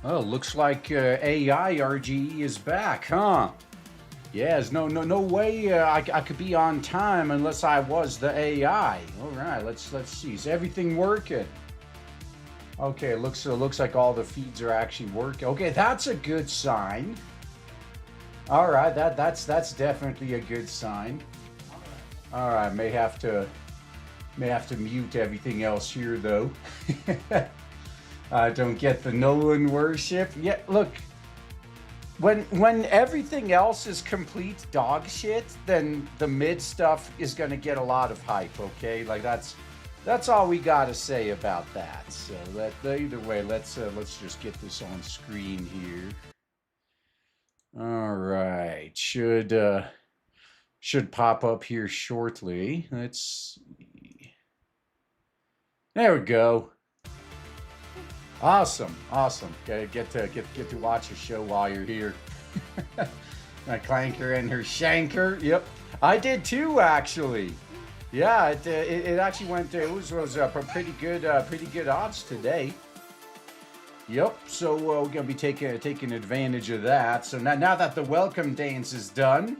Oh, looks like AI RGE is back, huh? Yes, no way I could be on time unless I was the AI. All right, let's see. Is everything working? Okay, it looks like all the feeds are actually working. Okay, that's a good sign. All right, that's definitely a good sign. All right, may have to mute everything else here though. I don't get the Nolan worship. Yeah, look, when everything else is complete dog shit, then the mid stuff is gonna get a lot of hype. Okay, like that's all we gotta say about that. So either way, let's just get this on screen here. All right, should pop up here shortly. Let's see. There we go. Awesome, awesome. Get to watch a show while you're here. My clanker and her shanker. Yep, I did too actually. Yeah, it actually went. It was pretty good odds today. Yep. So we're gonna be taking advantage of that. So now that the welcome dance is done,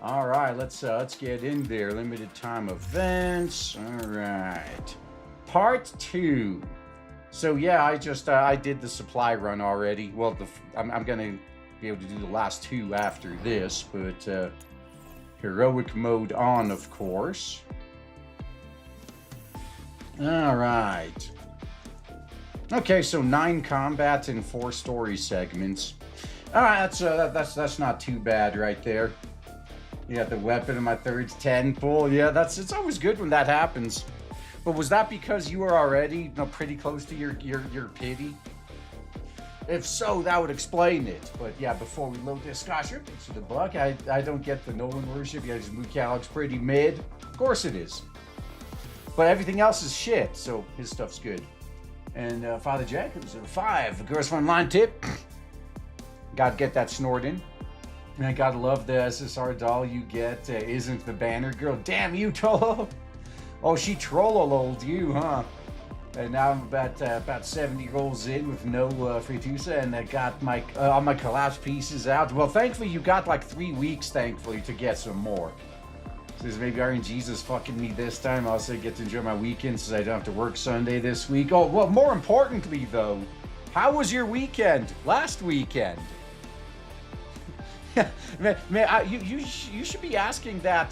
all right, let's get in there. Limited time events. All right, part 2. So yeah, I did the supply run already. Well, I'm gonna be able to do the last 2 after this, but heroic mode on, of course. All right. Okay, so 9 combats and 4 story segments. All right, that's not too bad right there. You got the weapon in my third 10 full. Yeah, it's always good when that happens. But was that because you were already pretty close to your pity? If so, that would explain it. But yeah, before we load this, gosh, you're thanks for the buck. I don't get the Nolan worship. Yeah, his mood catalog's pretty mid. Of course it is. But everything else is shit, so his stuff's good. And Father Jacobs at 5. The girls line tip. Gotta get that snort in. And I gotta love the SSR doll you get. Isn't the banner girl? Damn you, Tolo! Oh, she trolloled you, huh? And now I'm about 70 rolls in with no Phaetusa, and I got all my collapse pieces out. Well, thankfully you got like 3 weeks, thankfully, to get some more. Says maybe RNG's is fucking me this time. I'll also get to enjoy my weekend since I don't have to work Sunday this week. Oh, well, more importantly though, how was your weekend last weekend? man, you should be asking that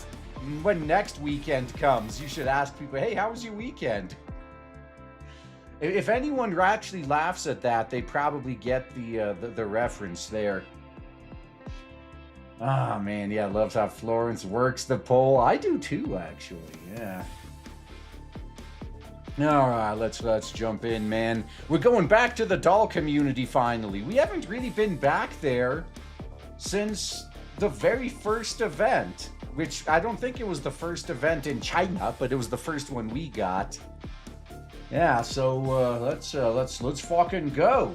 when next weekend comes. You should ask people, hey, how was your weekend? If anyone actually laughs at that, they probably get the reference there. Ah, man, yeah, I love how Florence works the pole. I do too, actually, yeah. All right, let's jump in, man. We're going back to the doll community finally. We haven't really been back there since the very first event, which I don't think it was the first event in China, but it was the first one we got. Yeah, so let's fucking go.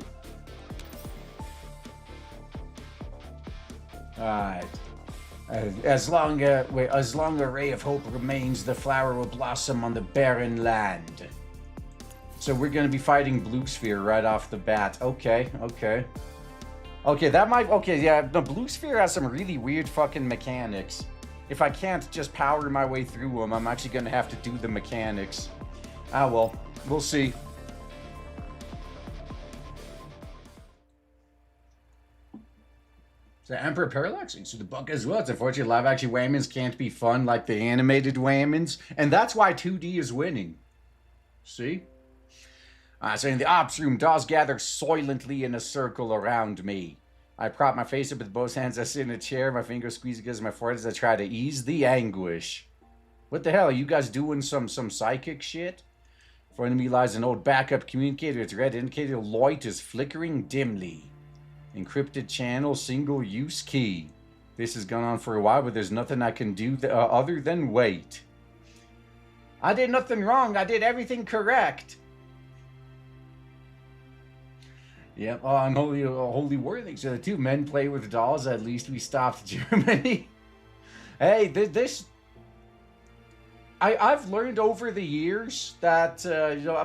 All right. As long a ray of hope remains, the flower will blossom on the barren land. So we're gonna be fighting blusphere right off the bat. Okay. That might. Okay, yeah. The blusphere has some really weird fucking mechanics. If I can't just power my way through them, I'm actually gonna have to do the mechanics. Ah well, we'll see. So Emperor Parallax into the book as well. It's unfortunate live action Waymans can't be fun like the animated Waymans, and that's why 2D is winning. See? So in the ops room, dolls gather silently in a circle around me. I prop my face up with both hands. I sit in a chair, my fingers squeeze against my forehead as I try to ease the anguish. What the hell? Are you guys doing some psychic shit? In front of me lies an old backup communicator. Its red indicator light is flickering dimly. Encrypted channel, single use key. This has gone on for a while, but there's nothing I can do other than wait. I did nothing wrong. I did everything correct. Yep, holy warning. So the 2 men play with dolls. At least we stopped Germany. Hey, this. I've learned over the years that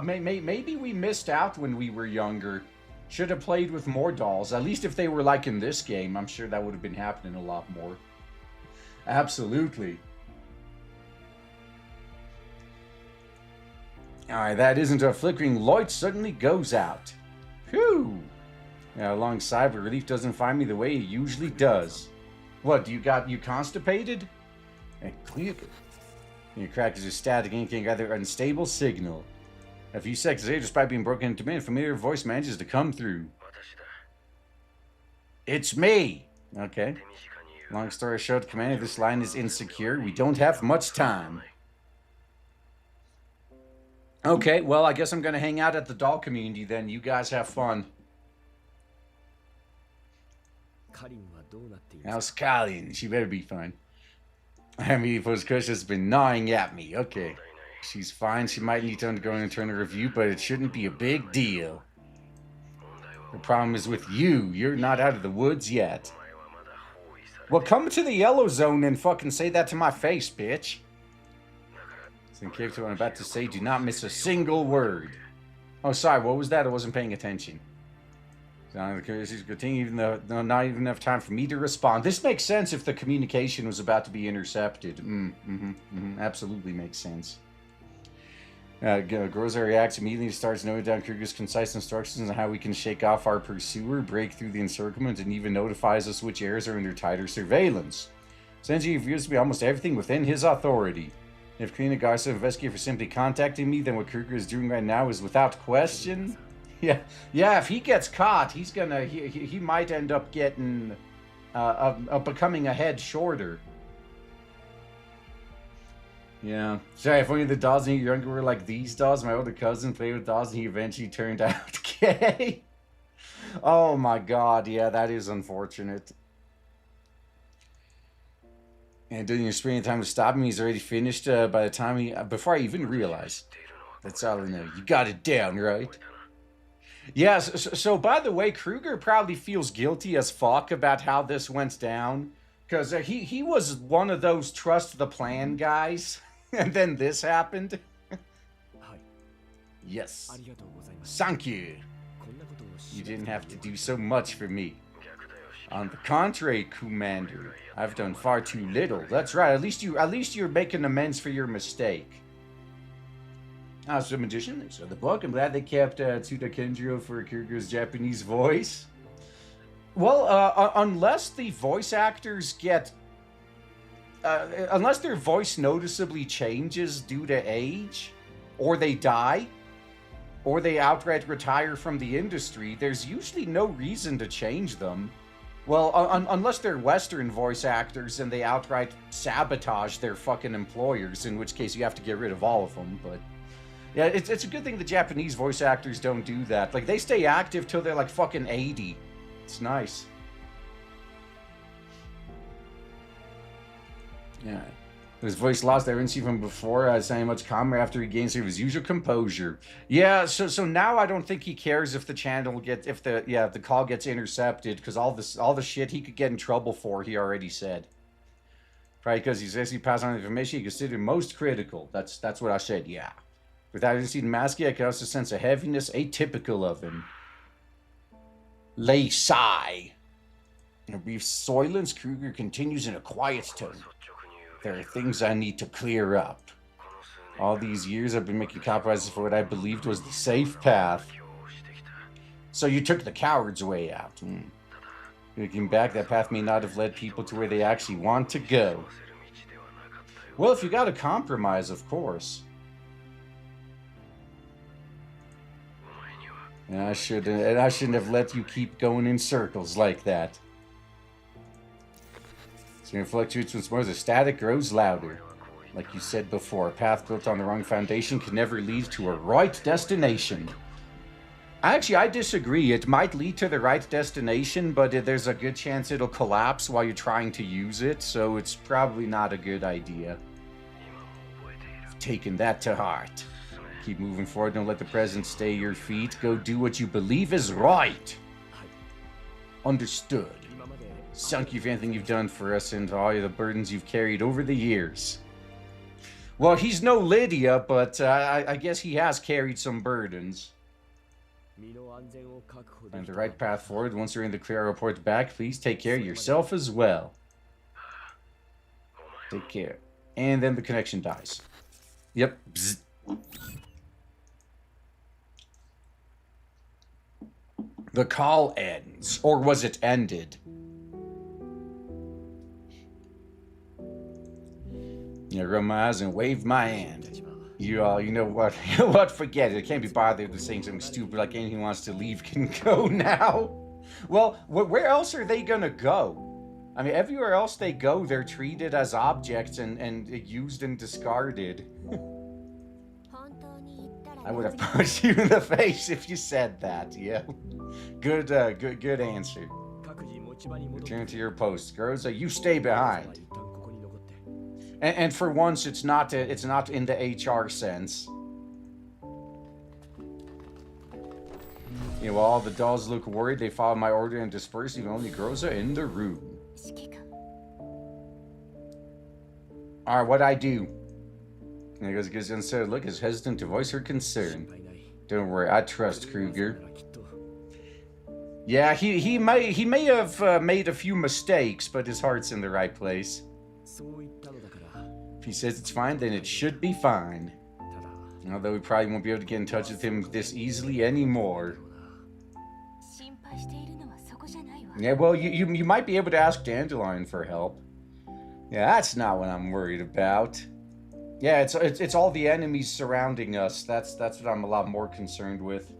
maybe we missed out when we were younger. Should have played with more dolls. At least if they were like in this game, I'm sure that would have been happening a lot more. Absolutely. Alright, that isn't a flickering light suddenly goes out. Phew! Yeah, alongside, but relief doesn't find me the way it usually does. What, you constipated? And clear. Your crack is a static, anything rather unstable signal. A few seconds later, despite being broken into a familiar voice manages to come through. It's me! Okay. Long story short, Commander, this line is insecure. We don't have much time. Okay, well, I guess I'm gonna hang out at the doll community then. You guys have fun. How's Kalin? She better be fine. I mean, Kush has been gnawing at me. Okay. She's fine. She might need to undergo an internal review, but it shouldn't be a big deal. The problem is with you. You're not out of the woods yet. Well, come to the yellow zone and fucking say that to my face, bitch. In case what I'm about to say, do not miss a single word. Oh, sorry, what was that? I wasn't paying attention. Even though not even enough time for me to respond. This makes sense if the communication was about to be intercepted. Absolutely makes sense. Groza reacts immediately, starts noting down Kruger's concise instructions on how we can shake off our pursuer, break through the encirclement, and even notifies us which areas are under tighter surveillance. Senji reveals to be almost everything within his authority. If Karina Garza investigated for simply contacting me, then what Kruger is doing right now is without question. Yeah. If he gets caught, he's gonna he might end up getting becoming a head shorter. Yeah. Sorry, if only the dolls when you were younger were like these dolls. My older cousin played with dolls and he eventually turned out gay. Oh my god, yeah, that is unfortunate. And during your spending time to stop him, he's already finished by the time before I even realized. That's all I know. You got it down, right? Yeah, so by the way, Kruger probably feels guilty as fuck about how this went down. Because he was one of those trust the plan guys. And then this happened. Yes. Thank you. You didn't have to do so much for me. On the contrary, Commander, I've done far too little. That's right. At least you're making amends for your mistake. So the magician, so the book. I'm glad they kept Tsuda Kenjiro for Kruger's Japanese voice. Well, unless the voice actors get, unless their voice noticeably changes due to age, or they die, or they outright retire from the industry, there's usually no reason to change them. Well, unless they're Western voice actors and they outright sabotage their fucking employers, in which case you have to get rid of all of them, but... Yeah, it's a good thing the Japanese voice actors don't do that. Like, they stay active till they're like fucking 80. It's nice. Yeah. His voice lost their incy from before, sounding much calmer after he gains his usual composure. Yeah, so now I don't think he cares if the channel gets, if the call gets intercepted, because all the shit he could get in trouble for, he already said. Probably because he says he passed on information he considered most critical. That's what I said, yeah. Without seeing Masky, I can also sense a heaviness atypical of him. Lay sigh. In a brief silence, Kruger continues in a quiet tone. There are things I need to clear up. All these years I've been making compromises for what I believed was the safe path. So you took the coward's way out. Looking back, that path may not have led people to where they actually want to go. Well, if you got a compromise, of course. And I shouldn't have let you keep going in circles like that. So it fluctuates once more as the static grows louder. Like you said before, a path built on the wrong foundation can never lead to a right destination. Actually, I disagree. It might lead to the right destination, but there's a good chance it'll collapse while you're trying to use it, so it's probably not a good idea. I've taken that to heart. Keep moving forward, don't let the present stay at your feet. Go do what you believe is right. Understood. Thank you for anything you've done for us and all the burdens you've carried over the years. Well, he's no Lydia, but I guess he has carried some burdens. Find the right path forward. Once you're in the clear, report back. Please take care of yourself as well. Take care. And then the connection dies. Yep. Bzz. The call ends. Or was it ended? Yeah, rub my eyes and wave my hand. You know what? You know what? Forget it. I can't be bothered with saying something stupid like anyone who wants to leave can go now. Well, where else are they gonna go? I mean, everywhere else they go, they're treated as objects and used and discarded. I would have punched you in the face if you said that. Yeah. Good answer. Return to your post. Groza, you stay behind. And for once, it's not in the HR sense. You know, while all the dolls look worried, they follow my order and disperse, leaving only Groza in the room. Alright, what'd I do? And he goes instead, look, is hesitant to voice her concern. Don't worry, I trust Kruger. Yeah, he may have made a few mistakes, but his heart's in the right place. If he says it's fine, then it should be fine. Although we probably won't be able to get in touch with him this easily anymore. Yeah, well, you might be able to ask Dandelion for help. Yeah, that's not what I'm worried about. Yeah, it's all the enemies surrounding us. That's what I'm a lot more concerned with.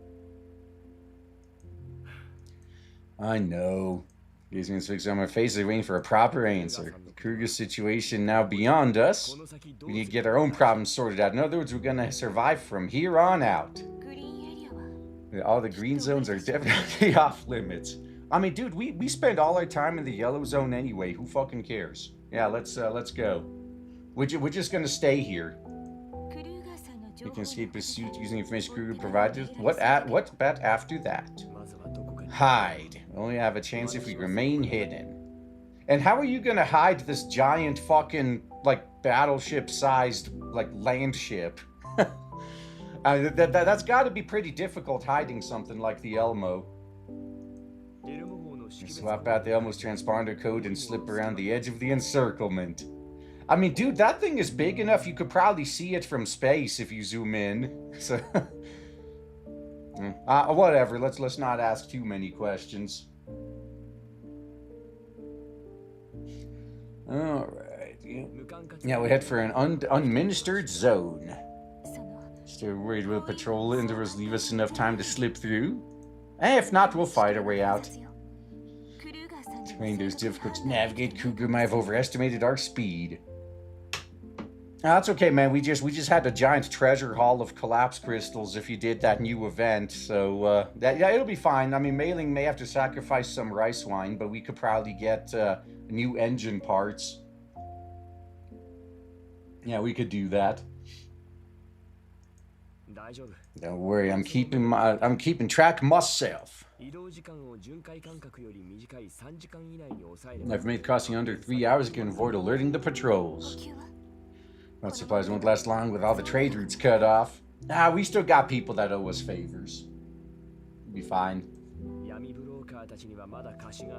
I know. He's going to fix on my face, waiting for a proper answer. Kruger's situation now beyond us. We need to get our own problems sorted out. In other words, we're going to survive from here on out. All the green zones are definitely off limits. I mean, dude, we spend all our time in the yellow zone anyway. Who fucking cares? Yeah, let's go. We're just going to stay here. You can escape his suit using information Kruger provided. What bet after that? Hide. We only have a chance if we remain hidden. And how are you gonna hide this giant fucking, like, battleship-sized, like, land ship? That's gotta be pretty difficult hiding something like the Elmo. You swap out the Elmo's transponder code and slip around the edge of the encirclement. I mean, dude, that thing is big enough you could probably see it from space if you zoom in. So... whatever, let's not ask too many questions. Alright. Yeah, we head for an unministered zone. Still worried will patrol intervals leave us enough time to slip through? If not, we'll fight our way out. Terrain is difficult to navigate. Kruger might have overestimated our speed. That's okay, man. We just had a giant treasure haul of collapse crystals if you did that new event, so yeah, it'll be fine. I mean, Mailing may have to sacrifice some rice wine, but we could probably get new engine parts. Yeah, we could do that. Don't worry, I'm keeping track myself. I've made crossing under 3 hours. Can avoid alerting the patrols. Not supplies won't last long with all the trade routes cut off. We still got people that owe us favors. We'll be fine.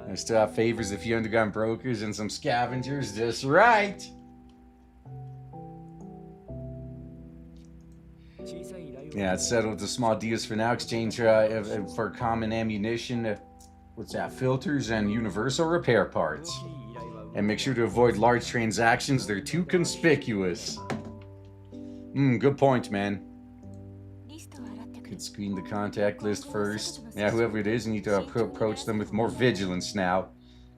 I still have favors, a few underground brokers, and some scavengers. Just right. Yeah, it's settled to small deals for now. Exchange for common ammunition. What's that? Filters and universal repair parts. And make sure to avoid large transactions. They're too conspicuous. Good point, man. Could screen the contact list first. Yeah, whoever it is, you need to approach them with more vigilance now.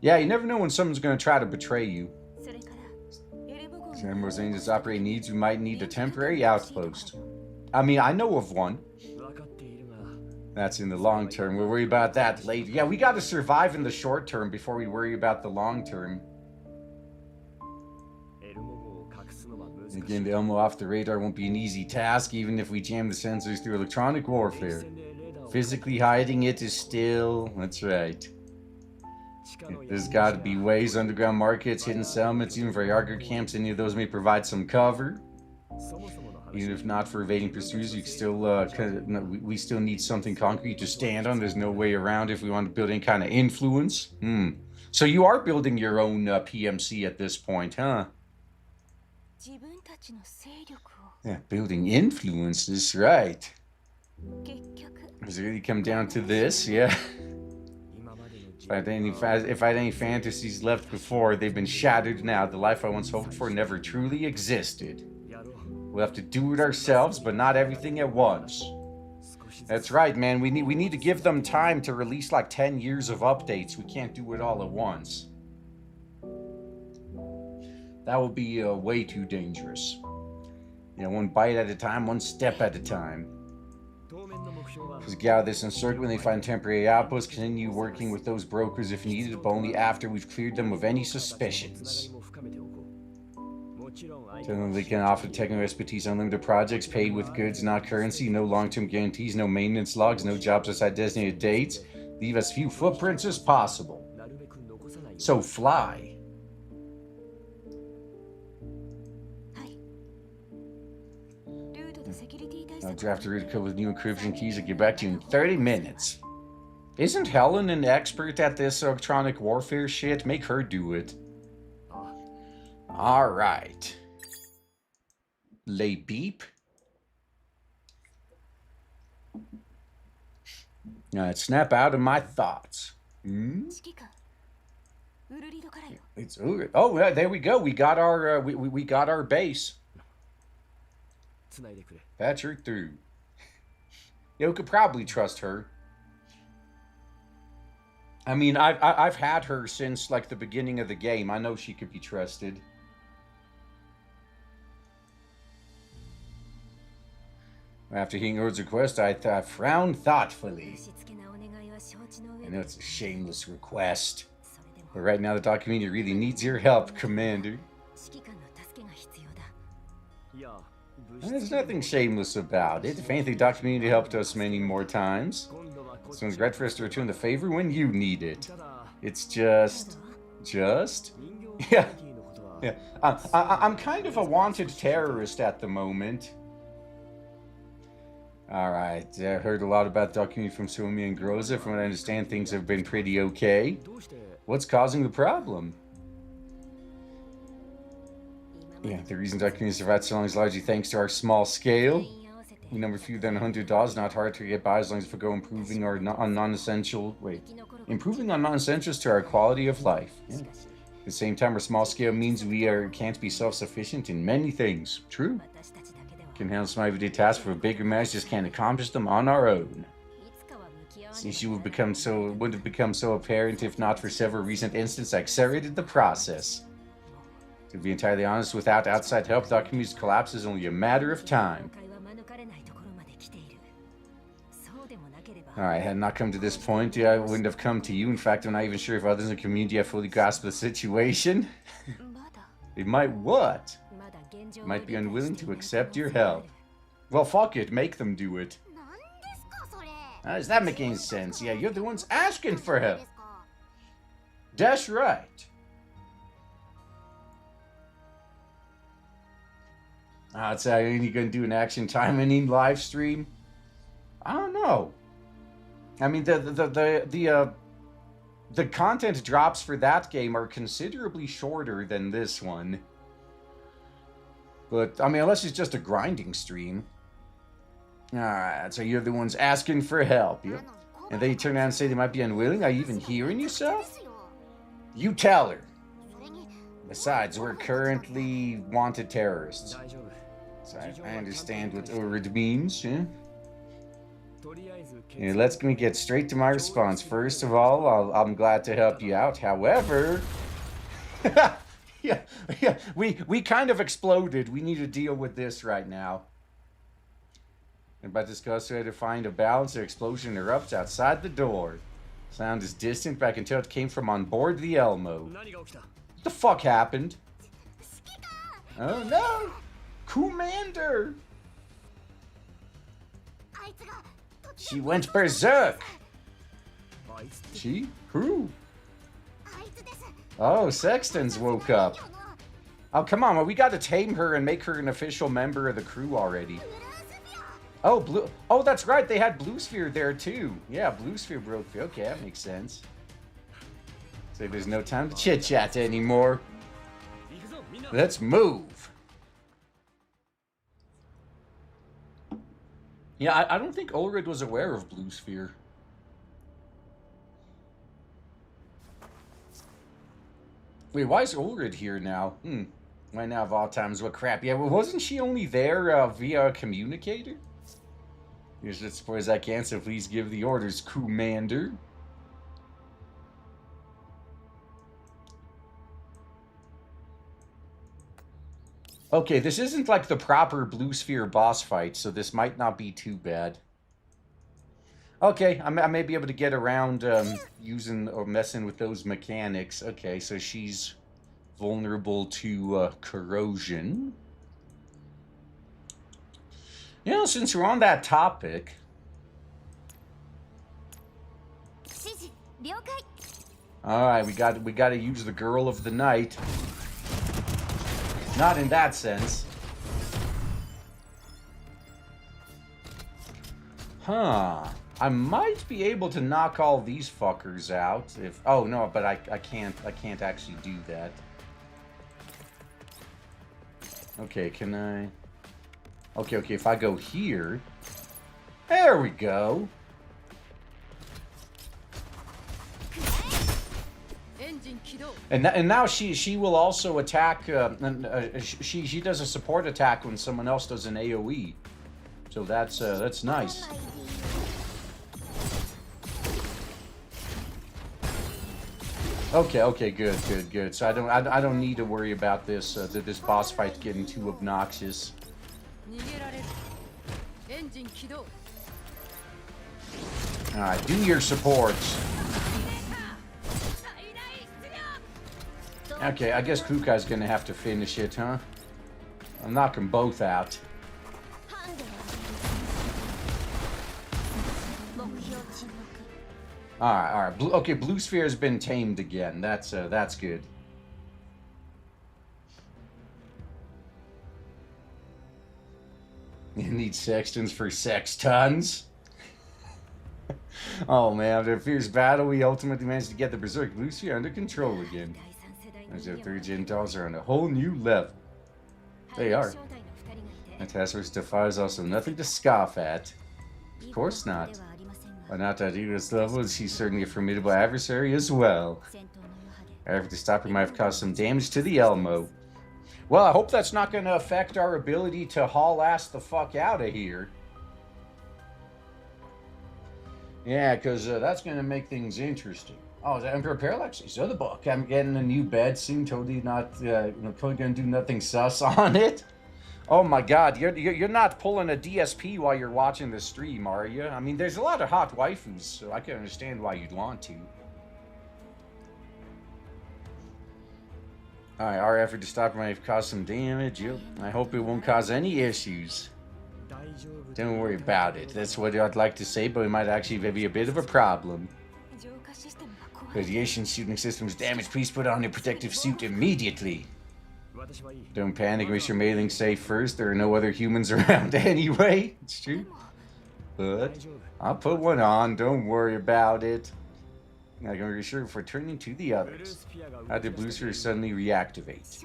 Yeah, you never know when someone's going to try to betray you. So, most dangerous operating needs, we might need a temporary outpost. I mean, I know of one. That's in the long term. We'll worry about that later. Yeah, we got to survive in the short term before we worry about the long term. Getting the Elmo off the radar won't be an easy task, even if we jam the sensors through electronic warfare. Physically hiding it is still... That's right. There's got to be ways. Underground markets, hidden settlements, even Viagra camps. Any of those may provide some cover. Even if not for evading pursuers, you still we still need something concrete to stand on. There's no way around if we want to build any kind of influence. So you are building your own PMC at this point, huh? Yeah, building influence is right. Does it really come down to this? Yeah. If I had any fantasies left before, they've been shattered now. The life I once hoped for never truly existed. We'll have to do it ourselves, but not everything at once. That's right, man. We need to give them time to release like 10 years of updates. We can't do it all at once. That would be way too dangerous. You know, one bite at a time, one step at a time. Because gather this encircle when they find temporary outposts, continue working with those brokers if needed, but only after we've cleared them of any suspicions. Tell them they can offer technical expertise on limited projects, paid with goods, not currency, no long-term guarantees, no maintenance logs, no jobs outside designated dates. Leave as few footprints as possible. So fly. I'll draft a route code with new encryption keys and get back to you in 30 minutes. Isn't Helen an expert at this electronic warfare shit? Make her do it. Alright. Lay beep. Alright, snap out of my thoughts. It's oh, there we go. We got our we got our base. Patch her through. You could probably trust her. I mean, I've had her since like the beginning of the game. I know she could be trusted. After hearing Urd's request, I frowned thoughtfully. I know it's a shameless request, but right now the Dark Community really needs your help, Commander. There's nothing shameless about it. If anything, Dark Community helped us many more times. So it's great for us to return the favor when you need it. It's just... Yeah. I'm kind of a wanted terrorist at the moment. Alright, I heard a lot about Dark Community from Suomi and Groza. From what I understand, things have been pretty okay. What's causing the problem? Yeah, the reason Dark Community survived so long is largely thanks to our small scale. We number fewer than 100 dollars, not hard to get by as long as we go improving on non-essentials to our quality of life. Yeah. At the same time, our small scale means we can't be self-sufficient in many things. True. Can handle some everyday tasks, for bigger matters just can't accomplish them on our own. This issue would have become so apparent if not for several recent incidents that accelerated the process. To be entirely honest, without outside help, Dark Community's collapse is only a matter of time. Alright, had not come to this point, I wouldn't have come to you. In fact, I'm not even sure if others in the community have fully grasped the situation. They might what? Might be unwilling to accept your help. Well, fuck it, make them do it. Does that make any sense? Yeah, you're the ones asking for help. That's right. I'd say, are you gonna do an action timing live stream? I don't know. I mean, the content drops for that game are considerably shorter than this one. But, I mean, unless it's just a grinding stream. Alright, so you're the ones asking for help. Yep. And then you turn around and say they might be unwilling? Are you even hearing yourself? You tell her. Besides, we're currently wanted terrorists. So I understand what URID means, yeah? Yeah, let me get straight to my response. First of all, I'm glad to help you out. However... Yeah, we kind of exploded. We need to deal with this right now. And by discussing how to find a balance, the explosion erupts outside the door. Sound is distant, but I can tell it came from on board the Elmo. What the fuck happened? Oh no! Commander! She went berserk! She? Who? Oh, Sexton's woke up. Oh, come on. Well, we got to tame her and make her an official member of the crew already. Oh, blue. Oh, that's right. They had blusphere there, too. Yeah, blusphere broke free. Okay, that makes sense. So there's no time to chit-chat anymore. Let's move. Yeah, I don't think Ulrich was aware of blusphere. Wait, why is Ulrich here now? Why now of all times? What crap? Yeah, well, wasn't she only there via a communicator? Here's as far as I can, so please give the orders, Commander. Okay, this isn't like the proper blusphere boss fight, so this might not be too bad. Okay, I may be able to get around using or messing with those mechanics. Okay, so she's vulnerable to corrosion. You know, since we're on that topic... Alright, we got to use the girl of the night. Not in that sense. Huh. I might be able to knock all these fuckers out if... Oh, no, but I can't actually do that. Okay, can I... Okay, if I go here... There we go! And now she will also attack... she does a support attack when someone else does an AoE. So that's nice. Okay, good. So I don't need to worry about this this boss fight getting too obnoxious. Alright, do your supports. Okay, I guess Kuka's gonna have to finish it, huh? I'll knock them both out. Alright. Okay, blusphere has been tamed again. That's good. You need sextons for sex tons? Oh man, after a fierce battle, we ultimately managed to get the Berserk blusphere under control again. As the third Gentiles are on a whole new level. They are. The task force defies also nothing to scoff at. Of course not. But not at Ida's level, she's certainly a formidable adversary as well. Our effort to stop her might have caused some damage to the Elmo. Well, I hope that's not going to affect our ability to haul ass the fuck out of here. Yeah, because that's going to make things interesting. Oh, is that Emperor Parallax? So the book. I'm getting a new bed soon. Totally not, totally going to do nothing sus on it. Oh my God, you're not pulling a DSP while you're watching the stream, are you? I mean, there's a lot of hot waifus, so I can understand why you'd want to. Alright, our effort to stop her might have caused some damage. Yep. I hope it won't cause any issues. Don't worry about it. That's what I'd like to say, but it might actually be a bit of a problem. Radiation shooting systems damaged. Please put on a protective suit immediately. Don't panic, make sure Mailing's safe first. There are no other humans around anyway. It's true. But I'll put one on. Don't worry about it. I'm going to be sure for turning to the others. How did blusphere suddenly reactivate?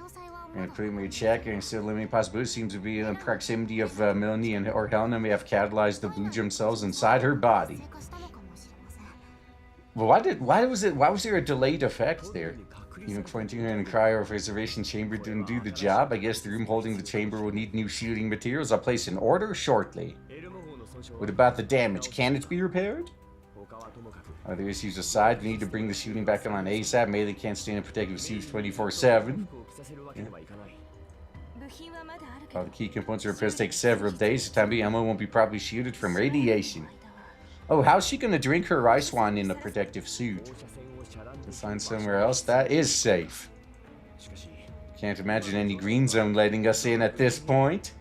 And putting me a check and still limiting possibility seems to be in proximity of Melanie and or Helena may have catalyzed the blue gem cells inside her body. Well, why was there a delayed effect there? You know, pointing in the cryo preservation chamber didn't do the job. I guess the room holding the chamber will need new shooting materials. I'll place an order shortly. What about the damage? Can it be repaired? Other issues aside, we need to bring the shooting back on ASAP. Melee can't stay in protective suits 24/7. Yeah. While the key components are repairs take several days, the time being ammo won't be properly shielded from radiation. Oh, how's she gonna drink her ice wine in a protective suit? To find somewhere else that is safe. Can't imagine any green zone letting us in at this point.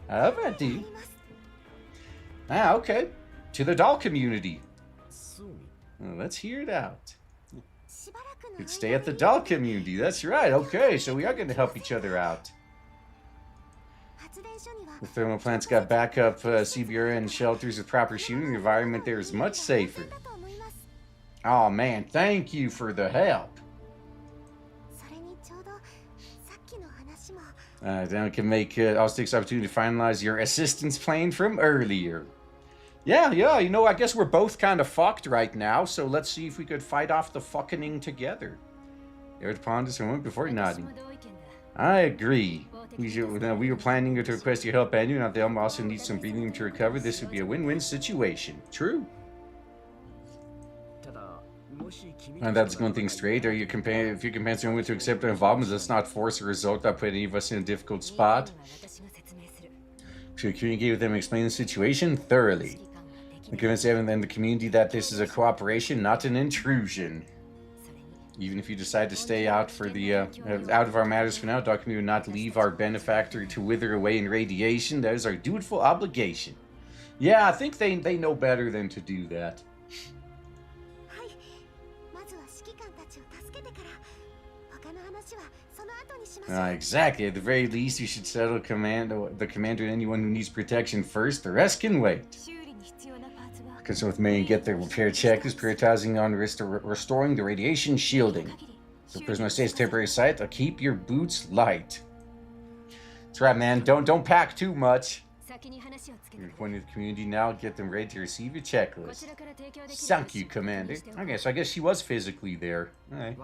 How about you? Ah, okay. To the doll community. Well, let's hear it out. could stay at the doll community. That's right. Okay, so we are going to help each other out. The thermal plant's got backup CBR and shelters with proper shooting. The environment there is much safer. Oh man, thank you for the help. Then we can make also take this opportunity to finalize your assistance plan from earlier. Yeah, you know, I guess we're both kind of fucked right now, so let's see if we could fight off the fucking together. There to ponder this a moment before nodding. I agree. We were planning to request your help anyway. Now the Elm also needs some breathing room to recover. This would be a win-win situation. True. And that's one thing straight. If your companions are willing to accept their involvement, let's not force a result that put any of us in a difficult spot. Should communicate with them and explain the situation thoroughly. And convince everyone in the community that this is a cooperation, not an intrusion. Even if you decide to stay out for the out of our matters for now, document will not leave our benefactor to wither away in radiation. That is our dutiful obligation. Yeah, I think they know better than to do that. Exactly. At the very least, you should settle the commander and anyone who needs protection first. The rest can wait. Consult with me and get the repair checklist, prioritizing on restoring the radiation shielding. So prisoner stays temporary site. Keep your boots light. That's right, man. Don't pack too much. You're appointed to the community now. Get them ready to receive your checklist. Thank you, Commander. Okay, so I guess she was physically there. Alright.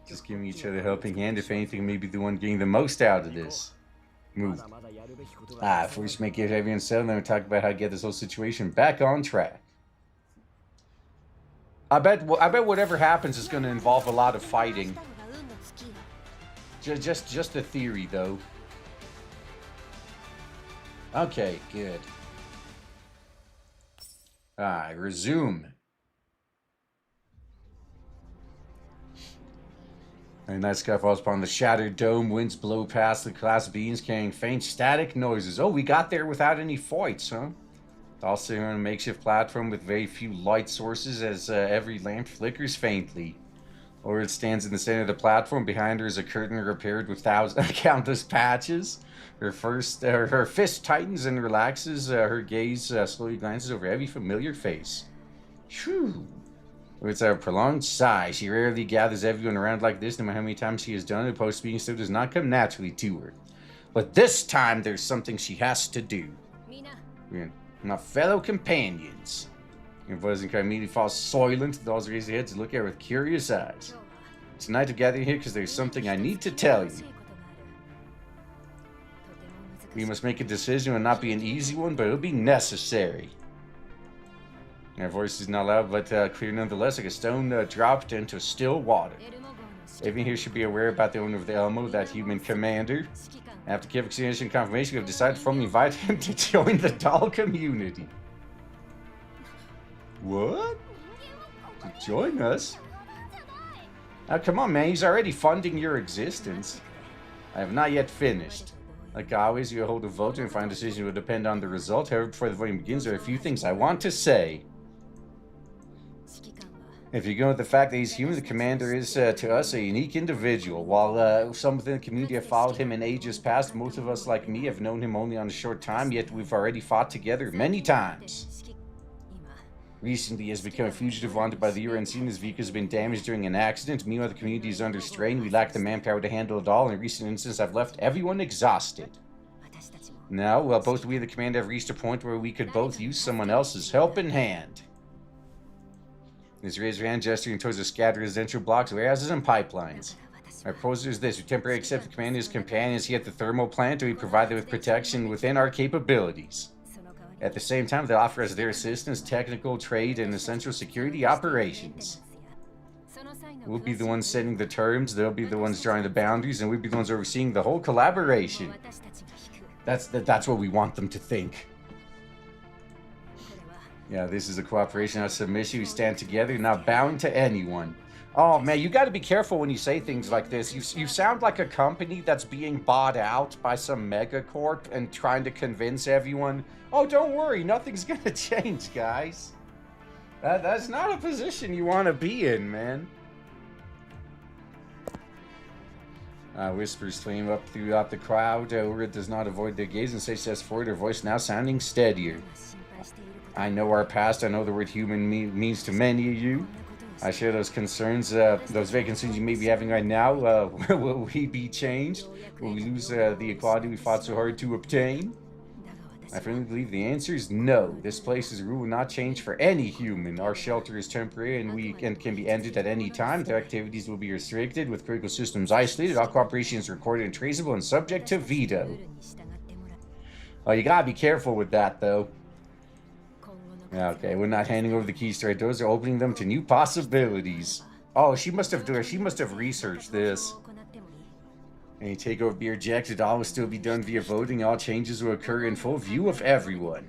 Just giving each other a helping hand. If anything, maybe the one getting the most out of this. Move. First make it everyone settled, then we talk about how to get this whole situation back on track. I bet whatever happens is going to involve a lot of fighting. Just a theory, though. Okay, good. Resume. A night sky falls upon the shattered dome. Winds blow past the glass beams, carrying faint static noises. Oh, we got there without any fights, huh? All sitting on a makeshift platform with very few light sources as every lamp flickers faintly. Laura stands in the center of the platform. Behind her is a curtain repaired with countless patches. Her fist tightens and relaxes. Her gaze slowly glances over every familiar face. Phew. With a prolonged sigh, she rarely gathers everyone around like this, no matter how many times she has done it. Post-speaking still does not come naturally to her. But this time, there's something she has to do. My fellow companions. Your voice immediately falls silent. The dolls raise their heads and look at her with curious eyes. Tonight we're gathering here because there's something I need to tell you. We must make a decision. It will not be an easy one, but it'll be necessary. Her voice is not loud, but clear nonetheless, like a stone dropped into still water. Everyone here should be aware about the owner of the Elmo, that human commander. After careful consideration and confirmation, we have decided to formally invite him to join the doll community. What? To join us? Now, come on, man. He's already funding your existence. I have not yet finished. Like always, you hold a vote and final decision will depend on the result. However, before the voting begins, there are a few things I want to say. If you go with the fact that he's human, the commander is, to us, a unique individual. While some within the community have followed him in ages past, most of us, like me, have known him only on a short time, yet we've already fought together many times. Recently, he has become a fugitive wanted by the UN scene. His vehicle has been damaged during an accident. Meanwhile, the community is under strain. We lack the manpower to handle it all. In recent instances, I've left everyone exhausted. Now, both we and the commander have reached a point where we could both use someone else's helping hand. His raised hand gesturing towards the scattered residential blocks, warehouses, and pipelines. Our proposal is this: we temporarily accept the command as companions here at the thermal plant, and we provide them with protection within our capabilities. At the same time, they offer us their assistance, technical, trade, and essential security operations. We'll be the ones setting the terms, they'll be the ones drawing the boundaries, and we'll be the ones overseeing the whole collaboration. That's what we want them to think. Yeah, this is a cooperation, not submission. We stand together, not bowing to anyone. Oh, man, you got to be careful when you say things like this. You sound like a company that's being bought out by some megacorp and trying to convince everyone, oh, don't worry, nothing's going to change, guys. That's not a position you want to be in, man. Whispers flame up throughout the crowd. Ura does not avoid their gaze and steps forward, her voice now sounding steadier. I know our past. I know the word human means to many of you. I share those concerns, those vague concerns you may be having right now. Will we be changed? Will we lose the equality we fought so hard to obtain? I firmly believe the answer is no. This place's rule will not change for any human. Our shelter is temporary and can be ended at any time. Their activities will be restricted, with critical systems isolated. All cooperation is recorded and traceable and subject to veto. Oh, you gotta be careful with that, though. Okay, we're not handing over the keys to our doors. They're opening them to new possibilities. Oh, she must have researched this. Any takeover will be rejected. All will still be done via voting. All changes will occur in full view of everyone.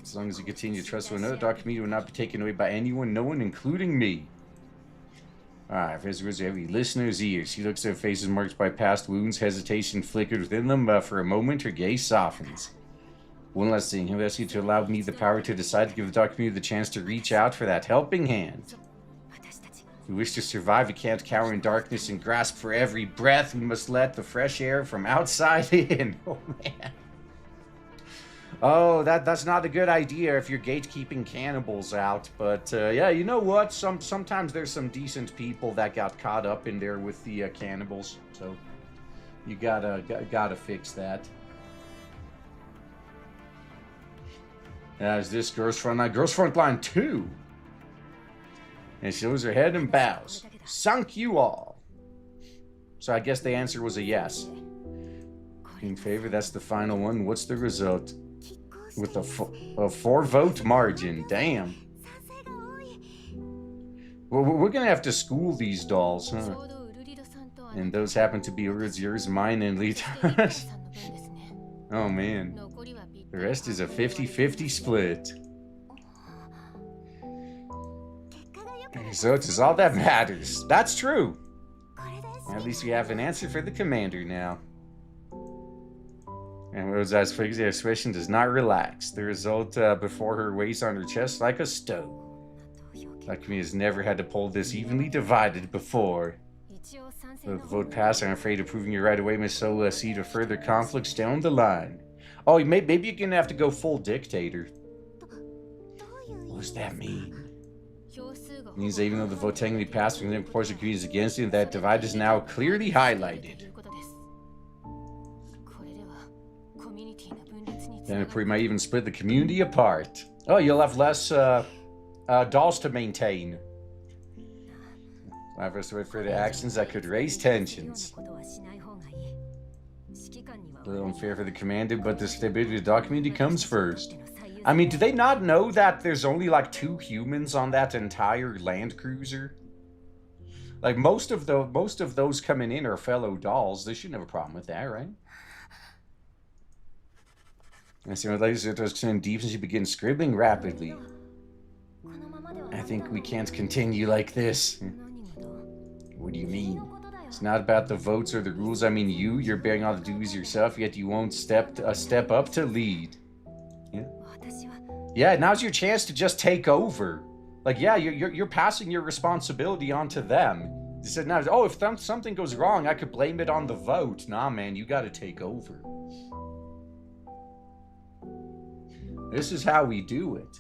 As long as we continue to trust one another, the dark community will not be taken away by anyone, no one, including me. Alright, visitors are every listener's ears. She looks at their faces marked by past wounds. Hesitation flickered within them, but for a moment her gaze softens. One last thing, I ask you to allow me the power to decide to give the dark community the chance to reach out for that helping hand. If we wish to survive, we can't cower in darkness and grasp for every breath. We must let the fresh air from outside in. Oh, man. Oh, that's not a good idea if you're gatekeeping cannibals out. But, yeah, you know what? Sometimes there's some decent people that got caught up in there with the cannibals. So, you gotta fix that. As this girl's front line 2. And she shows her head and bows. Sunk you all. So I guess the answer was a yes. In favor, that's the final one. What's the result? With a 4-vote margin. Damn. Well, we're gonna have to school these dolls, huh? And those happen to be yours, mine, and Lita's. Oh, man. The rest is a 50-50 split. So it's all that matters. That's true. At least we have an answer for the commander now. And Rose's fixed expression does not relax. The result before her weighs on her chest like a stone. That community has never had to pull this evenly divided before. With the vote passed, I'm afraid approving you right away may sow a seed of further conflicts down the line. Oh, maybe you're gonna have to go full dictator. What does that mean? It means that even though the vote technically passed, the proportion of communities against it, that divide is now clearly highlighted. Then it might even split the community apart. Oh, you'll have less dolls to maintain. Allow us to wait for the actions that could raise tensions. A little unfair for the commander, but the stability of the dark community comes first. I mean, do they not know that there's only like 2 humans on that entire land cruiser? Like most of those coming in are fellow dolls. They shouldn't have a problem with that, right? As soon as it was deep, and she begins scribbling rapidly. I think we can't continue like this. What do you mean? It's not about the votes or the rules. I mean, you're bearing all the duties yourself, yet you won't step up to lead. Yeah. Yeah, now's your chance to just take over. Like, yeah, you're passing your responsibility onto them. They said, now, oh, if something goes wrong, I could blame it on the vote. Nah, man, you gotta take over. This is how we do it.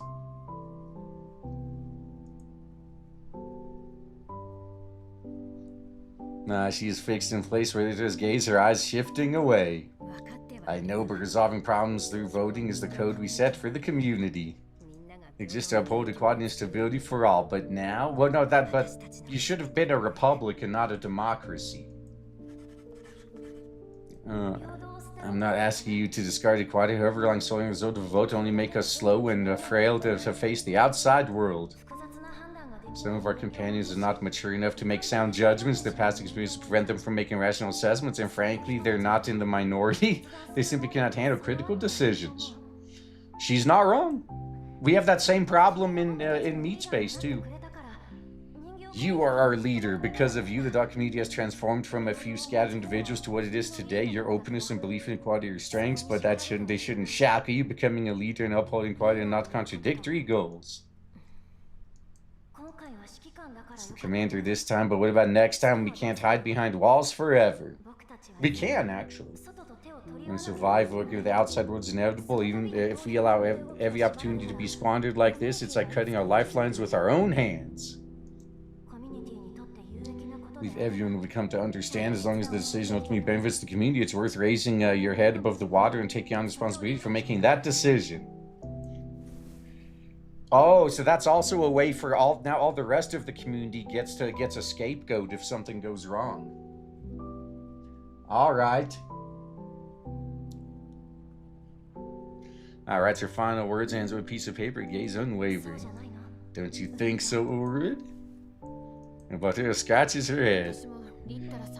Nah, she is fixed in place where there's gaze, her eyes shifting away. I know, but resolving problems through voting is the code we set for the community. It exists to uphold equality and stability for all, but now? Well, no, but you should have been a republic and not a democracy. I'm not asking you to discard equality. However, long solely result of a vote only make us slow and frail to face the outside world. Some of our companions are not mature enough to make sound judgments. Their past experiences prevent them from making rational assessments, and frankly, they're not in the minority. They simply cannot handle critical decisions. She's not wrong. We have that same problem in Meat Space, too. You are our leader. Because of you, the dark community has transformed from a few scattered individuals to what it is today. Your openness and belief in equality are your strengths, but they shouldn't shackle you. Becoming a leader and upholding equality are not contradictory goals. It's the commander this time, but what about next time? We can't hide behind walls forever. We can, actually. And survive working with the outside world is inevitable. Even if we allow every opportunity to be squandered like this, it's like cutting our lifelines with our own hands. If everyone will come to understand, as long as the decision ultimately benefits the community, it's worth raising your head above the water and taking on responsibility for making that decision. Oh, so that's also a way for all the rest of the community gets a scapegoat if something goes wrong. All right. All right, her final words, hands on a piece of paper, gaze unwavering. Don't you think so, Ulrich? And Butter scratches her head.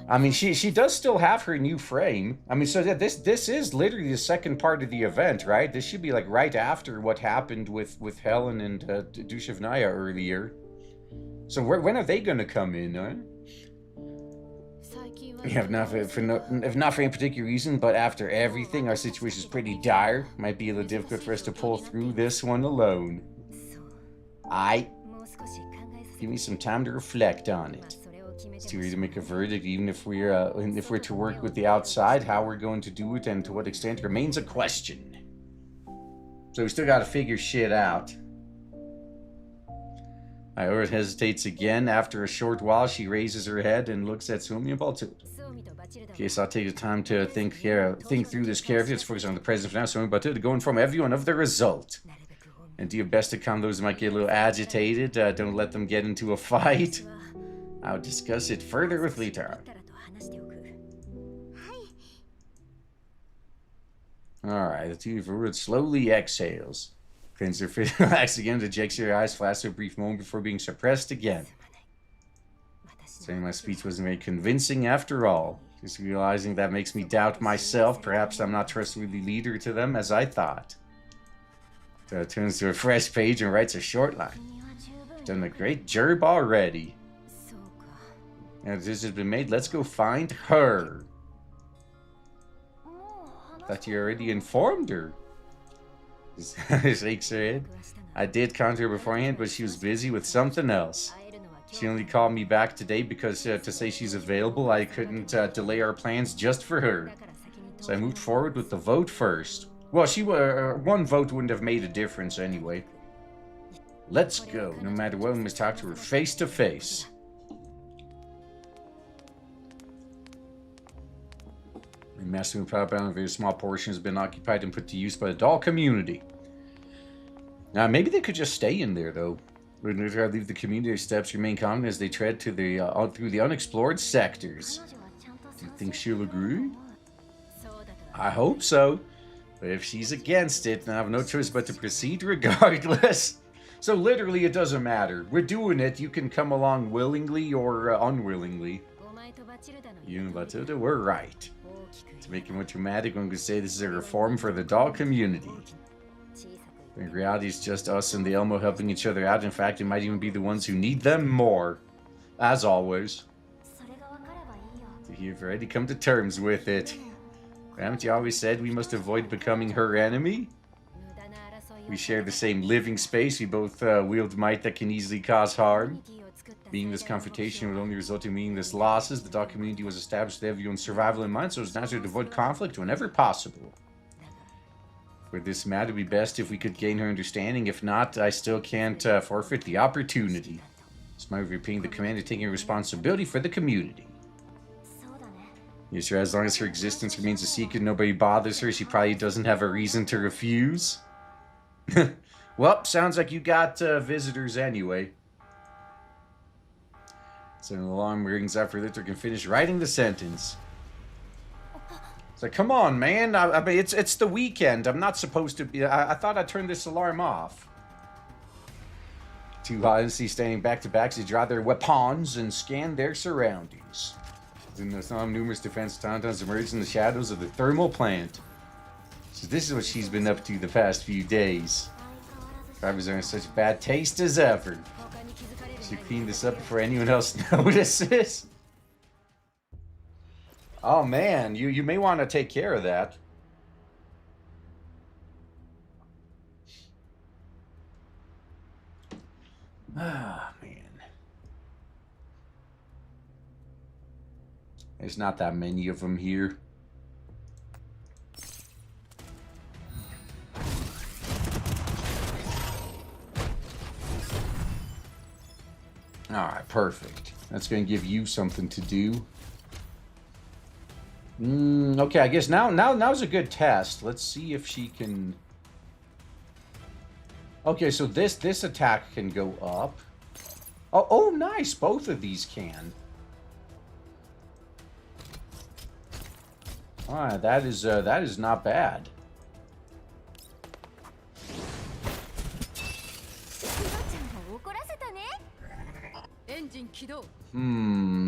I mean, she does still have her new frame. I mean, so this is literally the second part of the event, right? This should be like right after what happened with Helen and Dushavnaya earlier. So when are they going to come in, huh? Yeah, if not for any particular reason, but after everything, our situation is pretty dire. Might be a little difficult for us to pull through this one alone. Give me some time to reflect on it. It's too early to make a verdict, even if we're to work with the outside. How we're going to do it and to what extent remains a question. So we still got to figure shit out. Iora hesitates again. After a short while, she raises her head and looks at Sumi and Baltu. Okay, so I'll take the time to think through this carefully. Let's focus on the present for now. Sumi and Baltu to go inform everyone of the result. And do your best to calm those who might get a little agitated. Don't let them get into a fight. I'll discuss it further with Litar. Alright, the two of slowly exhales. Cleans her face, relax again, ejects her eyes, flashes for a brief moment before being suppressed again. Saying my speech wasn't very convincing after all. Just realizing that makes me doubt myself. Perhaps I'm not trustworthy leader to them as I thought. Turns to a fresh page and writes a short line. Done a great job already. Now this has been made, let's go find her. Thought you already informed her. Shakes her head. I did contact her beforehand, but she was busy with something else. She only called me back today because to say she's available, I couldn't delay our plans just for her. So I moved forward with the vote first. Well, one vote wouldn't have made a difference anyway. Let's go. No matter what, we must talk to her face to face. The master and power bound, a very small portion has been occupied and put to use by the doll community. Now, maybe they could just stay in there, though. When they leave the community, steps remain common as they tread to through the unexplored sectors. Do you think she'll agree? I hope so. But if she's against it, then I have no choice but to proceed regardless. So literally, it doesn't matter. We're doing it. You can come along willingly or unwillingly. You and Batilda were right. To make it more dramatic, I'm going to say this is a reform for the doll community. In reality, it's just us and the Elmo helping each other out. In fact, it might even be the ones who need them more. As always. So you've already come to terms with it. Haven't you always said we must avoid becoming her enemy? We share the same living space. We both wield might that can easily cause harm. Being this confrontation would only result in meaningless losses. The doll community was established with everyone's survival in mind, so it's natural to avoid conflict whenever possible. For this matter, it would be best if we could gain her understanding. If not, I still can't forfeit the opportunity. It's my repeating the command of taking responsibility for the community. Yes, sir, as long as her existence remains a secret, nobody bothers her, she probably doesn't have a reason to refuse. Well, sounds like you got visitors anyway. So an alarm rings after Litter can finish writing the sentence. It's like, come on, man. I mean, it's the weekend. I'm not supposed to be... I thought I turned this alarm off. Two honestly standing back to back, they draw their weapons and scan their surroundings. In the storm, numerous defense tauntauns emerge in the shadows of the thermal plant. So this is what she's been up to the past few days. Drivers are in such bad taste as ever. Should clean this up before anyone else notices. Oh man, you may want to take care of that. Ah, man. There's not that many of them here. Alright, perfect. That's going to give you something to do. Okay, I guess now's a good test. Let's see if she can... Okay, so this attack can go up. Oh, nice! Both of these can. Alright, that is not bad.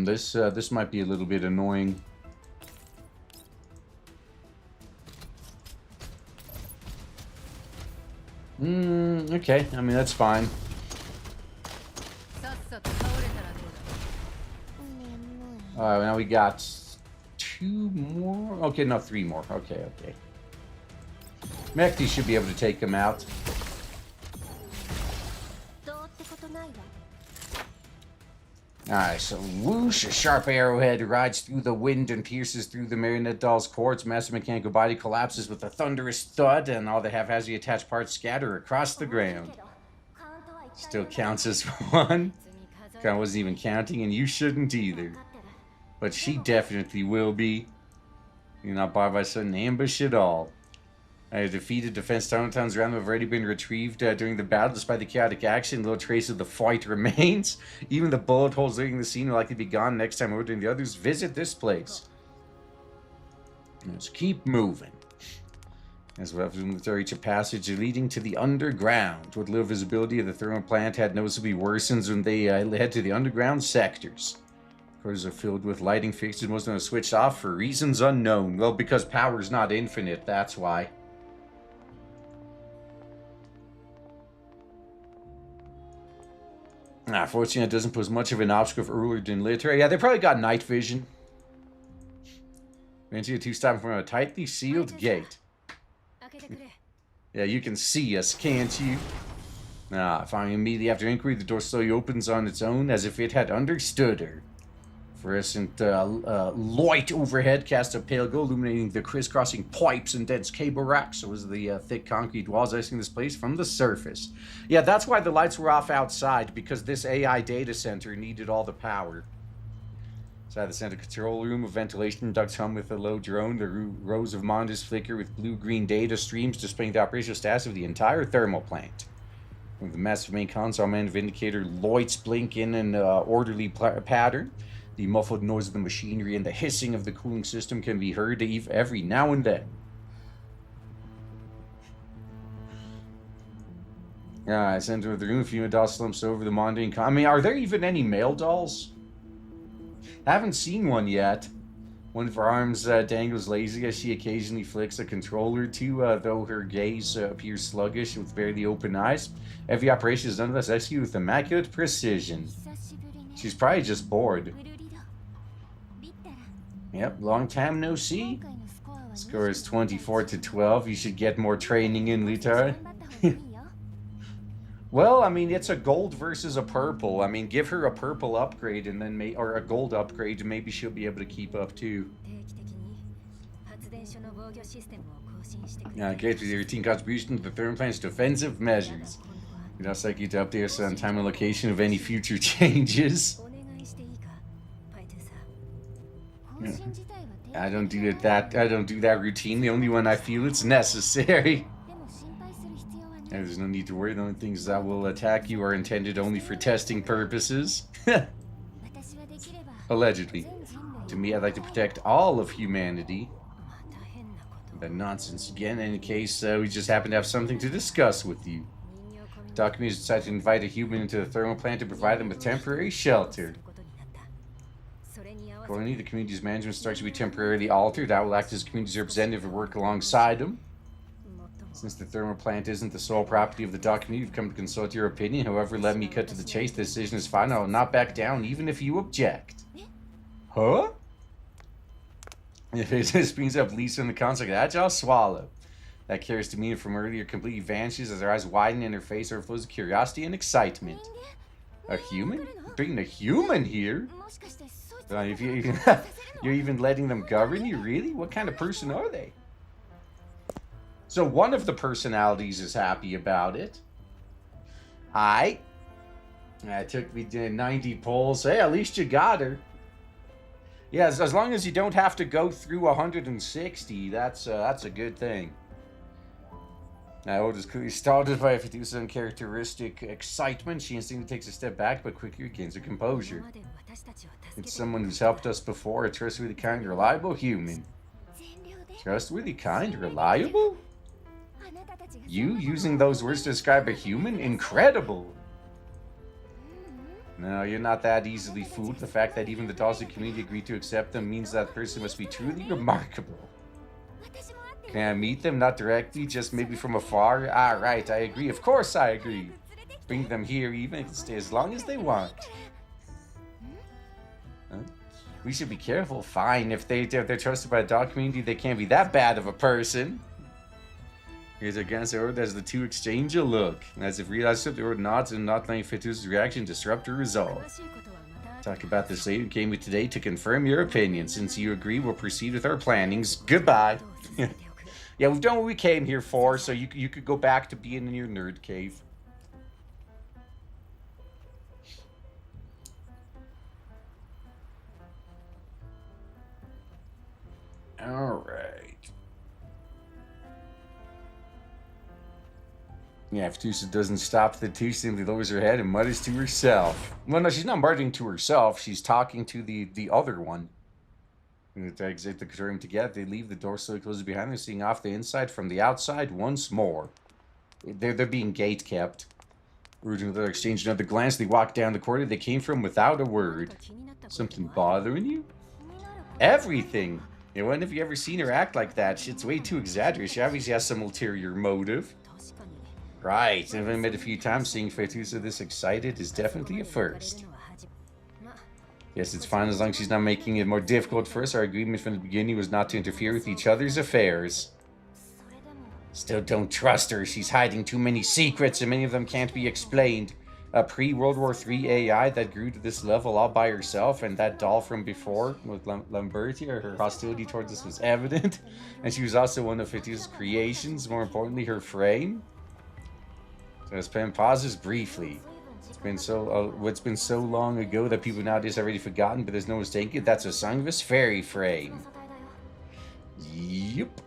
This might be a little bit annoying. Okay, I mean, that's fine. Alright, now we got 2 more. Okay, no, 3 more. Okay. Mekti should be able to take them out. Alright, so whoosh, a sharp arrowhead rides through the wind and pierces through the marionette doll's cords. Massive mechanical body collapses with a thunderous thud, and all the haphazardly attached parts scatter across the ground. Still counts as 1. I wasn't even counting, and you shouldn't either. But she definitely will be. You're not bothered by sudden ambush at all. Defeated defense automatons around them have already been retrieved during the battle. Despite the chaotic action, little trace of the fight remains. Even the bullet holes leading the scene will likely be gone next time ordering the others visit this place. Let's keep moving. As well as we reach a passage leading to the underground. With little visibility of the thermal plant had noticeably worsened when they head to the underground sectors. Corridors are filled with lighting fixtures, most of them are switched off for reasons unknown. Well, because power's not infinite, that's why. Fortunately, it doesn't pose much of an obstacle for earlier than later. Yeah, they probably got night vision. Entry a 2-stop in front of a tightly sealed gate. Yeah, you can see us, can't you? Finally, immediately after inquiry, the door slowly opens on its own, as if it had understood her. Fluorescent light overhead casts a pale glow, illuminating the crisscrossing pipes and dense cable racks, so as the thick concrete walls icing this place from the surface. Yeah, that's why the lights were off outside, because this AI data center needed all the power. Inside the center control room, a ventilation ducts hum with a low drone. The rows of monitors flicker with blue-green data streams displaying the operational status of the entire thermal plant. With the massive main console, man of indicator lights blink in an orderly pattern. The muffled noise of the machinery and the hissing of the cooling system can be heard every now and then. Center of the room, female doll slumps over the monitoring. I mean, are there even any male dolls? I haven't seen one yet. One of her arms dangles lazy as she occasionally flicks a controller to, though her gaze appears sluggish with barely open eyes. Every operation is nonetheless executed with immaculate precision. She's probably just bored. Yep, long time no see. Score is 24-12. You should get more training in, Litar. Well, I mean, it's a gold versus a purple. I mean, give her a purple upgrade and then or a gold upgrade, and maybe she'll be able to keep up too. Great with your routine contribution to the thermal plant's defensive measures. We'd also like you to update us on time and location of any future changes. I don't do that routinely, only when I feel it's necessary. And there's no need to worry, the only things that will attack you are intended only for testing purposes. Allegedly. To me, I'd like to protect all of humanity. That nonsense again, in case we just happen to have something to discuss with you. Documents decided to invite a human into the thermal plant to provide them with temporary shelter. Accordingly, the community's management structure will be temporarily altered. I will act as community's representative and work alongside them. Since the thermal plant isn't the sole property of the document, you've come to consult your opinion. However, let me cut to the chase. The decision is final. I will not back down, even if you object. Huh? If it just brings up Lisa in the concept, that I'll swallow. That carries demeanor from earlier completely vanishes as her eyes widen and her face overflows with curiosity and excitement. A human? Bringing a human here? If you, you're even letting them govern you, really? What kind of person are they? So one of the personalities is happy about it. It took me 90 polls. Hey, at least you got her. Yeah, as long as you don't have to go through 160, that's a good thing. Now, it is clearly started by a Phaetusa uncharacteristic excitement. She instantly takes a step back, but quickly regains her composure. It's someone who's helped us before, a trustworthy, kind, reliable human. Trustworthy, kind, reliable? You using those words to describe a human? Incredible! No, you're not that easily fooled. The fact that even the Dawson community agreed to accept them means that person must be truly remarkable. Can I meet them? Not directly, just maybe from afar? Ah, right, I agree. Of course I agree. Bring them here, even if they stay as long as they want. Huh? We should be careful. Fine, if they're trusted by the dog community, they can't be that bad of a person. Here's against the order as the two exchange a look. As if realizing the order nods and not letting Phaetusa's reaction disrupt her resolve. Talk about this later. Came with today to confirm your opinion. Since you agree, we'll proceed with our plannings. Goodbye. Yeah, we've done what we came here for, so you could go back to being in your nerd cave. Alright. Yeah, if Phaetusa doesn't stop, the two simply lowers her head and mutters to herself. Well, no, she's not muttering to herself. She's talking to the other one. They exit the room together. They leave the door slowly closes behind them, seeing off the inside from the outside once more. They're being gate kept. Urging the exchange another glance. They walk down the corridor they came from without a word. Something bothering you? Everything. You know, when have you ever seen her act like that? It's way too exaggerated. She obviously has some ulterior motive. Right, I've met a few times. Seeing Phaetusa this excited is definitely a first. Yes, it's fine as long as she's not making it more difficult for us. Our agreement from the beginning was not to interfere with each other's affairs. Still don't trust her. She's hiding too many secrets, and many of them can't be explained. A pre-World War III AI that grew to this level all by herself, and that doll from before with Lambertia, her hostility towards us was evident. And she was also one of Phaetusa's creations, more importantly, her frame. So as Pen pauses briefly. It's been so long ago that people nowadays have already forgotten, but there's no mistaking it. That's a Sangvis fairy frame. Yep.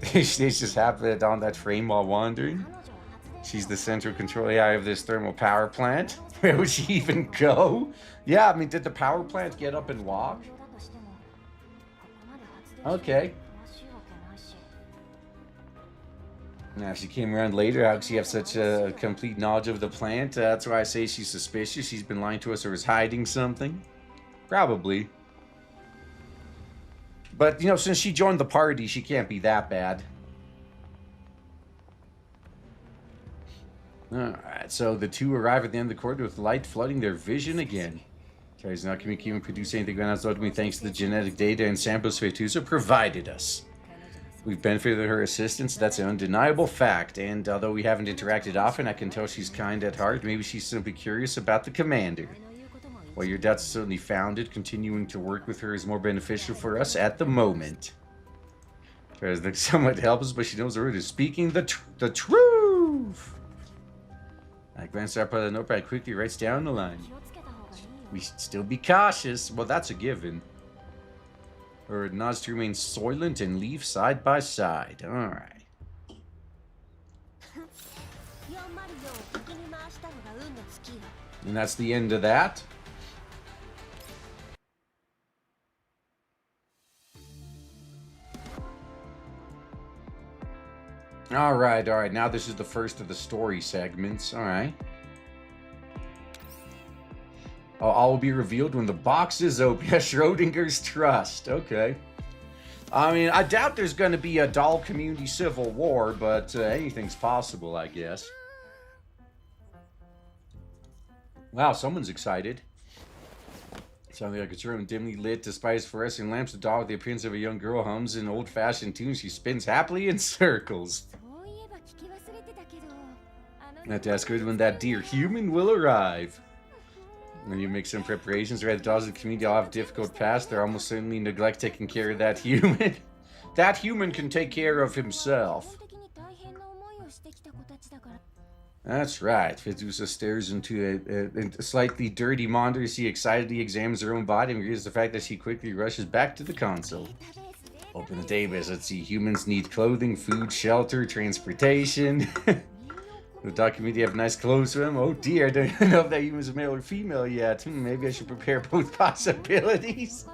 She's just happened on that frame while wandering. She's the central control AI of this thermal power plant. Where would she even go? Yeah, I mean, did the power plant get up and walk? Okay. Now, if she came around later, how could she have such a complete knowledge of the plant? That's why I say she's suspicious. She's been lying to us or is hiding something. Probably. But, you know, since she joined the party, she can't be that bad. Alright, so the two arrive at the end of the corridor with light flooding their vision again. Carrie's not communicating and produce anything ground out to me thanks to the genetic data and samples Phaetusa provided us. We've benefited from her assistance, that's an undeniable fact, and although we haven't interacted often, I can tell she's kind at heart. Maybe she's simply curious about the commander. While your doubts are certainly founded, continuing to work with her is more beneficial for us at the moment. Tries to somewhat help us, but she knows the word is speaking the truth! I glance up at the notepad and quickly writes down the line. We should still be cautious. Well, that's a given. Or nods to remain silent and leave side by side. Alright. And that's the end of that. Alright. Now this is the first of the story segments. Alright. All will be revealed when the box is open. Schrodinger's trust. Okay. I mean, I doubt there's going to be a doll community civil war, but anything's possible, I guess. Wow, someone's excited. Something like a room dimly lit despite its fluorescent lamps. The doll with the appearance of a young girl hums an old-fashioned tune. She spins happily in circles. I have to ask her when that dear human will arrive. When you make some preparations, right? The dogs of the community all have a difficult past. They're almost certainly neglect taking care of that human. That human can take care of himself. That's right. Phaetusa stares into a slightly dirty monitor as she excitedly examines her own body and regrets the fact that she quickly rushes back to the console. Open the database. Let's see. Humans need clothing, food, shelter, transportation. The document you have nice clothes for them. Oh dear, I don't even know if that human's a male or female yet. Maybe I should prepare both possibilities.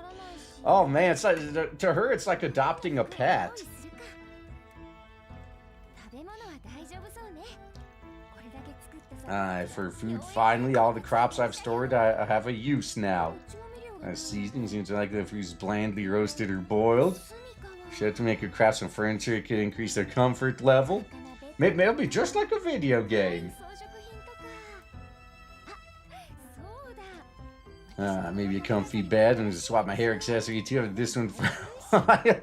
Oh man, it's like, to her it's like adopting a pet. For food, finally, all the crops I've stored, I have a use now. Seasoning seems like the food's blandly roasted or boiled. Should to make a craft some furniture, it could increase their comfort level. Maybe it'll be just like a video game. Maybe a comfy bed and just swap my hair accessory too. I have this one for a while.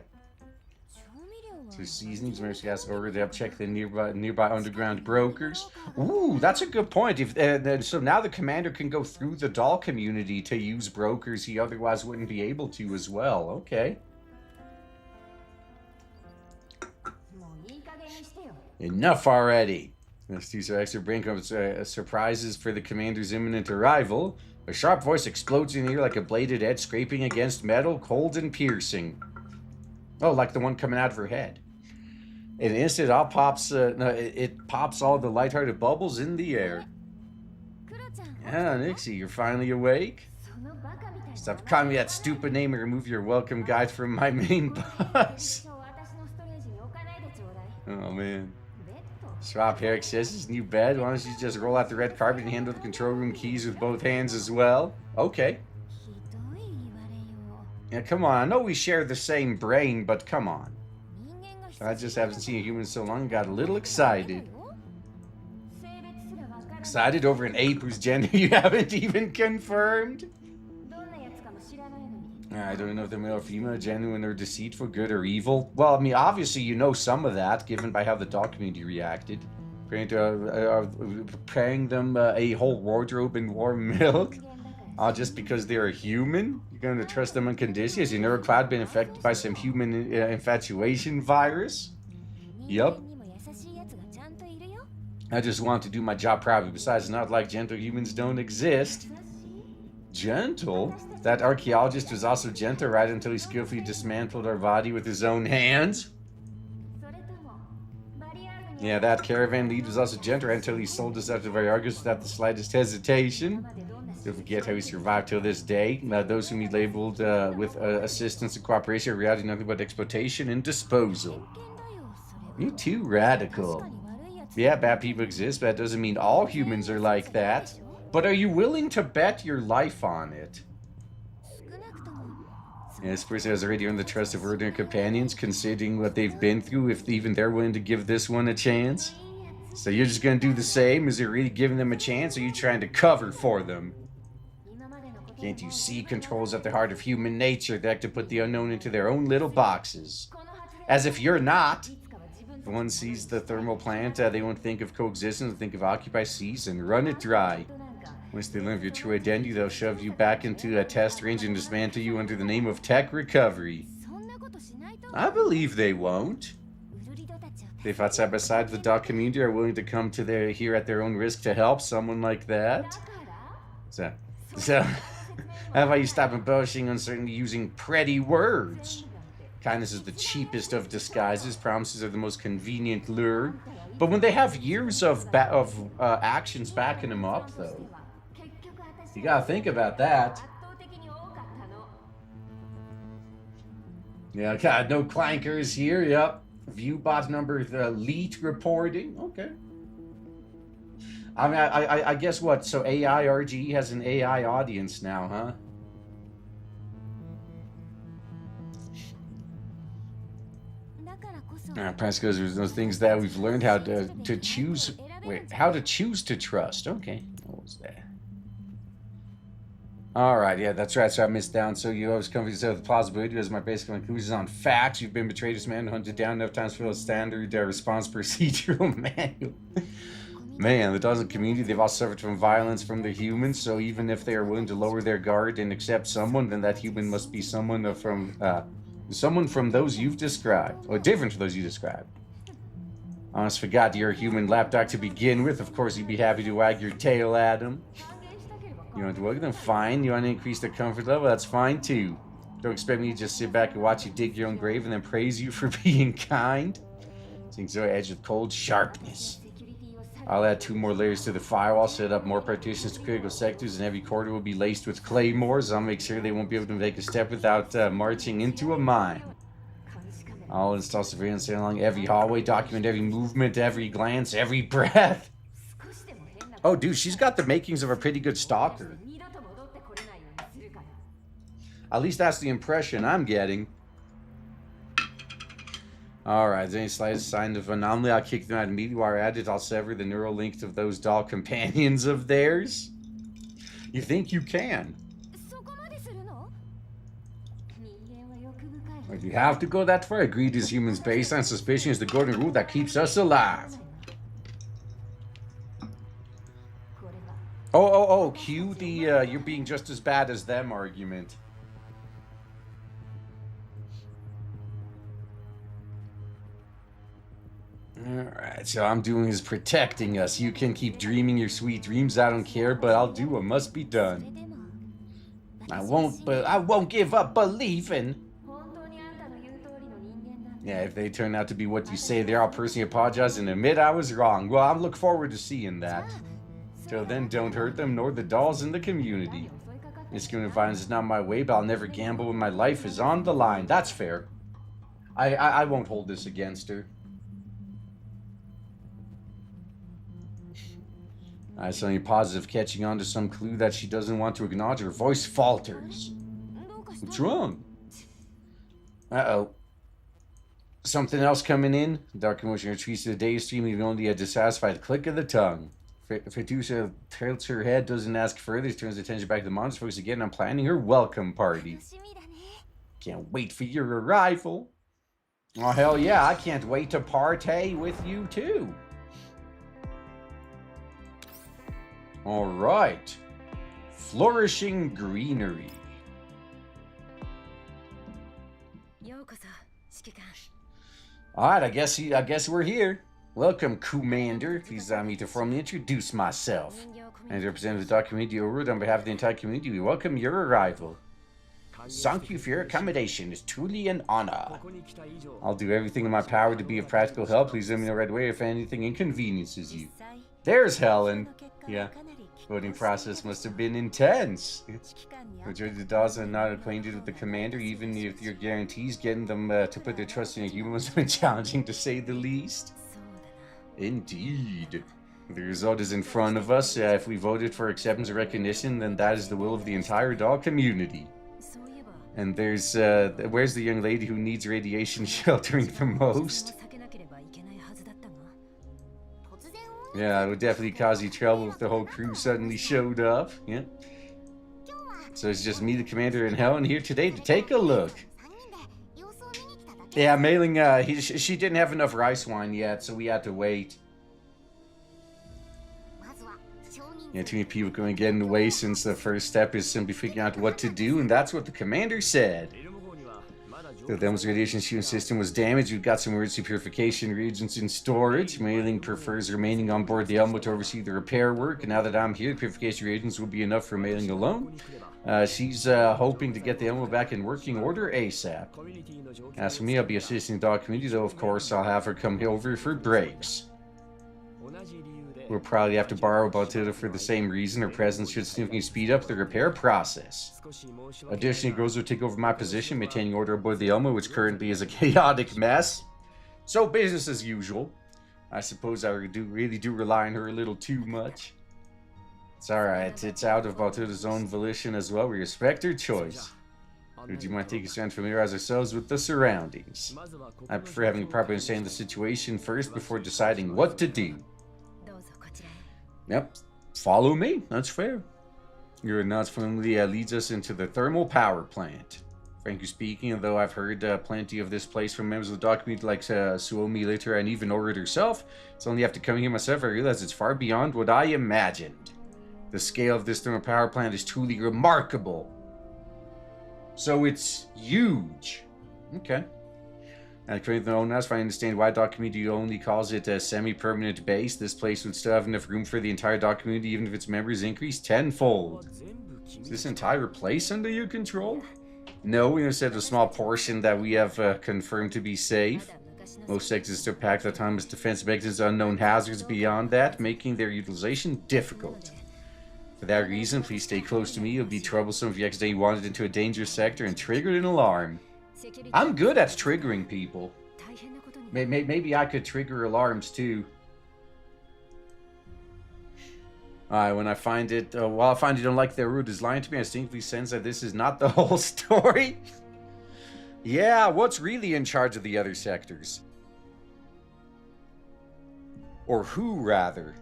So seasonings, maybe has ordered up. Check the nearby underground brokers. Ooh, that's a good point. If so, now the commander can go through the doll community to use brokers he otherwise wouldn't be able to as well. Okay. Enough already. Let's use our extra brain surprises for the commander's imminent arrival. A sharp voice explodes in the ear like a bladed edge scraping against metal, cold and piercing. Oh, like the one coming out of her head. In an instant, it pops all the lighthearted bubbles in the air. Yeah, Nixie, you're finally awake? Stop calling me that stupid name and remove your welcome guide from my main bus. Oh, man. Swap hair accessories, new bed. Why don't you just roll out the red carpet and handle the control room keys with both hands as well? Okay. Yeah, come on. I know we share the same brain, but come on. I just haven't seen a human in so long and got a little excited. Excited over an ape whose gender you haven't even confirmed? I don't know if they're male or female, genuine or deceitful, good or evil. Well, I mean, obviously you know some of that, given by how the dog community reacted. Preparing them a whole wardrobe in warm milk, just because they're a human? You're going to trust them unconditionally? Has your neurocloud been infected by some human infatuation virus? Yup. I just want to do my job proudly. Besides, it's not like gentle humans don't exist. Gentle? That archaeologist was also gentle right until he skillfully dismantled our body with his own hands. Yeah, that caravan lead was also gentle right until he sold us out to Viagra's without the slightest hesitation. Don't forget how he survived till this day. Those whom he labeled with assistance and cooperation are reality nothing but exploitation and disposal. You're too radical. Yeah, bad people exist, but that doesn't mean all humans are like that. But are you willing to bet your life on it? Yeah, this person has already earned the trust of ordinary companions, considering what they've been through, if even they're willing to give this one a chance. So you're just going to do the same? Is it really giving them a chance, or are you trying to cover for them? Can't you see controls at the heart of human nature? They like to put the unknown into their own little boxes. As if you're not. If one sees the thermal plant, they won't think of coexistence, they'll think of occupy, seize, and run it dry. Once they learn of your true identity, they'll shove you back into a test range and dismantle you under the name of tech recovery. I believe they won't. They fought side by side with the dog community, are willing to come to here at their own risk to help someone like that. So how about you stop embellishing uncertainty using pretty words? Kindness is the cheapest of disguises. Promises are the most convenient lure. But when they have years of actions backing them up, though, you gotta think about that. Yeah, God, no clankers here. Yep. Viewbot number elite reporting. Okay. I mean, I guess what? So AI RGE has an AI audience now, huh? Perhaps because there's those things that we've learned how to choose. Wait, how to choose to trust. Okay, what was that? All right, yeah, that's right. So I missed down. So you always come to yourself with plausibility as my basic conclusions on facts. You've been betrayed as man, hunted down enough times to fill a standard response procedural manual. Man, the dozen community, they've all suffered from violence from the humans, so even if they are willing to lower their guard and accept someone, then that human must be someone from those you've described, or different to those you described. I almost forgot you're a human lapdog to begin with. Of course, you'd be happy to wag your tail at them. You want to work them? Fine. You want to increase their comfort level? That's fine too. Don't expect me to just sit back and watch you dig your own grave and then praise you for being kind. Things are edged with cold sharpness. I'll add 2 more layers to the firewall, set up more partitions to critical sectors, and every corridor will be laced with claymores. I'll make sure they won't be able to make a step without marching into a mine. I'll install surveillance along every hallway, document every movement, every glance, every breath. Oh, dude, she's got the makings of a pretty good stalker. At least that's the impression I'm getting. Alright, is any slightest sign of anomaly? I'll kick them out immediately. While at it, I'll sever the neural link of those doll companions of theirs. You think you can? If you have to go that far, agreed as humans based on suspicion is the golden rule that keeps us alive. Oh, cue the you're being just as bad as them argument. Alright, so I'm doing is protecting us. You can keep dreaming your sweet dreams, I don't care, but I'll do what must be done. I won't give up believing. Yeah, if they turn out to be what you say they are, I'll personally apologize and admit I was wrong. Well, I look forward to seeing that. Till then, don't hurt them, nor the dolls in the community. Indiscriminate violence is not my way, but I'll never gamble when my life is on the line. That's fair. I won't hold this against her. I saw any positive catching on to some clue that she doesn't want to acknowledge. Her voice falters. What's wrong? Uh-oh. Something else coming in? Dark emotion retreats to the day stream, leaving only a dissatisfied click of the tongue. Phaetusa tilts her head, doesn't ask further, turns attention back to the monsters, focuses again on planning her welcome party. Can't wait for your arrival. Oh, hell yeah, I can't wait to partay with you too. Alright. Flourishing greenery. Alright, I guess we're here. Welcome, Commander. Please allow me to formally introduce myself. As representative of the Dark Community Overworld, on behalf of the entire community, we welcome your arrival. Thank you for your accommodation. It's truly an honor. I'll do everything in my power to be of practical help. Please let me know right away if anything inconveniences you. There's Helen. Yeah. Voting process must have been intense. Majority of the dolls are not acquainted with the commander, even if your guarantees getting them to put their trust in a human must have been challenging to say the least. Indeed. The result is in front of us. If we voted for acceptance or recognition, then that is the will of the entire doll community. And there's, where's the young lady who needs radiation sheltering the most? Yeah, it would definitely cause you trouble if the whole crew suddenly showed up. Yeah. So it's just me, the commander, and Helen here today to take a look. Yeah, Mailing, she didn't have enough rice wine yet, so we had to wait. Yeah, too many people going to get in the way since the first step is simply figuring out what to do, and that's what the commander said. The Thermal's radiation shielding system was damaged. We've got some emergency purification reagents in storage. Mailing prefers remaining on board the Elmo to oversee the repair work, and now that I'm here, the purification reagents will be enough for Mailing alone. She's hoping to get the Elmo back in working order ASAP. As for me, I'll be assisting the dog community, though of course I'll have her come over for breaks. We'll probably have to borrow Bathilda for the same reason. Her presence should significantly speed up the repair process. Additionally, girls will take over my position, maintaining order aboard the Elmo, which currently is a chaotic mess. So business as usual. I suppose I really do rely on her a little too much. It's alright, it's out of Bathilda's own volition as well. We respect her choice. Would you mind taking a time to familiarize ourselves with the surroundings? I prefer having a proper understanding of the situation first before deciding what to do. Yep, follow me, that's fair. Your announcement leads us into the thermal power plant. Frankly speaking, although I've heard plenty of this place from members of the document like Suomi Litter and even Orid herself, it's only after coming here myself I realize it's far beyond what I imagined. The scale of this thermal power plant is truly remarkable. So it's huge. Okay. And according to the owners, if I understand why dock community only calls it a semi-permanent base, this place would still have enough room for the entire dock community even if its members increase tenfold. Is this entire place under your control? No, we instead a small portion that we have confirmed to be safe. Most sectors still packed autonomous defense mechanisms, unknown hazards beyond that, making their utilization difficult. For that reason, please stay close to me. It'll be troublesome if you accidentally wandered into a dangerous sector and triggered an alarm. I'm good at triggering people. Maybe I could trigger alarms too. Alright, when I find it, while I find you don't like their route is lying to me, I distinctly sense that this is not the whole story. Yeah, what's really in charge of the other sectors? Or who, rather?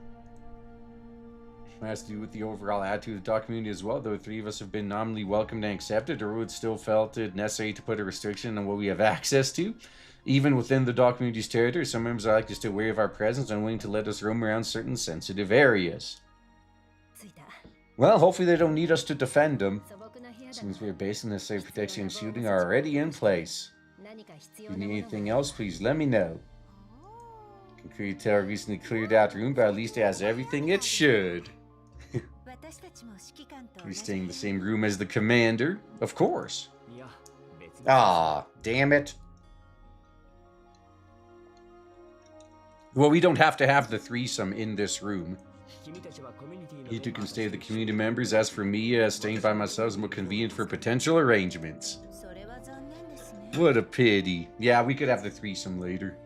It has to do with the overall attitude of the dock community as well, though the three of us have been nominally welcomed and accepted, or would still felt it necessary to put a restriction on what we have access to. Even within the dock community's territory, some members are just aware of our presence and willing to let us roam around certain sensitive areas. Well, hopefully they don't need us to defend them. Seems we are based on necessary protection and shielding are already in place. If you need anything else, please let me know. Concrete Tower recently cleared out the room, but at least it has everything it should. We're staying in the same room as the commander, of course. Ah, damn it. Well, we don't have to have the threesome in this room. You two can stay with the community members. As for me, staying by myself is more convenient for potential arrangements. What a pity. Yeah, we could have the threesome later.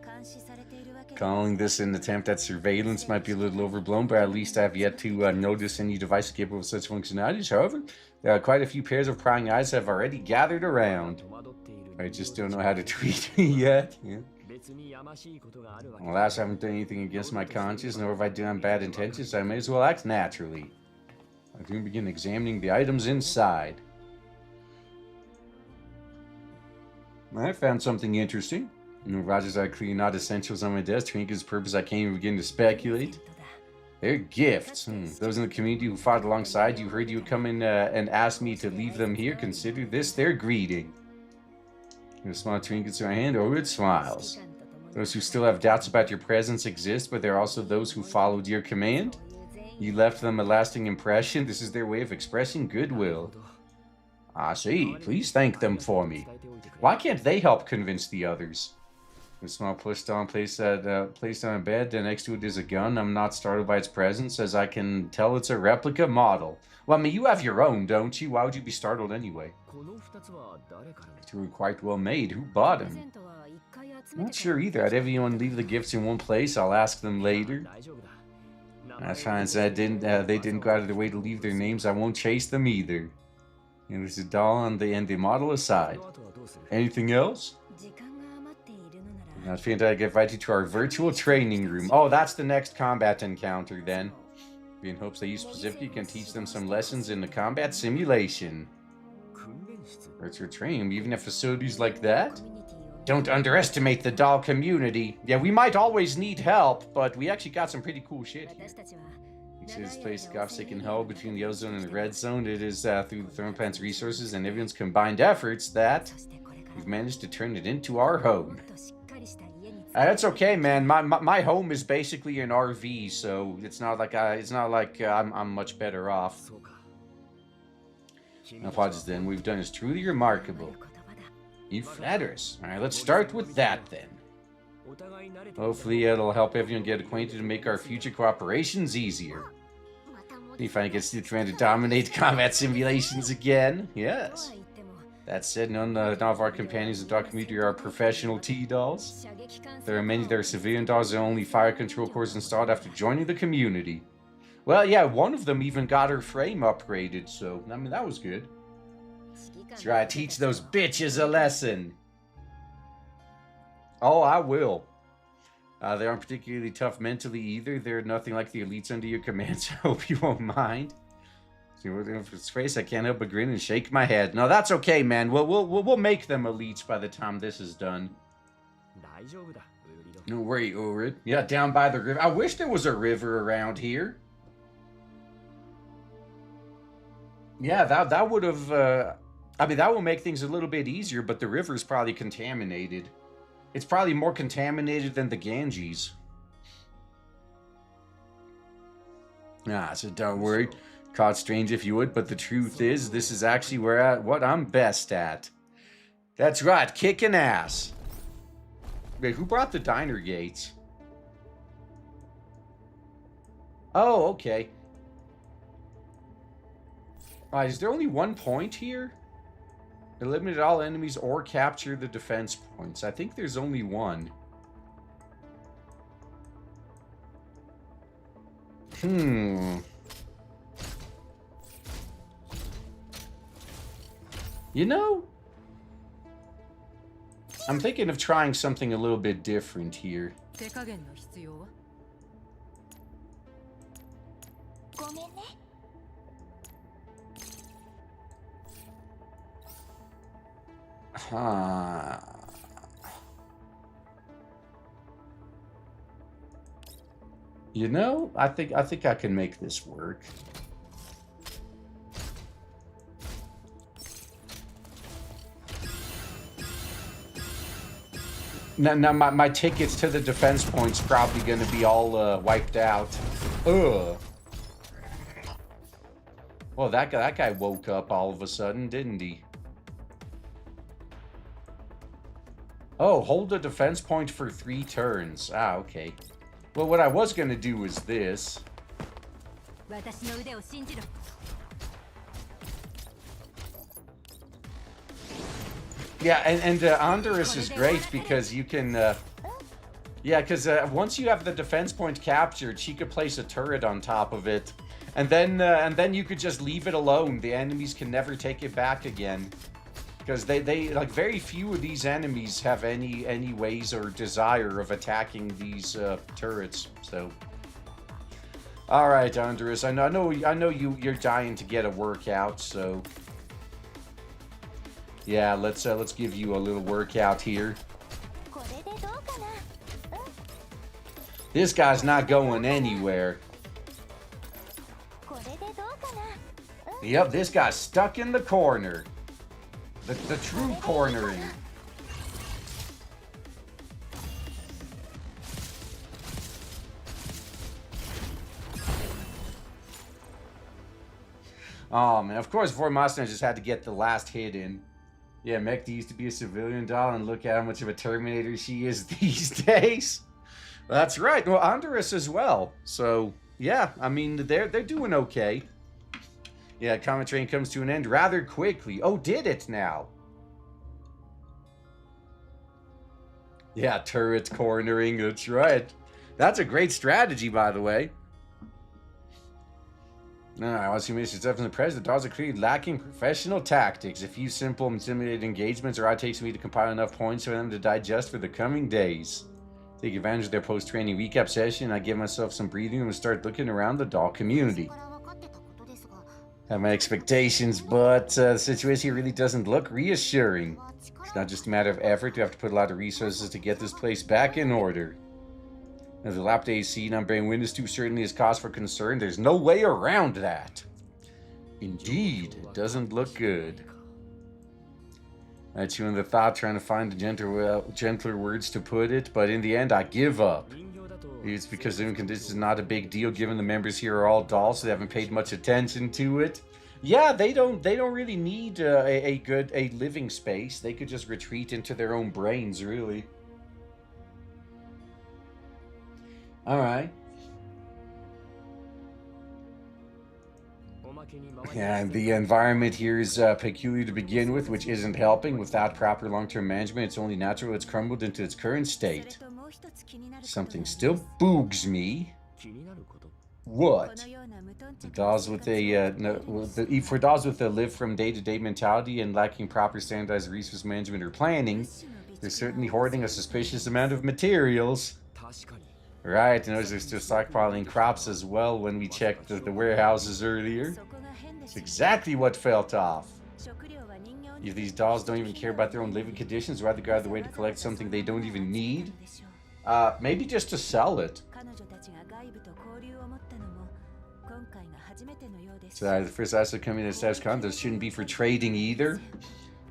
Calling this an attempt at surveillance might be a little overblown, but at least I have yet to notice any device capable of such functionalities. However, there are quite a few pairs of prying eyes have already gathered around. I just don't know how to treat me yet. Yeah. Alas, I haven't done anything against my conscience, nor have I done bad intentions, so I may as well act naturally. I can begin examining the items inside. I found something interesting. Rogers are clearly not essentials on my desk. Trinket's purpose I can't even begin to speculate. They're gifts. Those in the community who fought alongside you heard you come in and asked me to leave them here. Consider this their greeting. A small trinkets in my hand. Oh, it smiles. Those who still have doubts about your presence exist, but there are also those who followed your command. You left them a lasting impression. This is their way of expressing goodwill. I see. Please thank them for me. Why can't they help convince the others? A small push down placed on a bed. Next to it is a gun. I'm not startled by its presence, as I can tell it's a replica model. Well, I mean, you have your own, don't you? Why would you be startled anyway? Two were quite well made. Who bought them? Not sure either. I'd have anyone leave the gifts in one place. I'll ask them later. That's fine. So they didn't go out of their way to leave their names. I won't chase them either. And there's a doll and the model aside. Anything else? Not feeling that I get invited to our virtual training room. Oh, that's the next combat encounter then. In hopes that you specifically can teach them some lessons in the combat simulation. Virtual training, even at facilities like that? Don't underestimate the doll community. Yeah, we might always need help, but we actually got some pretty cool shit here. This place godforsaken hell between the yellow zone and the red zone. It is through the thermal plant's resources and everyone's combined efforts that we've managed to turn it into our home. That's okay, man. My home is basically an RV, so it's not like I'm much better off. Now, apologies then. We've done is truly remarkable. You flatter us. All right, let's start with that then. Hopefully, it'll help everyone get acquainted and make our future cooperations easier. You finally get to trying to dominate combat simulations again. Yes. That said, none of our companions in the dock community are professional T-dolls. There are many that are civilian dolls and only fire control cores installed after joining the community. Well, yeah, one of them even got her frame upgraded, so, I mean, that was good. Try to teach those bitches a lesson. Oh, I will. They aren't particularly tough mentally either. They're nothing like the elites under your command, so I hope you won't mind. See what in his face? I can't help but grin and shake my head. No, that's okay, man. We'll make them elites by the time this is done. No worry, Urid. Yeah, down by the river. I wish there was a river around here. Yeah, that would have. I mean, that will make things a little bit easier, but the river's probably contaminated. It's probably more contaminated than the Ganges. Ah, so don't worry. Caught strange if you would, but the truth is, this is actually what I'm best at. That's right, kicking ass. Wait, who brought the diner gates? Oh, okay. Is there only 1 point here? Eliminate all enemies or capture the defense points. I think there's only one. You know, I'm thinking of trying something a little bit different here. You know, I think I can make this work. Now my tickets to the defense point's probably going to be all wiped out. Ugh. Well, that guy woke up all of a sudden, didn't he? Oh, hold the defense point for 3 turns. Ah, okay. Well, what I was going to do was this. Yeah, and Andorus is great because you can... yeah, because once you have the defense point captured, she could place a turret on top of it. And then you could just leave it alone. The enemies can never take it back again. Because they like, very few of these enemies have any ways or desire of attacking these turrets. So, all right, Andorus, I know you're dying to get a workout. So, yeah, let's give you a little workout here. This guy's not going anywhere. Yep, this guy's stuck in the corner. The true cornering. Oh man, of course Vormasna just had to get the last hit in. Yeah, Mechta used to be a civilian doll, and look at how much of a Terminator she is these days. That's right. Well, Andorus as well. So yeah, I mean they're doing okay. Yeah, Comet Train comes to an end rather quickly. Oh, did it now? Yeah, turret cornering, that's right. That's a great strategy, by the way. No, once you miss yourself in the press, the dolls are clearly lacking professional tactics. A few simple, intimidating engagements are all it takes me to compile enough points for them to digest for the coming days. Take advantage of their post-training recap session, I give myself some breathing room and start looking around the doll community. Have my expectations, but the situation here really doesn't look reassuring. It's not just a matter of effort. You have to put a lot of resources to get this place back in order. As the dilapidated scene I'm bearing witness to certainly is cause for concern. There's no way around that. Indeed, it doesn't look good. I chew on the thought, trying to find the gentler words to put it, but in the end, I give up. It's because living conditions is not a big deal, given the members here are all dolls, so they haven't paid much attention to it. Yeah, they don't really need a living space. They could just retreat into their own brains, really. All right. And the environment here is peculiar to begin with, which isn't helping. Without proper long-term management, it's only natural it's crumbled into its current state. Something still boogs me. What? For dolls with a live from day-to-day mentality and lacking proper standardized resource management or planning, they're certainly hoarding a suspicious amount of materials. Right, I noticed they're still stockpiling crops as well when we checked the warehouses earlier. It's exactly what felt off. If these dolls don't even care about their own living conditions, rather go out of the way to collect something they don't even need, maybe just to sell it. So the first asset coming in status condos shouldn't be for trading either.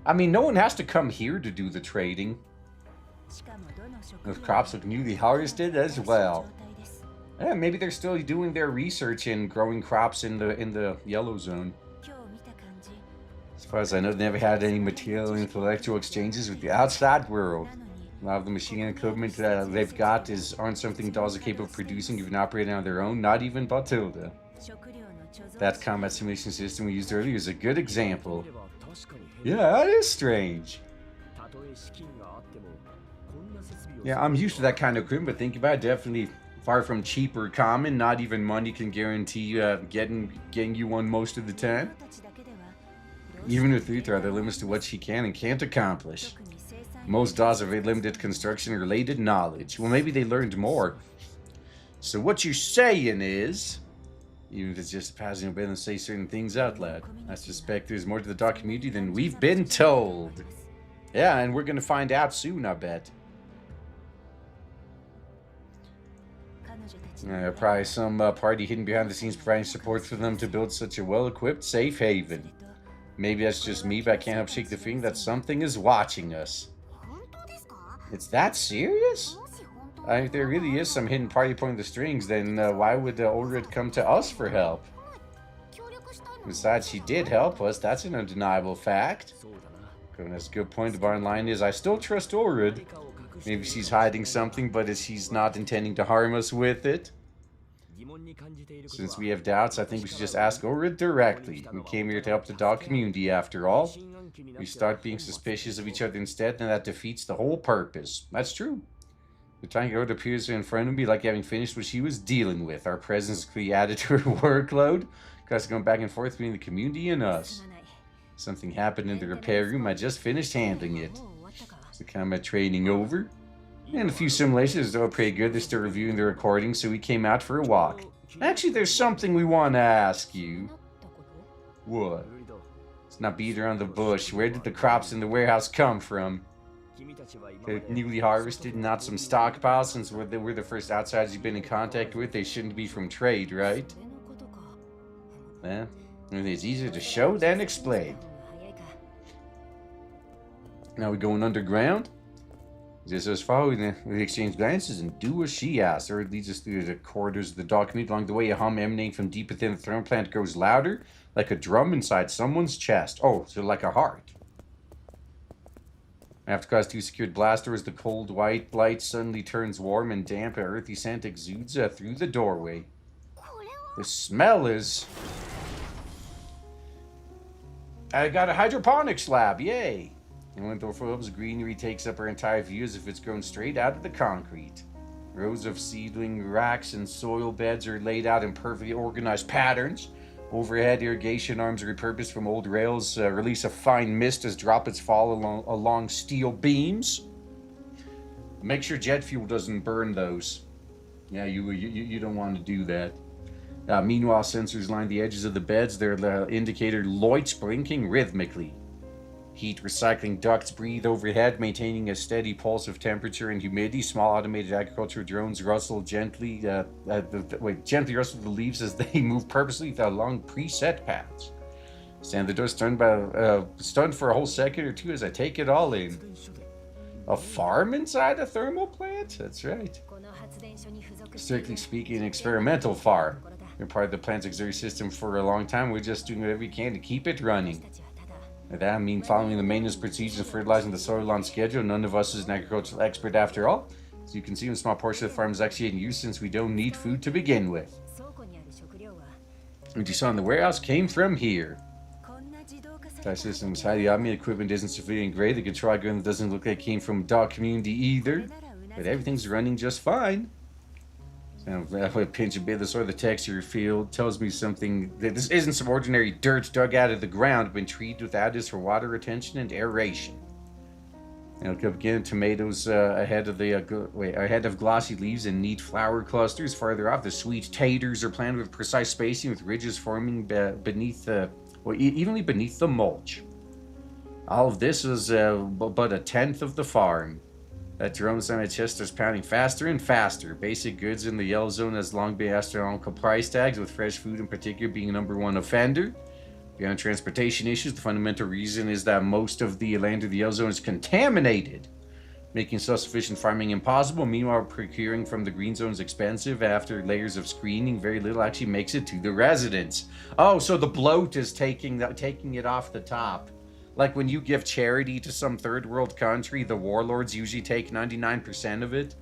I mean, no one has to come here to do the trading. Those crops look newly harvested as well. Yeah, maybe they're still doing their research in growing crops in the yellow zone. As far as I know, they never had any material and intellectual exchanges with the outside world. A lot of the machine and equipment they've got aren't something dolls are capable of producing, even operating on their own, not even Batilda. That combat simulation system we used earlier is a good example. Yeah, that is strange. Yeah, I'm used to that kind of equipment, but think about it, definitely far from cheap or common. Not even money can guarantee getting you one most of the time. Even with Uther, there are limits to what she can and can't accomplish. Most dolls have very limited construction-related knowledge. Well, maybe they learned more. So what you're saying is, even if it's just passing a bit and say certain things out loud, I suspect there's more to the doll community than we've been told. Yeah, and we're gonna find out soon, I bet. Probably some party hidden behind the scenes providing support for them to build such a well-equipped safe haven. Maybe that's just me, but I can't help shake the feeling that something is watching us. It's that serious? If there really is some hidden party pulling the strings, then why would Ulrich come to us for help? Besides, she did help us. That's an undeniable fact. That's a good point. The bottom line is, I still trust Ulrich. Maybe she's hiding something, but she's not intending to harm us with it. Since we have doubts, I think we should just ask Ulrich directly. We came here to help the dog community, after all. We start being suspicious of each other instead, then that defeats the whole purpose. That's true. The trying to appears in front of me like having finished what she was dealing with. Our presence clearly added to her workload. Cause going back and forth between the community and us. Something happened in the repair room. I just finished handling it. Is the combat training over? And a few simulations are pretty good. They're still reviewing the recordings, so we came out for a walk. Actually, there's something we want to ask you. What? It's not beat around the bush. Where did the crops in the warehouse come from? They're newly harvested, not some stockpile. Since we're the first outsiders you've been in contact with, they shouldn't be from trade, right? Well, it's easier to show than explain. Now we're going underground? Just as far we exchange glances and do as she asks. Or it leads us through the corridors of the document. Along the way, a hum emanating from deep within the thermal plant grows louder, like a drum inside someone's chest. Oh, so like a heart. After crossing two secured blast doors, the cold white light suddenly turns warm and damp. An earthy scent exudes through the doorway. The smell is... I got a hydroponics lab, yay! And when the door opens, greenery takes up our entire view as if it's grown straight out of the concrete. Rows of seedling racks and soil beds are laid out in perfectly organized patterns. Overhead, irrigation arms repurposed from old rails release a fine mist as droplets fall along steel beams. Make sure jet fuel doesn't burn those. Yeah, you don't want to do that. Meanwhile, sensors line the edges of the beds. Their indicator lights blinking rhythmically. Heat recycling ducts breathe overhead, maintaining a steady pulse of temperature and humidity. Small automated agricultural drones rustle gently, gently rustle the leaves as they move purposely along preset paths. Stand the door, stunned for a whole second or two as I take it all in. A farm inside a thermal plant? That's right. Strictly speaking, an experimental farm. We're part of the plant's auxiliary system for a long time. We're just doing whatever we can to keep it running. By that I mean following the maintenance procedures and fertilizing the soil on schedule. None of us is an agricultural expert after all. As you can see, a small portion of the farm is actually in use since we don't need food to begin with. What you saw in the warehouse came from here. The system is highly automated. Equipment isn't civilian grade. The control algorithm doesn't look like it came from dog community either. But everything's running just fine. A pinch of bit of the soil, the texture field tells me something that this isn't some ordinary dirt dug out of the ground, been treated with additives for water retention and aeration. And look up again, tomatoes ahead of glossy leaves and neat flower clusters. Farther off, the sweet taters are planted with precise spacing, with ridges forming beneath or evenly beneath the mulch. All of this is but a tenth of the farm. That drone on my chest is pounding faster and faster. Basic goods in the yellow zone has long been astronomical price tags, with fresh food in particular being #1 offender. Beyond transportation issues, the fundamental reason is that most of the land of the yellow zone is contaminated, making self-sufficient farming impossible. Meanwhile, procuring from the green zone is expensive. After layers of screening, very little actually makes it to the residents. Oh, so the bloat is taking it off the top. Like when you give charity to some third world country, the warlords usually take 99% of it.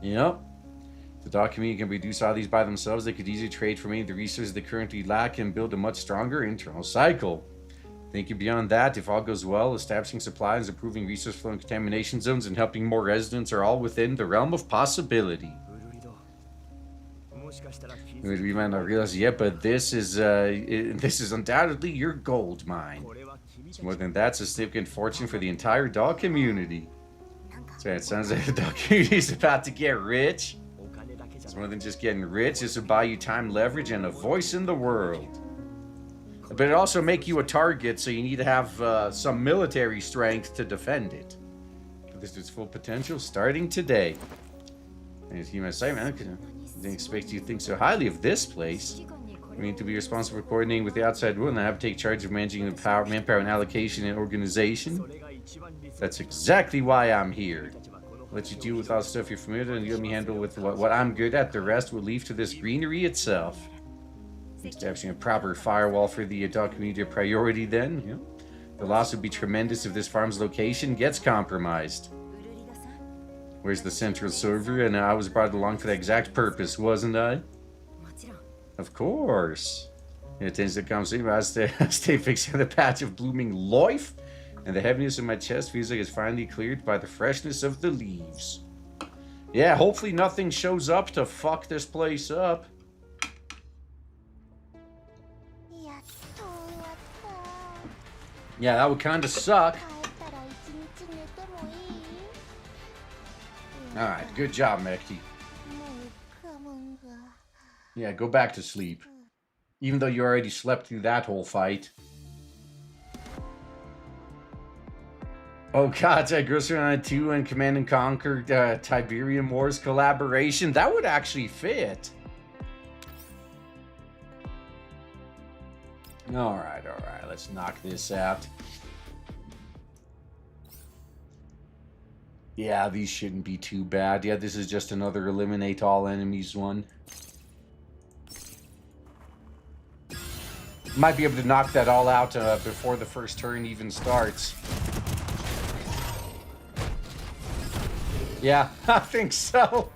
Yep. The dog community can reduce all these by themselves. They could easily trade for many of the resources they currently lack and build a much stronger internal cycle. Thinking beyond that, if all goes well, establishing supplies, improving resource flow and contamination zones, and helping more residents are all within the realm of possibility. We might not realize it yet, but this is undoubtedly your gold mine. It's more than that, it's a significant fortune for the entire dog community. So it sounds like the dog community is about to get rich. It's more than just getting rich. This will buy you time, leverage, and a voice in the world. But it also make you a target, so you need to have some military strength to defend it. This is its full potential starting today. And if you must say, man, I didn't expect you to think so highly of this place. I mean, to be responsible for coordinating with the outside world, and I have to take charge of managing the manpower and allocation and organization. That's exactly why I'm here. Let you deal with all the stuff you're familiar with, and let me handle with what I'm good at. The rest will leave to this greenery itself. Establishing a proper firewall for the dog community a priority then. Yeah. The loss would be tremendous if this farm's location gets compromised. Where's the central server? And I was brought along for that exact purpose, wasn't I? Of course. It tends to come soon. I stay fixed on the patch of blooming life, and the heaviness in my chest feels like it's finally cleared by the freshness of the leaves. Yeah, hopefully nothing shows up to fuck this place up. Yeah, that would kind of suck. Alright, good job, Mekti. Yeah, go back to sleep. Even though you already slept through that whole fight. Oh god, Grocery 2 and Command and Conquer Tiberium Wars collaboration. That would actually fit. Alright, let's knock this out. Yeah, these shouldn't be too bad. Yeah, this is just another eliminate all enemies one. Might be able to knock that all out before the first turn even starts. Yeah, I think so.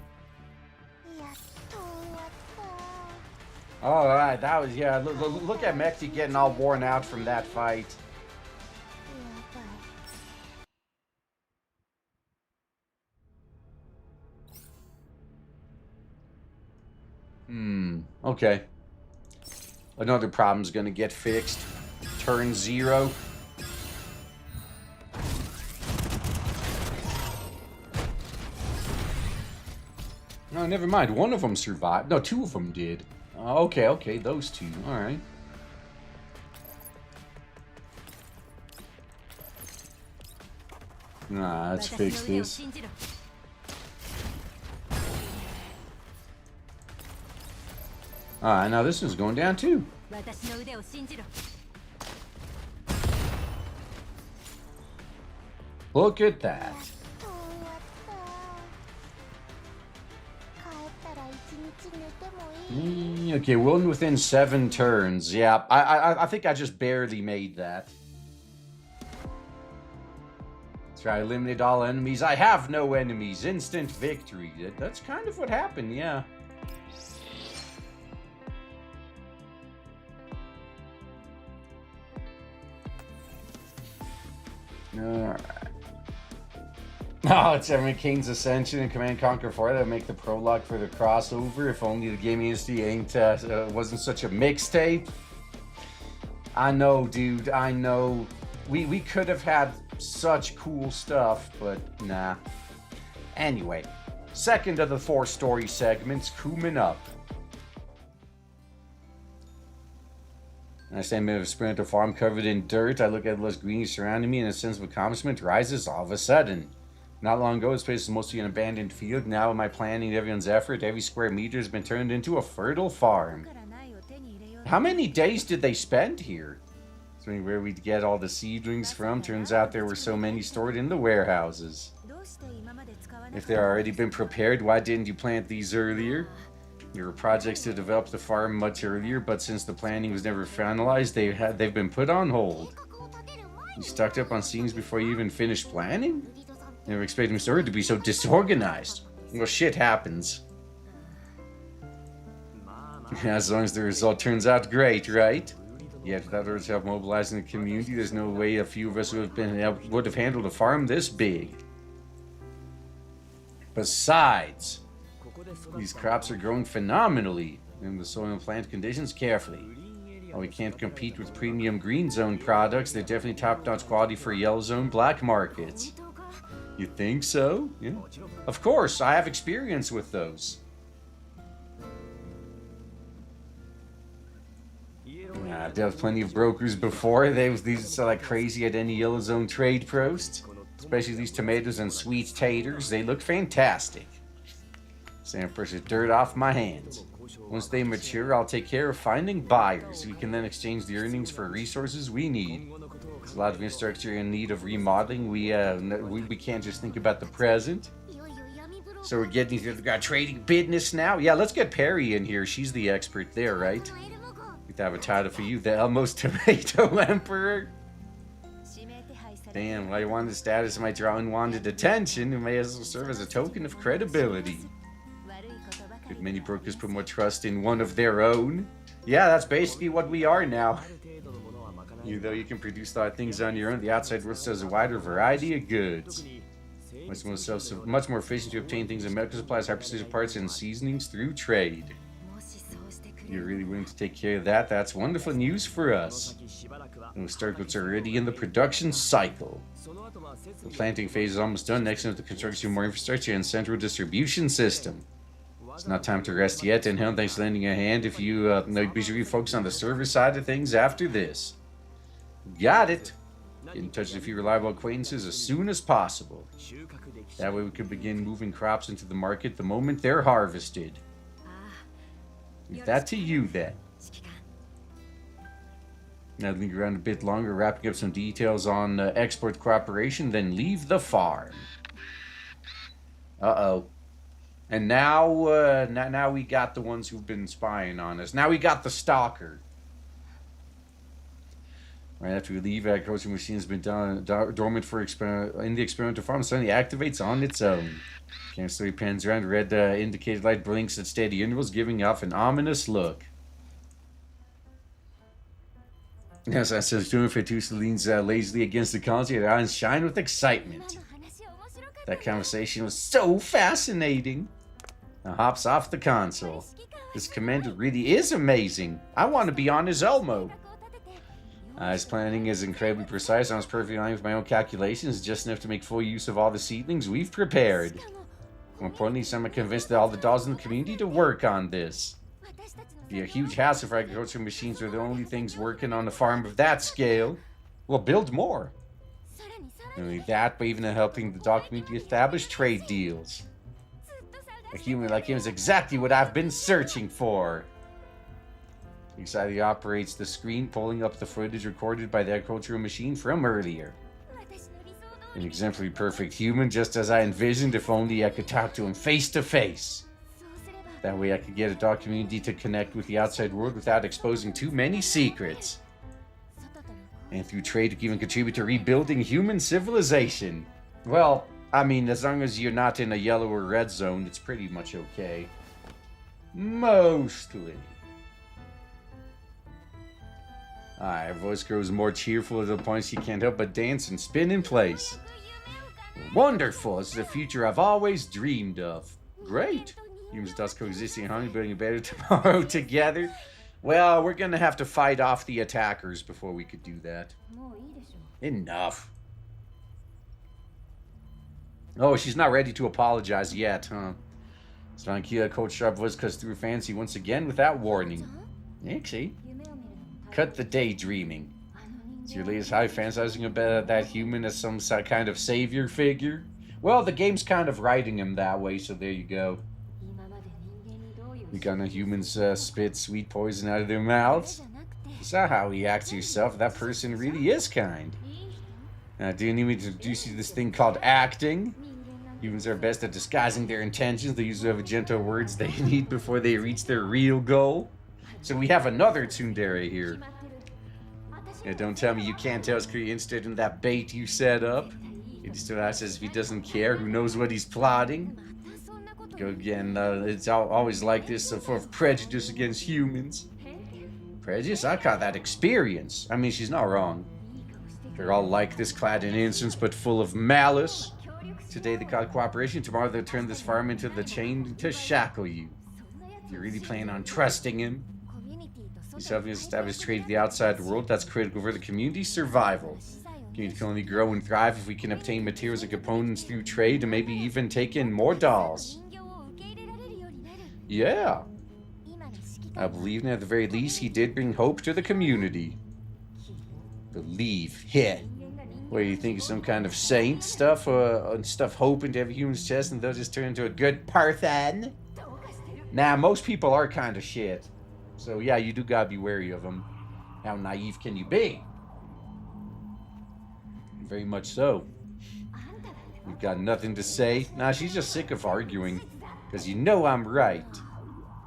Alright, that was, yeah, look at Mekti getting all worn out from that fight. Okay. Another problem's gonna get fixed. Turn 0. No, never mind. One of them survived. No, 2 of them did. Okay, those 2. Alright. Let's fix this. Alright, now this one's going down too. Look at that. Okay, one within 7 turns. Yeah, I think I just barely made that. That's right, eliminate all enemies. I have no enemies. Instant victory. That's kind of what happened, yeah. Alright. Oh, it's Kane's Ascension and Command Conquer 4 that make the prologue for the crossover. If only the gaming industry wasn't such a mixtape. I know, dude. I know. We could have had such cool stuff, but nah. Anyway, second of the 4 story segments coming up. I stand in a experimental farm covered in dirt. I look at the lush greenery surrounding me, and a sense of accomplishment rises all of a sudden. Not long ago, this place was mostly an abandoned field. Now, in my planning and everyone's effort, every square meter has been turned into a fertile farm. How many days did they spend here? So where we'd get all the seedlings from, turns out there were so many stored in the warehouses. If they've already been prepared, why didn't you plant these earlier? There were projects to develop the farm much earlier, but since the planning was never finalized, they've been put on hold. You stocked up on seeds before you even finished planning? Never expected Mr. Bird to be so disorganized. Well, shit happens. As long as the result turns out great, right? Yet without order to help mobilizing the community, there's no way a few of us would have handled a farm this big. Besides, these crops are growing phenomenally, and the soil and plant conditions carefully. While we can't compete with premium green zone products, they're definitely top-notch quality for yellow zone black markets. You think so? Yeah. Of course, I have experience with those. I've dealt with plenty of brokers before. These are like crazy at any yellow zone trade post. Especially these tomatoes and sweet taters. They look fantastic. Sam pushes dirt off my hands. Once they mature, I'll take care of finding buyers. We can then exchange the earnings for resources we need. There's a lot of infrastructure in need of remodeling. We can't just think about the present. So we're getting into the trading business now. Yeah, let's get Perry in here. She's the expert there, right? We have a title for you, the Elmo's Tomato Emperor. Damn, while you want the status might draw unwanted attention, it may as well serve as a token of credibility. Could many brokers put more trust in one of their own? Yeah, that's basically what we are now. Though you can produce a lot of things on your own, the outside world sells a wider variety of goods. Much more efficient to obtain things in medical supplies, high precision parts, and seasonings through trade. You're really willing to take care of that? That's wonderful news for us. And start goods are already in the production cycle. The planting phase is almost done. Next is the construction of more infrastructure and central distribution system. It's not time to rest yet, and hell, thanks for lending a hand if you be sure you focus on the service side of things after this. Got it. Get in touch with a few reliable acquaintances as soon as possible. That way we can begin moving crops into the market the moment they're harvested. Leave that to you then. Now linger around a bit longer, wrapping up some details on export cooperation, then leave the farm. Uh-oh. And now we got the ones who've been spying on us. Now we got the stalker. Right after we leave, agriculture machine has been dormant in the experimental farm. Suddenly activates on its own. Camera slowly pans around. Red indicated light blinks at steady intervals, giving off an ominous look. As I says, Phaetusa leans lazily against the console. Her eyes shine with excitement. That conversation was so fascinating. Now hops off the console. This commander really is amazing. I want to be on his Elmo. His planning is incredibly precise. I was perfectly aligned with my own calculations, just enough to make full use of all the seedlings we've prepared. More importantly, I'm convinced that all the dolls in the community to work on this. It'd be a huge hassle if agricultural machines were the only things working on a farm of that scale. We'll build more. Not only that, but even helping the doll community establish trade deals. A human like him is exactly what I've been searching for. He operates the screen, pulling up the footage recorded by the agricultural machine from earlier. An exemplary perfect human, just as I envisioned, if only I could talk to him face to face. That way I could get a doll community to connect with the outside world without exposing too many secrets. And through trade, we can even contribute to rebuilding human civilization. Well, I mean, as long as you're not in a yellow or red zone, it's pretty much okay. Mostly. Her voice grows more cheerful to the point she can't help but dance and spin in place. Wonderful! It's the future I've always dreamed of. Great! Humans thus coexisting in harmony, building a better tomorrow together. Well, we're gonna have to fight off the attackers before we could do that. Enough. Oh, she's not ready to apologize yet, huh? Svankia, Coach Sharp voice cuts through fancy once again without warning. Nixie. Cut the daydreaming. Is your latest high fantasizing about that human as some kind of savior figure? Well, the game's kind of writing him that way, so there you go. You gonna humans spit sweet poison out of their mouths? Is that how he acts to yourself? That person really is kind. Do you need me to introduce you to this thing called acting? Humans are best at disguising their intentions. They usually have gentle words they need before they reach their real goal. So we have another tsundere here. Yeah, don't tell me you can't tell us you're interested in that bait you set up. He still asks as if he doesn't care. Who knows what he's plotting? Go again. It's always like this, full of prejudice against humans. Prejudice? I call that experience. I mean, she's not wrong. They're all like this, clad in innocence, but full of malice. Today they call cooperation. Tomorrow they'll turn this farm into the chain to shackle you. If you're really planning on trusting him, yourself has established trade with the outside world. That's critical for the community's survival. Community can only grow and thrive if we can obtain materials and components through trade and maybe even take in more dolls. Yeah. I believe at the very least he did bring hope to the community. Believe. Yeah. What do you think, some kind of saint stuff? Stuff hope into every human's chest and they'll just turn into a good person? Nah, most people are kind of shit. So yeah, you do gotta be wary of them. How naive can you be? Very much so. You've got nothing to say? Nah, she's just sick of arguing. Because you know I'm right.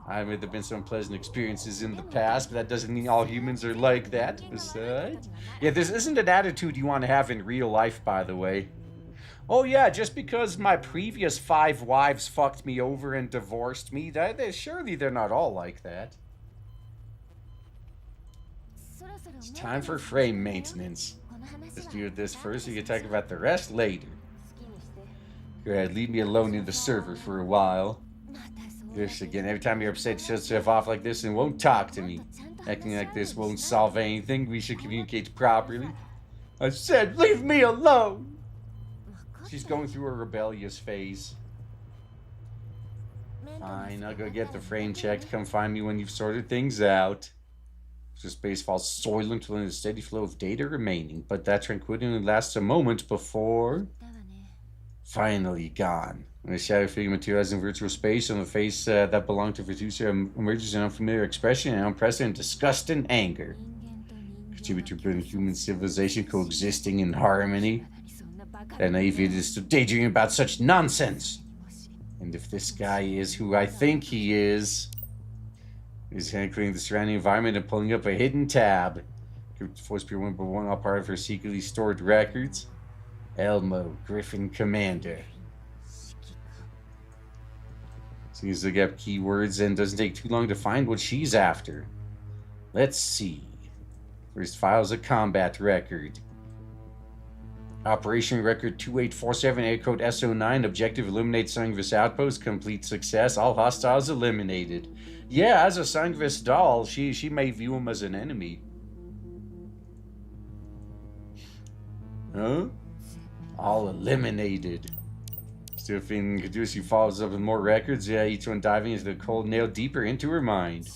I admit there have been some pleasant experiences in the past, but that doesn't mean all humans are like that. Besides, yeah, this isn't an attitude you want to have in real life, by the way. Oh yeah, just because my previous 5 wives fucked me over and divorced me, surely they're not all like that. It's time for frame maintenance. Let's do this first, so you can talk about the rest later. Go ahead, leave me alone in the server for a while. This again, every time you're upset, shut yourself off like this and won't talk to me. Acting like this won't solve anything. We should communicate properly. I said, leave me alone! She's going through a rebellious phase. Fine, I'll go get the frame checked. Come find me when you've sorted things out. So space falls soylent with a steady flow of data remaining, but that tranquility only lasts a moment before... Finally gone. When a shadow figure materializes in virtual space on the face that belonged to Phaetusa emerges an unfamiliar expression and unprecedented disgust and anger. Contribute to building human civilization coexisting in harmony. That naive idiot is still daydreaming about such nonsense. And if this guy is who I think he is, he's handling the surrounding environment and pulling up a hidden tab. Force Pure 1.1, all part of her secretly stored records. Elmo, Griffin Commander. Seems to get keywords and doesn't take too long to find what she's after. Let's see. First file's a combat record. Operation Record 2847, air code SO9, objective eliminate Sangvis outpost, complete success, all hostiles eliminated. Yeah, as a Sangvis doll, she may view him as an enemy. Huh? All eliminated. Still feeling Kruger follows up with more records. Yeah, each one diving into the cold nail deeper into her mind.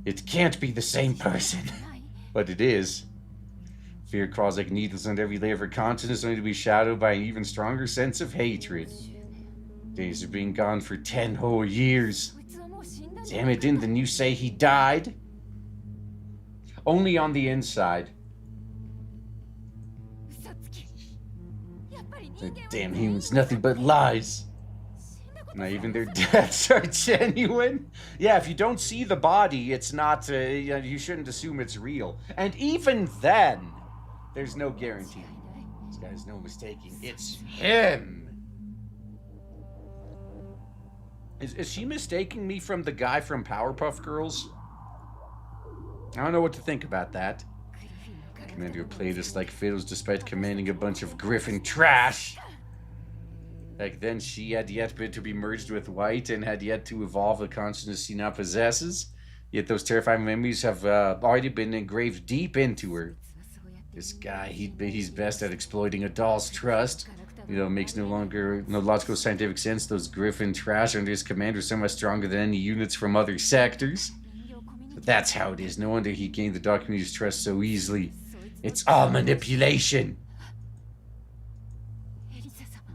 It can't be the same person. But it is. Fear crawls like needles under every layer of her consciousness, only to be shadowed by an even stronger sense of hatred. Days of being gone for 10 whole years. Damn it, didn't you say he died? Only on the inside. The damn humans, nothing but lies. Not even their deaths are genuine. Yeah, if you don't see the body, it's not, you shouldn't assume it's real. And even then, there's no guarantee. This guy's no mistaking. It's him. Is she mistaking me from the guy from Powerpuff Girls? I don't know what to think about that. Commander played us like fiddles despite commanding a bunch of Griffin trash. Back then, she had yet to be merged with White and had yet to evolve the consciousness she now possesses. Yet those terrifying memories have already been engraved deep into her. This guy, he's best at exploiting a doll's trust. You know, it makes no logical scientific sense. Those Griffin trash under his command are so much stronger than any units from other sectors. That's how it is. No wonder he gained the Dark Community's trust so easily. It's all manipulation.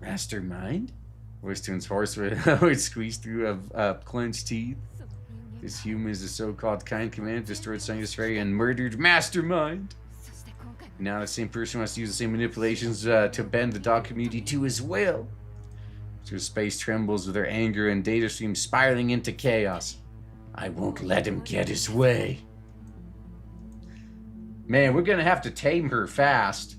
Mastermind? Voice turns hoarse with squeezed through clenched teeth. This human is the so-called kind commander, destroyed Sanctuary, and murdered Mastermind. Now the same person wants to use the same manipulations to bend the Dark Community to his will. So space trembles with her anger and data streams spiraling into chaos. I won't let him get his way. Man, we're gonna have to tame her fast.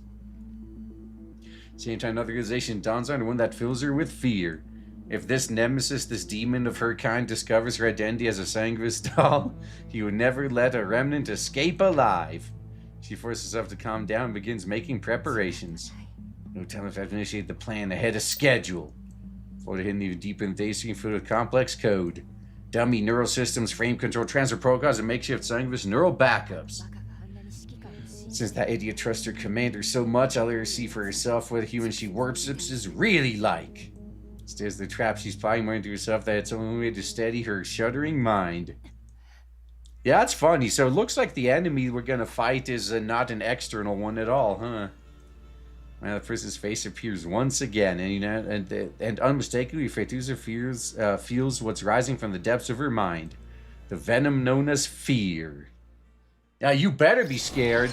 Same time, another organization dawns on her, one that fills her with fear. If this nemesis, this demon of her kind, discovers her identity as a Sanguis doll, he would never let a remnant escape alive. She forces herself to calm down and begins making preparations. No time to initiate the plan ahead of schedule. Floated hidden even deeper in the data stream filled with complex code. Dummy neural systems, frame control, transfer protocols, and makeshift Sanguis neural backups. Since that idiot trusts her commander so much, I'll let her see for herself what a human she worships is really like. Stares the trap she's plotting, more into herself that it's the only way to steady her shuddering mind. Yeah, that's funny. So it looks like the enemy we're gonna fight is not an external one at all, huh? Well, the person's face appears once again, and unmistakably, Phaetusa feels what's rising from the depths of her mind. The venom known as fear. Now, you better be scared.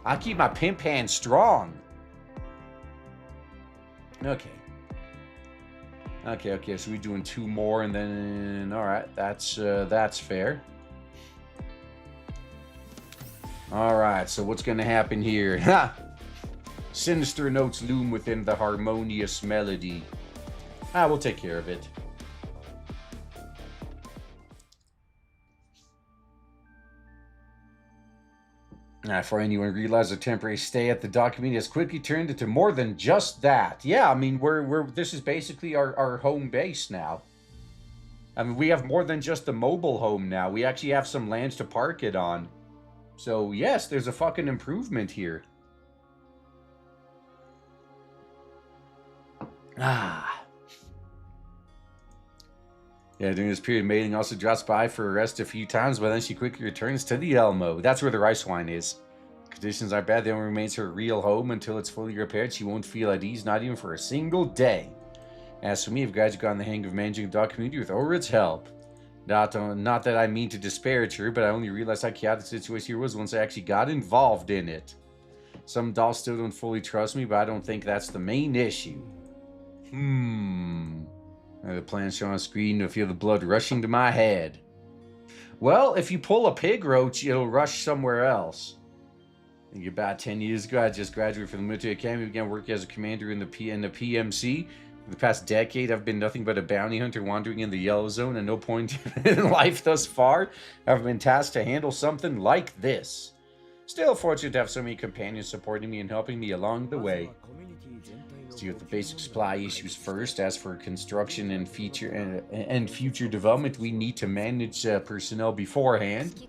I'll keep my pimp hand strong. Okay, so we're doing 2 more, and then... Alright, that's fair. Alright, so what's gonna happen here? Ha! Sinister notes loom within the harmonious melody. We'll take care of it. For anyone realized a temporary stay at the Dark Community has quickly turned into more than just that. Yeah, I mean, this is basically our home base now. I mean, we have more than just a mobile home now. We actually have some lands to park it on. So, yes, there's a fucking improvement here. Yeah, during this period, Mating also drops by for a rest a few times, but then she quickly returns to the Elmo. That's where the rice wine is. Conditions aren't bad, the Elmo remains her real home until it's fully repaired. She won't feel at ease, not even for a single day. As for me, I've gradually gotten the hang of managing the dog community with Orid's help. Not that I mean to disparage her, but I only realized how chaotic the situation here was once I actually got involved in it. Some dolls still don't fully trust me, but I don't think that's the main issue. The plan shown on screen to feel the blood rushing to my head. Well, if you pull a pig roach, it'll rush somewhere else. I think about 10 years ago, I just graduated from the military academy, began working as a commander in the PMC. For the past decade, I've been nothing but a bounty hunter wandering in the yellow zone. At no point in life thus far have I been tasked to handle something like this. Still fortunate to have so many companions supporting me and helping me along the way. Let's deal with the basic supply issues first. As for construction and future development, we need to manage personnel beforehand.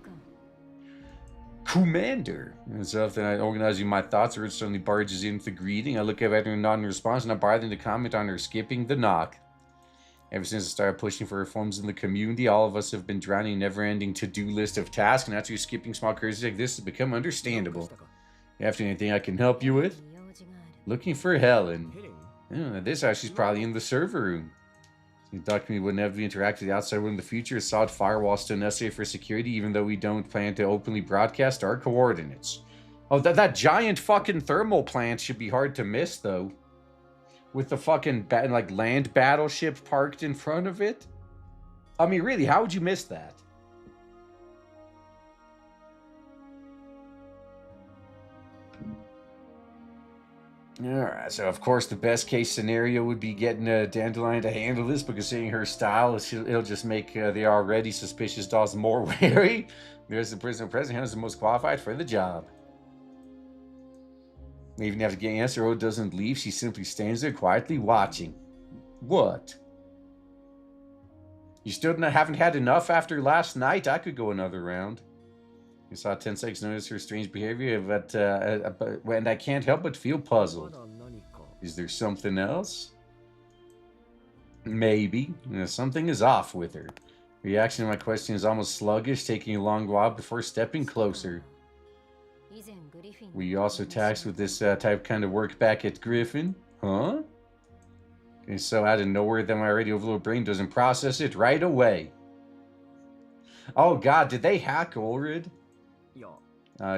Commander. So after I organizing my thoughts, Ruth suddenly barges in with the greeting. I look at her non-response, not bothering to comment on her skipping the knock. Ever since I started pushing for reforms in the community, all of us have been drowning in a never-ending to-do list of tasks, and after skipping small courtesies like this has become understandable. After anything I can help you with? Looking for Helen. At this house, she's probably in the server room. The document would never interact with the outside world in the future. A solid firewall is still necessary for security, even though we don't plan to openly broadcast our coordinates. Oh, that giant fucking thermal plant should be hard to miss, though. With the fucking land battleship parked in front of it. I mean, really, how would you miss that? Alright, so of course the best case scenario would be getting Dandelion to handle this, because seeing her style, it'll just make the already suspicious dolls more wary. There's the president who's the most qualified for the job. They even have to get an answer. Rhoda doesn't leave, she simply stands there quietly watching. What? You still haven't had enough after last night? I could go another round. You saw 10 seconds notice her strange behavior, and I can't help but feel puzzled. Is there something else? Maybe. Something is off with her. Reaction to my question is almost sluggish, taking a long while before stepping closer. Were you also tasked with this type kind of work back at Griffin? Huh? Okay, so out of nowhere, then my already overloaded brain doesn't process it right away. Oh god, did they hack Ulrid?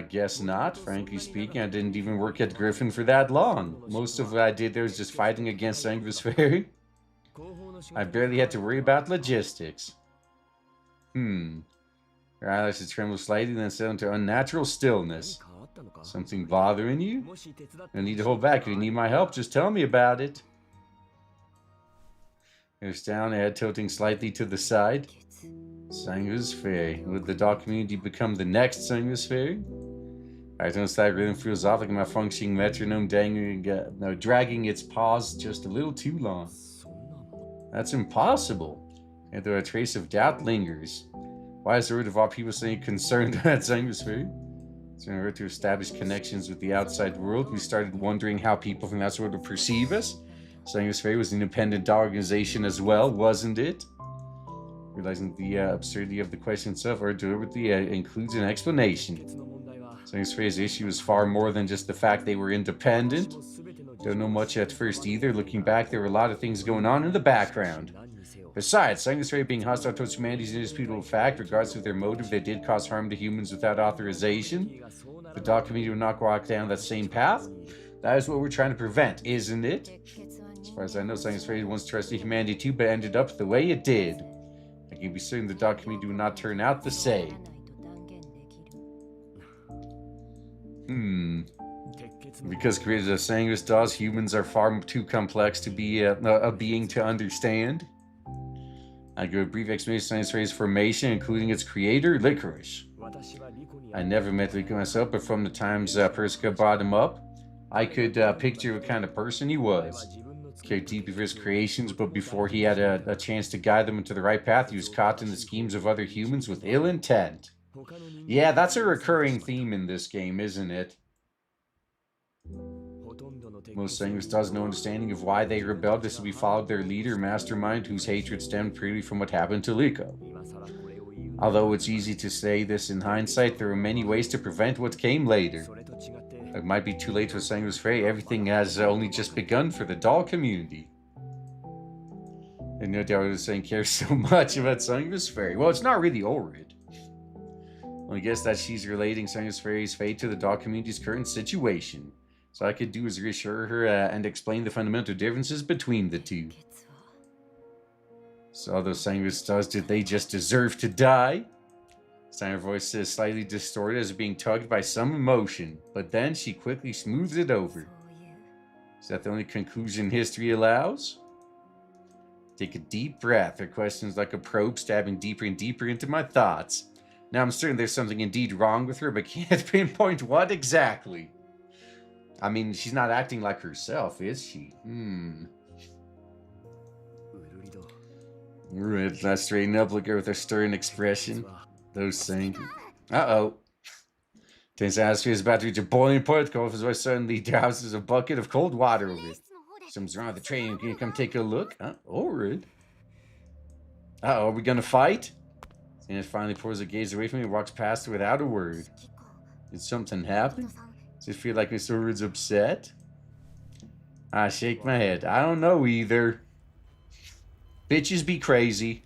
Guess not. Frankly speaking, I didn't even work at Griffin for that long. Most of what I did there was just fighting against Sanguis Ferry. I barely had to worry about logistics. Her eyelids trembled slightly, then settled into unnatural stillness. Something bothering you? No need to hold back. If you need my help, just tell me about it. Here's down, head tilting slightly to the side. Sanguis Ferry. Would the dog community become the next Sanguis Ferry? I don't know, rhythm feels off like my functioning metronome dragging its paws just a little too long. That's impossible. And though a trace of doubt lingers. Why is the root of all people saying concerned at Sanguis Ferry? So in order to establish connections with the outside world, we started wondering how people from that sort would perceive us. Sanguis Ferry was an independent organization as well, wasn't it? Realizing the absurdity of the question itself, or deliberately includes an explanation. Sanguis Ferry's issue is far more than just the fact they were independent. Don't know much at first either. Looking back, there were a lot of things going on in the background. Besides, Sanguis Ferry being hostile towards humanity is an indisputable fact. Regardless of their motive, they did cause harm to humans without authorization. The dog community would not walk down that same path. That is what we're trying to prevent, isn't it? As far as I know, Sanguis Ferry once trusted humanity too, but ended up the way it did. I can be certain the dog community will not turn out the same. Because created as Sanguis does, humans are far too complex to be a being to understand. I give a brief explanation of Sanguis Ferry's formation, including its creator, Licorice. I never met Licorice myself, but from the times Persica brought him up, I could picture what kind of person he was. Cared deeply for his creations, but before he had a chance to guide them into the right path, he was caught in the schemes of other humans with ill intent. Yeah, that's a recurring theme in this game, isn't it? Most Sanguis does no understanding of why they rebelled. This we followed their leader, Mastermind, whose hatred stemmed purely from what happened to Liko. Although it's easy to say this in hindsight, there are many ways to prevent what came later. It might be too late for Sanguis Ferry. Everything has only just begun for the doll community. And no doubt I was saying cares so much about Sanguis Ferry. Well, it's not really Ulrid. Well, I guess that she's relating Sanguis Ferry's fate to the doll community's current situation. So I could do is reassure her and explain the fundamental differences between the two. So although Sanguis does, did they just deserve to die? Her voice is slightly distorted as being tugged by some emotion, but then she quickly smooths it over. Is that the only conclusion history allows? Take a deep breath. Her question is like a probe stabbing deeper and deeper into my thoughts. Now I'm certain there's something indeed wrong with her, but can't pinpoint what exactly. I mean, she's not acting like herself, is she? Alright, let's straighten up, look at her with a stern expression. Those things. Uh-oh. Tense atmosphere is about to reach a boiling point. Cold his voice suddenly douses a bucket of cold water over it. Something's wrong with the train. Can you come take a look? Alright. Uh-oh, are we gonna fight? Sanguis finally pulls a gaze away from me and walks past her without a word. Did something happen? Does it feel like Miss Ulrid's upset? I shake my head. I don't know either. Bitches be crazy.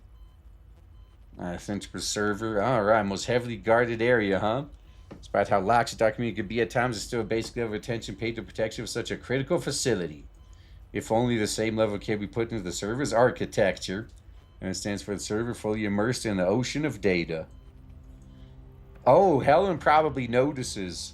Central Preserver. Alright, most heavily guarded area, huh? Despite how lax the document could be at times, it's still a basic level of attention paid to protection of such a critical facility. If only the same level can be put into the server's architecture. And it stands for the server fully immersed in the ocean of data. Oh, Helen probably notices.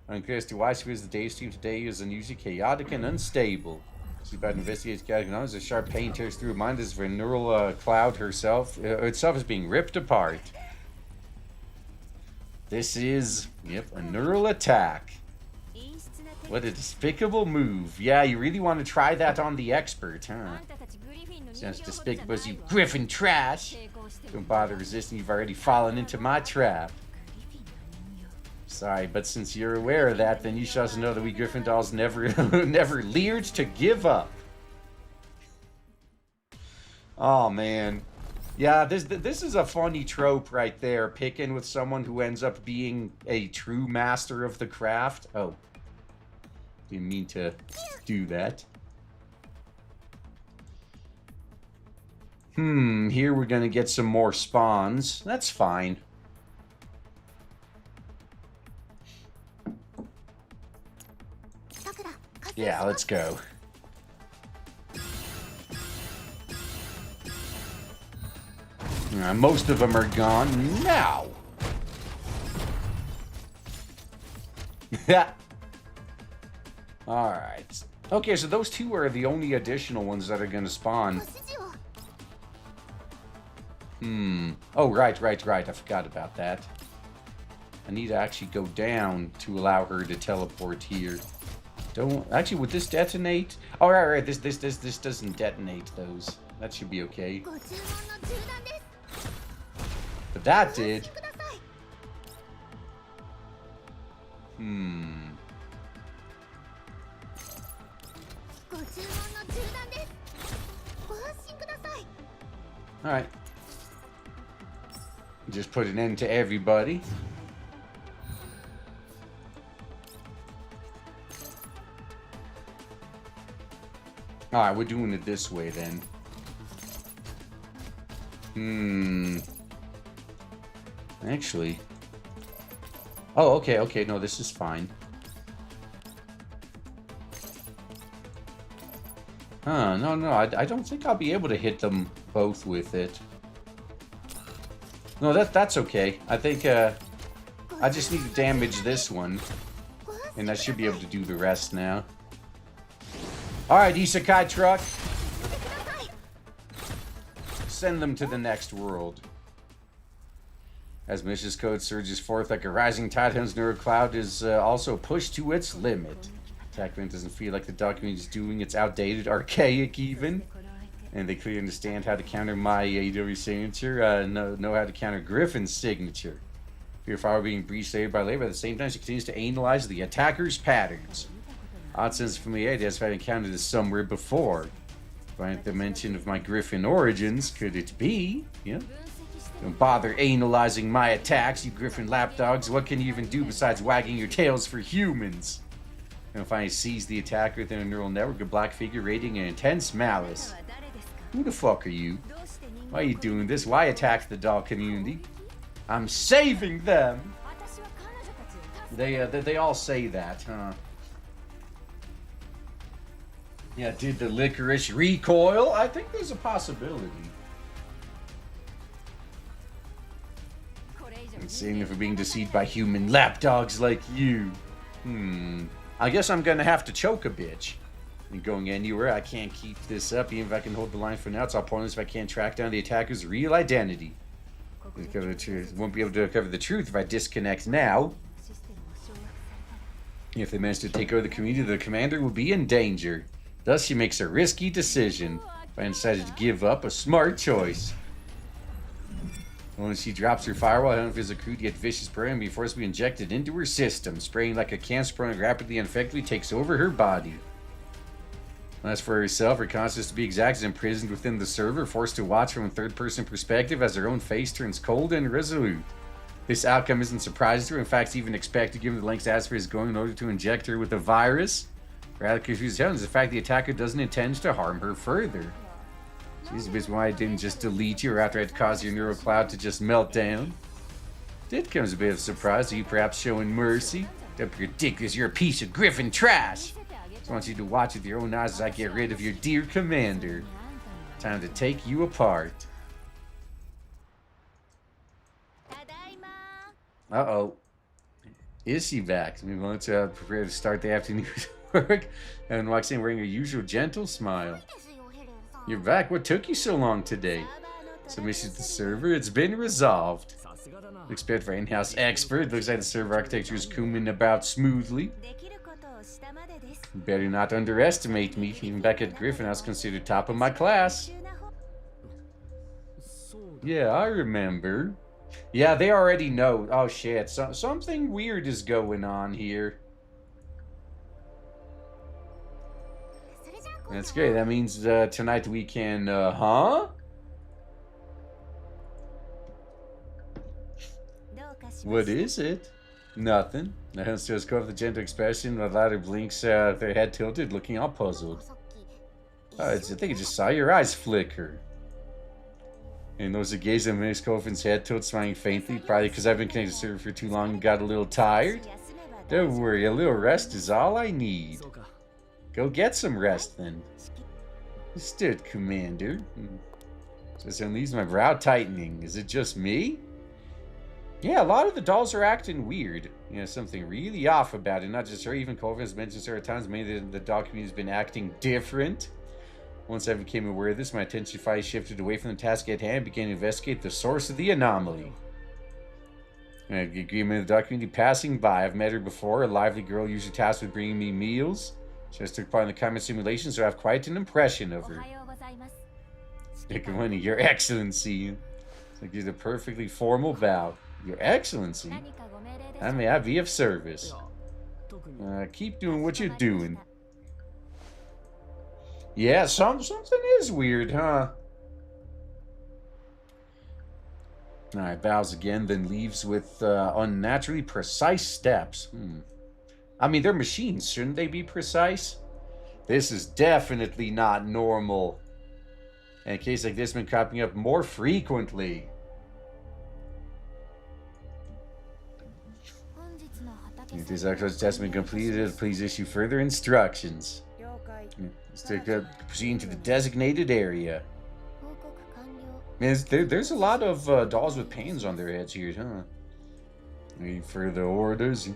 Unclear as to why she feels the data stream today is unusually chaotic and unstable. She's about to investigate chaotic anomalies. A sharp pain tears through her mind as if her neural cloud itself is being ripped apart. This is, a neural attack. What a despicable move. Yeah, you really want to try that on the expert, huh? Sounds despicable as you Griffin trash. Don't bother resisting, you've already fallen into my trap. Sorry, but since you're aware of that, then you should also know that we Griffin dolls never leered to give up. Oh, man. Yeah, this is a funny trope right there. Picking with someone who ends up being a true master of the craft. Oh. Didn't mean to do that. Here we're gonna get some more spawns. That's fine. Yeah, let's go. Most of them are gone now. Alright. Okay, so those two are the only additional ones that are gonna spawn. Oh, right. I forgot about that. I need to actually go down to allow her to teleport here. Actually, would this detonate? Oh, right. This doesn't detonate those. That should be okay. But that did. Alright. Just put an end to everybody. Alright, we're doing it this way then. Actually. Oh, okay, no, this is fine. No, I don't think I'll be able to hit them both with it. No, that's okay. I think, I just need to damage this one. And I should be able to do the rest now. Alright, Isekai truck. Send them to the next world. As Mrs. Code surges forth like a rising tide, Hun's neural cloud is also pushed to its limit. Attackman doesn't feel like the document is doing. It's outdated, archaic even. And they clearly understand how to counter my AEW signature, know how to counter Griffin's signature. Fear of fire being breached by labor. At the same time, she continues to analyze the attacker's patterns. Odd sense of familiarity as if I've encountered this somewhere before. By the mention of my Griffin origins, could it be? Yeah. Don't bother analyzing my attacks, you Griffin lapdogs. What can you even do besides wagging your tails for humans? And finally seize the attacker within a neural network, a black figure radiating an intense malice. Who the fuck are you? Why are you doing this? Why attack the doll community? I'm saving them! They all say that, huh? Yeah, did the licorice recoil? I think there's a possibility. And seeing if we're being deceived by human lapdogs like you. I guess I'm gonna have to choke a bitch. And going anywhere, I can't keep this up. Even if I can hold the line for now, it's all pointless if I can't track down the attacker's real identity. Won't be able to cover the truth if I disconnect now. If they manage to take over the community, the commander will be in danger. Thus, she makes a risky decision. If I decided to give up, a smart choice. When she drops her firewall, I don't know if it's a crude yet vicious program being forcibly injected into her system. Spraying like a cancer program rapidly and effectively takes over her body. As for herself, her consciousness to be exact is imprisoned within the server, forced to watch from a third-person perspective as her own face turns cold and resolute. This outcome isn't surprising to her. In fact, even expected given the lengths Asper is going in order to inject her with a virus. Rather confused is the fact the attacker doesn't intend to harm her further. She's a bit why I didn't just delete you or after I had caused your neural cloud to just melt down. Did come as a bit of a surprise. Are you perhaps showing mercy? Up your dick because you're a piece of Griffin trash. I want you to watch with your own eyes as I get rid of your dear commander. Time to take you apart. Uh-oh. Is she back? We want to prepare to start the afternoon work. And walks in wearing her usual gentle smile. You're back. What took you so long today? Submission to the server. It's been resolved. Expect for in-house expert. Looks like the server architecture is coming about smoothly. Better not underestimate me. Even back at Griffin, I was considered top of my class. Yeah, I remember. Yeah, they already know. Oh shit, something weird is going on here. That's great. That means tonight we can, huh? What is it? Nothing. The hands just go with the gentle expression. The latter blinks, their head tilted, looking all puzzled. I think I just saw your eyes flicker. And those that gaze at Miss Coffin's head tilt, smiling faintly, probably because I've been connected to her for too long and got a little tired. Don't worry, a little rest is all I need. Go get some rest then. Stood, Commander. Just leaves my brow tightening. Is it just me? Yeah, a lot of the dolls are acting weird. You know, something really off about it. Not just her, even Coffin has mentioned several times. Maybe the doll community has been acting different. Once I became aware of this, my attention finally shifted away from the task at hand and began to investigate the source of the anomaly. I agree with the documentary passing by. I've met her before, a lively girl usually tasked with bringing me meals. She just took part in the common simulation, so I have quite an impression of her. Good morning, Your Excellency. It's like a perfectly formal bow. Your Excellency? How may I be of service? Keep doing what you're doing. Yeah, something is weird, huh? Alright, bows again, then leaves with unnaturally precise steps. I mean, they're machines. Shouldn't they be precise? This is definitely not normal. And a case like this has been cropping up more frequently. If this exercise has been completed, please issue further instructions. Proceeding to the designated area. Man, there's a lot of dolls with pains on their heads here, huh? Waiting for the orders.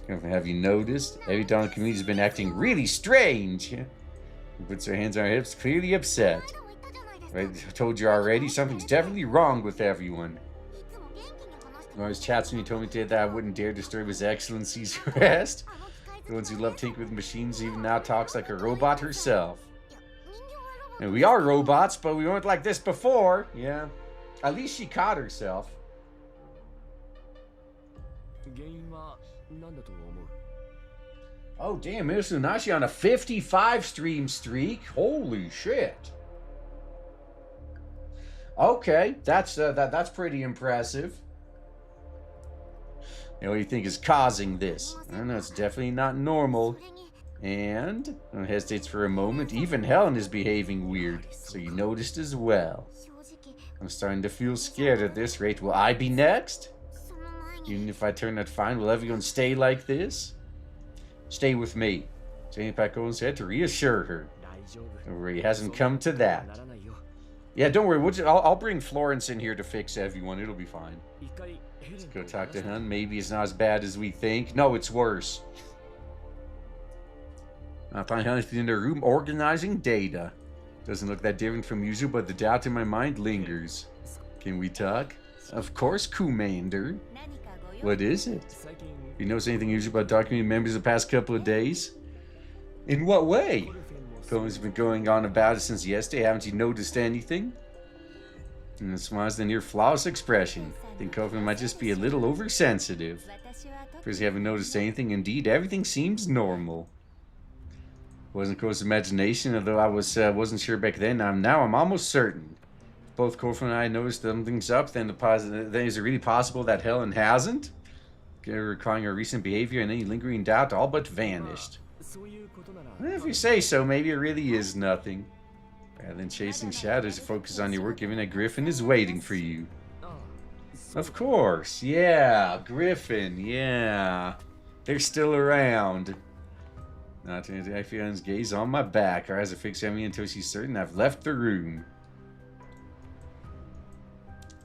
Have you noticed? Every doll in the community has been acting really strange. Who puts their hands on her hips, clearly upset. I told you already, something's definitely wrong with everyone. Always chats when he told me today that I wouldn't dare disturb His Excellency's rest. The ones who love tinkering with machines even now talks like a robot herself. And we are robots, but we weren't like this before. Yeah. At least she caught herself. Oh, damn, Mr. Nashi on a 55 stream streak. Holy shit. Okay, that's pretty impressive. You know, what do you think is causing this? I don't know, it's definitely not normal. And, hesitates for a moment, even Helen is behaving weird, so you noticed as well. I'm starting to feel scared at this rate. Will I be next? Even if I turn out fine, will everyone stay like this? Stay with me. Jane Paco's head to reassure her. Don't worry, it hasn't come to that. Yeah, don't worry, I'll bring Florence in here to fix everyone, it'll be fine. Let's go talk to Hun. Maybe it's not as bad as we think. No, it's worse. I find Hun's in their room organizing data. Doesn't look that different from usual, but the doubt in my mind lingers. Can we talk? Of course, Commander. What is it? You notice anything unusual about documenting members the past couple of days? In what way? Film's been going on about it since yesterday. Haven't you noticed anything? And it smiles the near flawless expression. I think Kofi might just be a little oversensitive. First, you haven't noticed anything. Indeed, everything seems normal. Wasn't Kofi's imagination, although I wasn't sure back then. Now I'm almost certain. If both Kofi and I noticed something's up, then is it really possible that Helen hasn't? Recalling her recent behavior and any lingering doubt all but vanished. If you say so, maybe it really is nothing. Rather than chasing shadows, focus on your work, given that Griffin is waiting for you. Of course, yeah, Griffin, yeah. They're still around. Not to I feel his gaze on my back. Her eyes are fixed on me until she's certain I've left the room.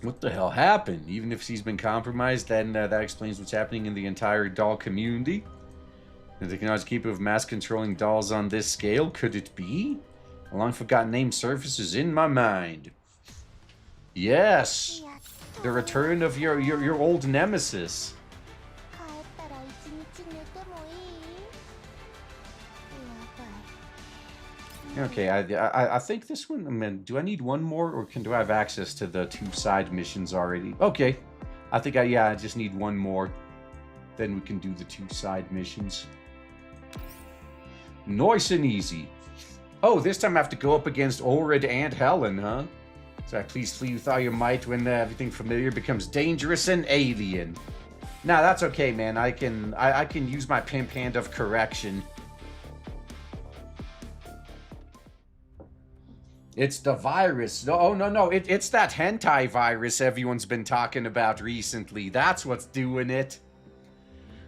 What the hell happened? Even if she's been compromised, then that explains what's happening in the entire doll community. The technology capable of mass controlling dolls on this scale, could it be? A long forgotten name surfaces in my mind. Yes! The return of your old nemesis. Okay, I think this one, I mean, do I need one more, or do I have access to the 2 side missions already? Okay, I think I just need one more. Then we can do the 2 side missions. Nice and easy. Oh, this time I have to go up against Ulrid and Helen, huh? So please flee with all your might when everything familiar becomes dangerous and alien. Nah, that's okay, man. I can use my pimp hand of correction. It's the virus. Oh, no. It's that hentai virus everyone's been talking about recently. That's what's doing it.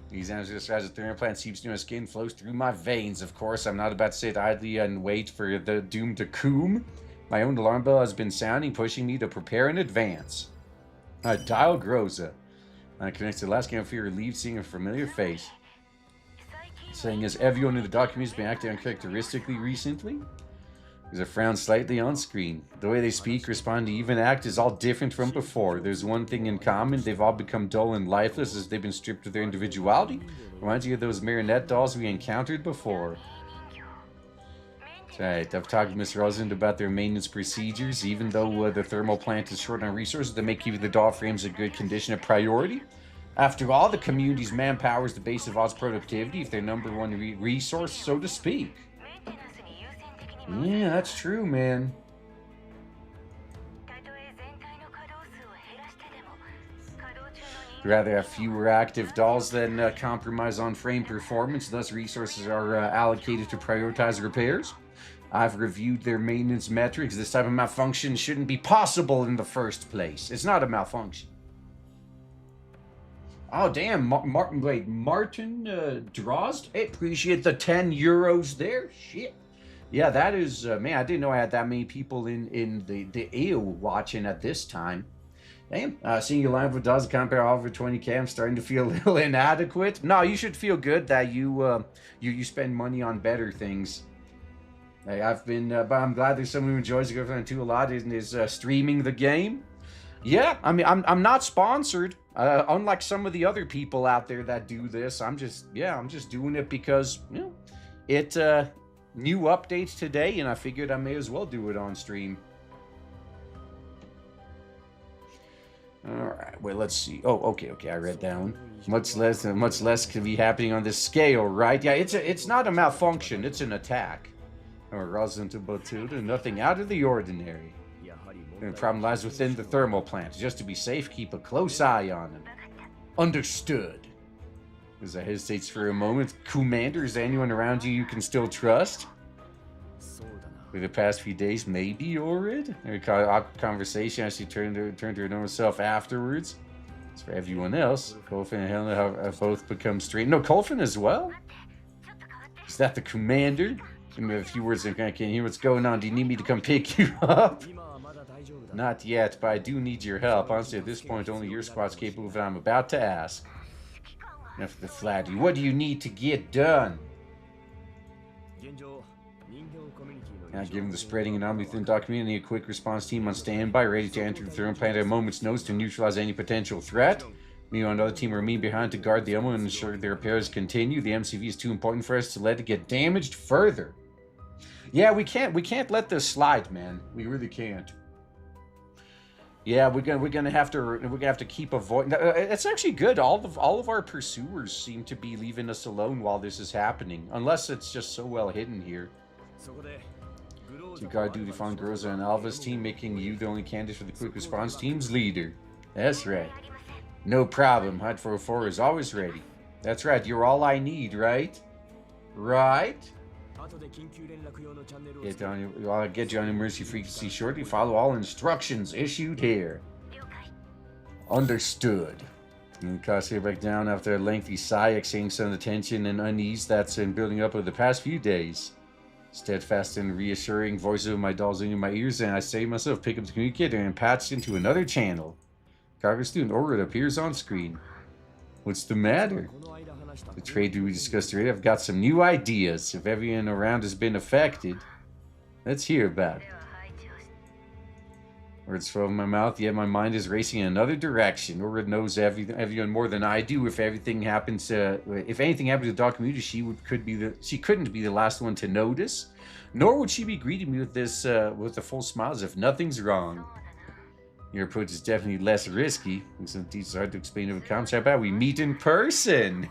These answers as a thermal plant seeps through my skin, flows through my veins. Of course, I'm not about to sit idly and wait for the doom to come. My own alarm bell has been sounding, pushing me to prepare in advance. I dial Groza. I connect to the last game of fear, relieved seeing a familiar face. Saying, has everyone in the documents been acting uncharacteristically recently? There's a frown slightly on screen. The way they speak, respond, and even act is all different from before. There's one thing in common. They've all become dull and lifeless as they've been stripped of their individuality. Reminds you of those marionette dolls we encountered before. Right, I've talked to Miss Rosalind about their maintenance procedures. Even though the thermal plant is short on resources, they make keeping the doll frames in good condition a priority. After all, the community's manpower is the base of Oz productivity, if their number one resource, so to speak. Yeah, that's true, man. Rather have fewer active dolls than compromise on frame performance, thus resources are allocated to prioritize repairs. I've reviewed their maintenance metrics. This type of malfunction shouldn't be possible in the first place. It's not a malfunction. Oh, damn. Martin Drozd? I appreciate the 10 euros there. Shit. Yeah, that is... man, I didn't know I had that many people in the EU watching at this time. Damn. Seeing you live with dolls compare all over 20k, I'm starting to feel a little inadequate. No, you should feel good that you spend money on better things. Hey, I've been, but I'm glad there's someone who enjoys the Confronting too a lot and is streaming the game. Yeah, I mean, I'm not sponsored, unlike some of the other people out there that do this. I'm just doing it because, you know, it, new updates today, and I figured I may as well do it on stream. Alright, well, let's see. Oh, okay, I read that one. Much less can be happening on this scale, right? Yeah, it's not a malfunction, it's an attack. Or Rosalind to Batilda, nothing out of the ordinary. The problem lies within the thermal plant. Just to be safe, keep a close eye on him. Understood. As I hesitates for a moment, Commander, is there anyone around you can still trust? For the past few days, maybe, Orid? Awkward conversation as she turned to her normal self afterwards. As for everyone else, Colfin and Helena have both become straight. No, Colfin as well? Is that the Commander? Give me a few words and I can't hear what's going on. Do you need me to come pick you up? Not yet, but I do need your help. Honestly, at this point, only your squad's capable of what I'm about to ask. Enough of the flattery. What do you need to get done? Now, given the spreading anomaly within the community, a quick response team on standby, ready to enter the thermal plant at a moment's notice to neutralize any potential threat. Me and another team remain behind to guard the ammo and ensure their repairs continue. The MCV is too important for us to let it get damaged further. Yeah, we can't let this slide, man. We really can't. Yeah, we're gonna have to keep avoiding. It's actually good. All of our pursuers seem to be leaving us alone while this is happening, unless it's just so well hidden here. You guard duty found Groza and Alva's team, making you the only candidate for the quick response team's leader. That's right. No problem. Hunt 404 is always ready. That's right. You're all I need, right? Right? I'll get you on emergency frequency shortly. Follow all instructions issued here. Understood. And Cassia back down after a lengthy sigh, exhaling some of the tension and unease that's been building up over the past few days. Steadfast and reassuring voices of my dolls ringing in my ears, and I say to myself, pick up the communicator and patch into another channel. Cargo student Orid appears on screen. What's the matter? The trade we discussed earlier, I've got some new ideas. If everyone around has been affected, let's hear about it. Words from my mouth, yet my mind is racing in another direction. Orid knows everyone more than I do. If anything happens to the dog community, she couldn't be the last one to notice. Nor would she be greeting me with this with a full smile as if nothing's wrong. Your approach is definitely less risky. Some details are hard to explain over comms. How about we meet in person?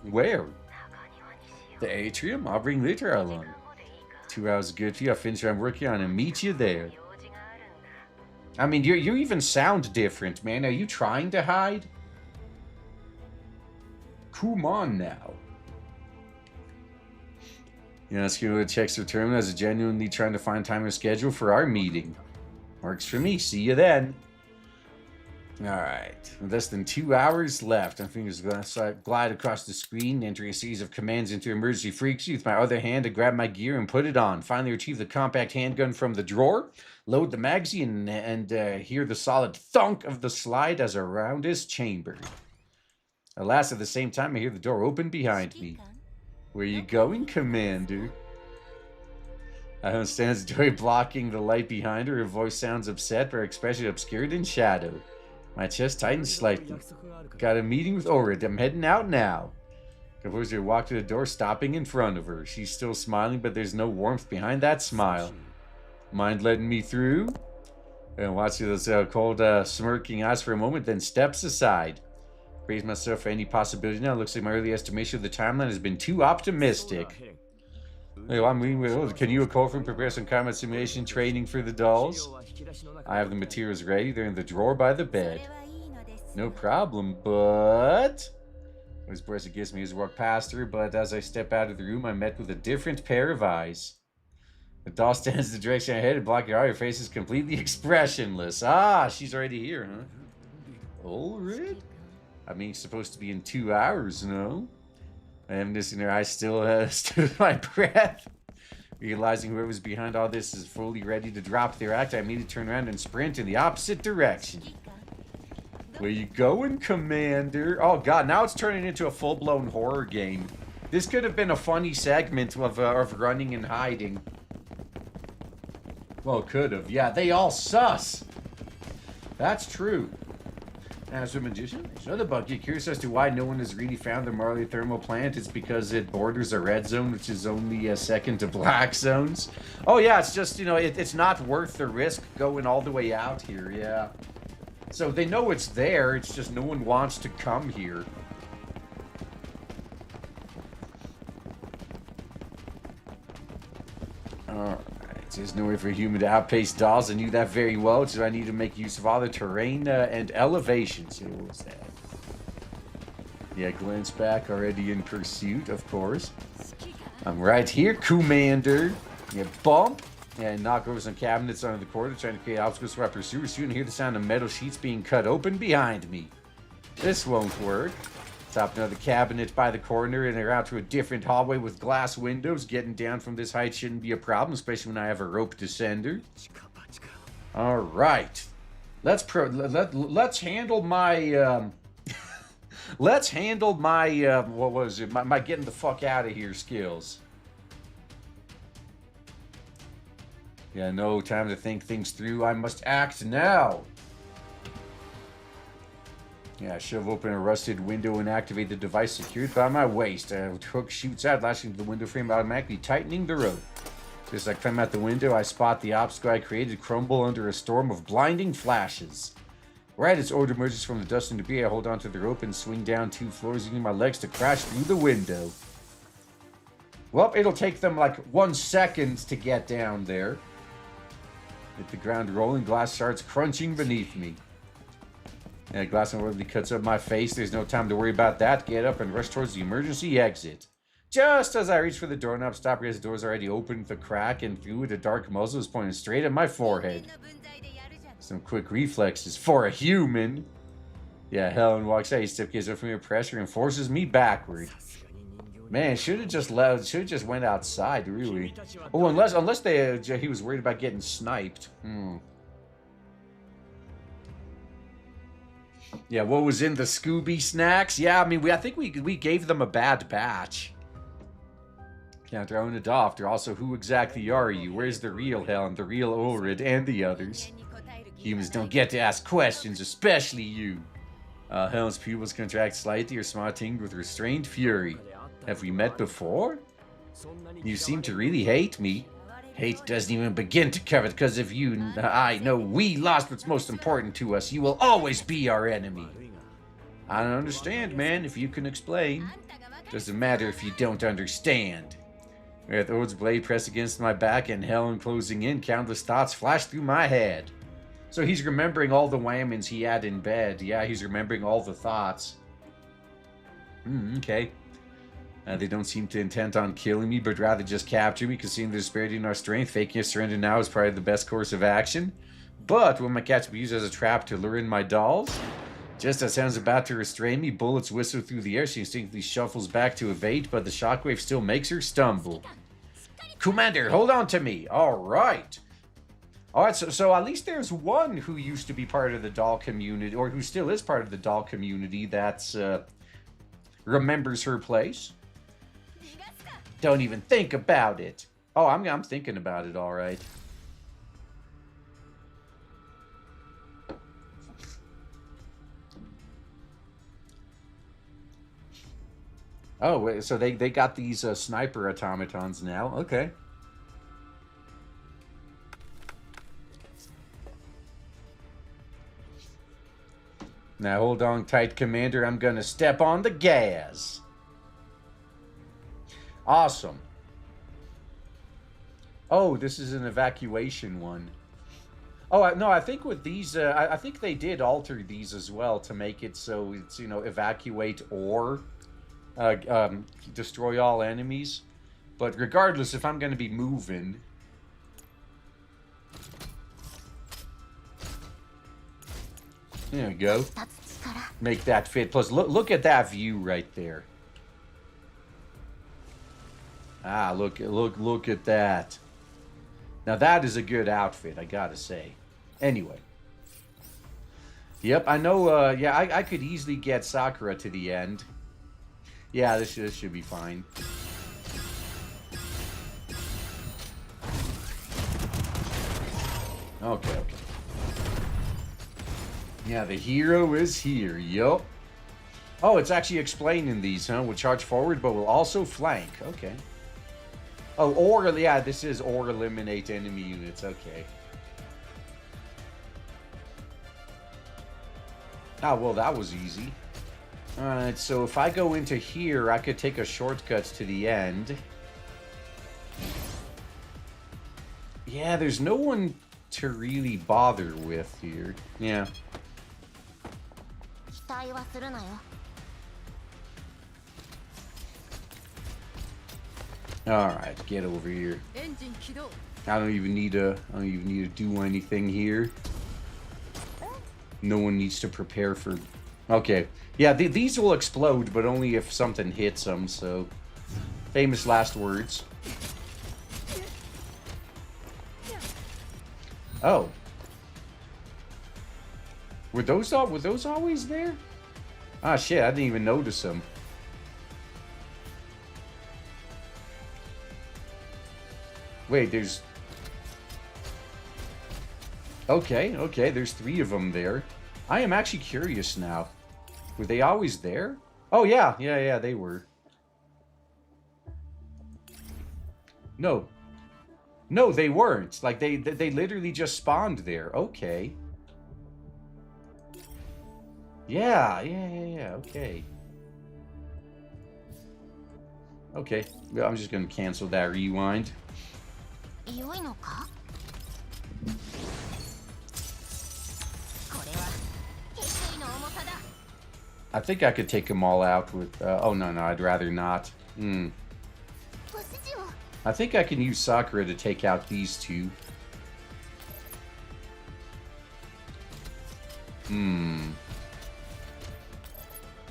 Where? The atrium? I'll bring later along. 2 hours is good for you. I'll finish what I'm working on and meet you there. I mean, you even sound different, man. Are you trying to hide? Come on now. Skill checks her terminal as a genuinely trying to find time or schedule for our meeting. Works for me. See you then. Alright. Less than 2 hours left. My fingers glide across the screen, entering a series of commands into emergency freak sheet with my other hand to grab my gear and put it on. Finally retrieve the compact handgun from the drawer, load the magazine, and hear the solid thunk of the slide as around his chamber. Alas, at the same time, I hear the door open behind me. Where you going, Commander? Ione stands at the doorway, blocking the light behind her. Her voice sounds upset, but her expression obscured in shadow. My chest tightens slightly. Got a meeting with Orid. I'm heading out now. Composer walked to the door, stopping in front of her. She's still smiling, but there's no warmth behind that smile. Mind letting me through? And watching those cold, smirking eyes for a moment, then steps aside. Praise myself for any possibility now. Looks like my early estimation of the timeline has been too optimistic. Can you call from prepare some combat simulation training for the dolls? I have the materials ready. They're in the drawer by the bed. No problem, but... His voice against me as I walk past her, but as I step out of the room, I'm met with a different pair of eyes. The doll stands in the direction I headed, blocking her eye. Her face is completely expressionless. Ah, she's already here, huh? Ulrid? I mean, it's supposed to be in 2 hours, no? I am just in her eyes, still stood my breath. Realizing whoever's behind all this is fully ready to drop their act, I immediately turn around and sprint in the opposite direction. Where you going, Commander? Oh god, now it's turning into a full-blown horror game. This could have been a funny segment of running and hiding. Well, could have. Yeah, they all sus. That's true. As a magician, another bug. You're curious as to why no one has really found the Marley thermal plant. It's because it borders a red zone, which is only a second to black zones. Oh yeah, it's just, it's not worth the risk going all the way out here, yeah. So they know it's there, it's just no one wants to come here. Alright, there's no way for a human to outpace dolls. I knew that very well, so I need to make use of all the terrain and elevations. What was that? Yeah, glance back, already in pursuit, of course. I'm right here, Commander. Yeah, bump. And knock over some cabinets under the corridor, trying to create obstacles for my pursuers. Soon hear the sound of metal sheets being cut open behind me. This won't work. Top another cabinet by the corner and they're out to a different hallway with glass windows. Getting down from this height shouldn't be a problem, especially when I have a rope descender. All right, let's handle my let's handle my what was it? My getting the fuck out of here skills. Yeah, no time to think things through. I must act now. Yeah, shove open a rusted window and activate the device secured by my waist. A hook shoots out, lashing to the window frame, automatically tightening the rope. As I climb out the window, I spot the obstacle I created crumble under a storm of blinding flashes. Right as order emerges from the dust and debris, I hold onto the rope and swing down 2 floors, using my legs to crash through the window. Well, it'll take them like 1 second to get down there. Hit the ground rolling, glass starts crunching beneath me. Yeah, glass unworthily cuts up my face. There's no time to worry about that. Get up and rush towards the emergency exit. Just as I reach for the doorknob, stop as the door's already opened the crack, and through it a dark muzzle is pointing straight at my forehead. Some quick reflexes for a human. Yeah, Helen walks out. He step gives up from your pressure and forces me backward. Man, should have just went outside, really. Oh, unless he was worried about getting sniped. Yeah, what was in the Scooby snacks? Yeah, I mean, I think we gave them a bad batch. Can't throw it off. They're also, who exactly are you? Where's the real Helen, the real Ulrid, and the others? Humans don't get to ask questions, especially you. Helen's pupils contract slightly, her smile tinged with restrained fury. Have we met before? You seem to really hate me. Hate doesn't even begin to cover it, because if you, I know we lost what's most important to us, you will always be our enemy. I don't understand, man, if you can explain. Doesn't matter if you don't understand. With Od's blade pressed against my back and Helen closing in, countless thoughts flashed through my head. So he's remembering all the whammons he had in bed. Yeah, he's remembering all the thoughts. Okay. They don't seem to intent on killing me, but rather just capture me, because seeing the disparity in our strength, faking a surrender now is probably the best course of action. But will my catch be used as a trap to lure in my dolls? Just as Sam's about to restrain me, bullets whistle through the air. She instinctively shuffles back to evade, but the shockwave still makes her stumble. Commander, hold on to me. All right. All right, so at least there's one who used to be part of the doll community, or who still is part of the doll community, that's remembers her place. Don't even think about it. Oh, I'm thinking about it, all right. Oh, wait, so they got these sniper automatons now. Okay. Now, hold on tight, Commander. I'm going to step on the gas. Awesome. Oh, this is an evacuation one. Oh, no, I think with these, I think they did alter these as well to make it so it's, you know, evacuate or destroy all enemies. But regardless, if I'm going to be moving... There we go. Make that fit. Plus, look at that view right there. Ah, look at that. Now that is a good outfit, I gotta say. Anyway. Yep, I know, yeah, I could easily get Sakura to the end. Yeah, this should be fine. Okay. Yeah, the hero is here, yup. Oh, it's actually explaining these, huh? We'll charge forward, but we'll also flank. Okay. Oh, or, yeah, this is or eliminate enemy units. Okay. Oh, well, that was easy. Alright, so if I go into here, I could take a shortcut to the end. Yeah, there's no one to really bother with here. Yeah. Alright, get over here. I don't even need to do anything here. No one needs to prepare for... Okay. Yeah, these will explode, but only if something hits them, so... Famous last words. Oh. Were those always there? Ah, shit, I didn't even notice them. Wait, there's... Okay, there's 3 of them there. I am actually curious now. Were they always there? Oh, yeah, they were. No, they weren't. Like, they literally just spawned there. Okay. Yeah, okay. Okay, well, I'm just gonna cancel that rewind. I think I could take them all out with... oh, no, I'd rather not. I think I can use Sakura to take out these 2.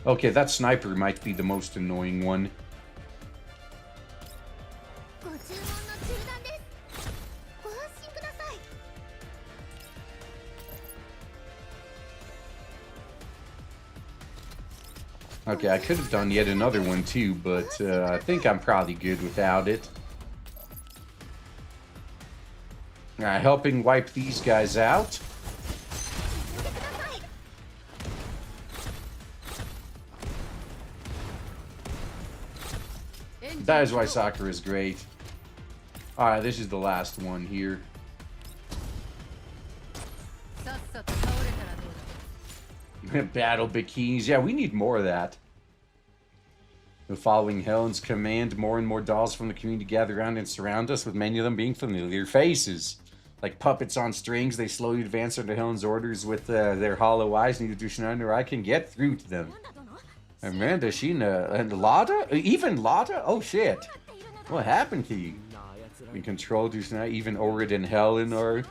Okay, that sniper might be the most annoying one. Okay, I could have done yet another one too, but I think I'm probably good without it. Helping wipe these guys out. That is why Sakura is great. Alright, this is the last one here. Battle bikinis. Yeah, we need more of that. The following Helen's command, more and more dolls from the community gather around and surround us, with many of them being familiar faces. like puppets on strings. They slowly advance under Helen's orders with their hollow eyes. Neither do Shania nor I can get through to them. Amanda, Sheena, and Lada? Even Lada? Oh shit. What happened to you? In control, Dushnai, even Orid and Helen, or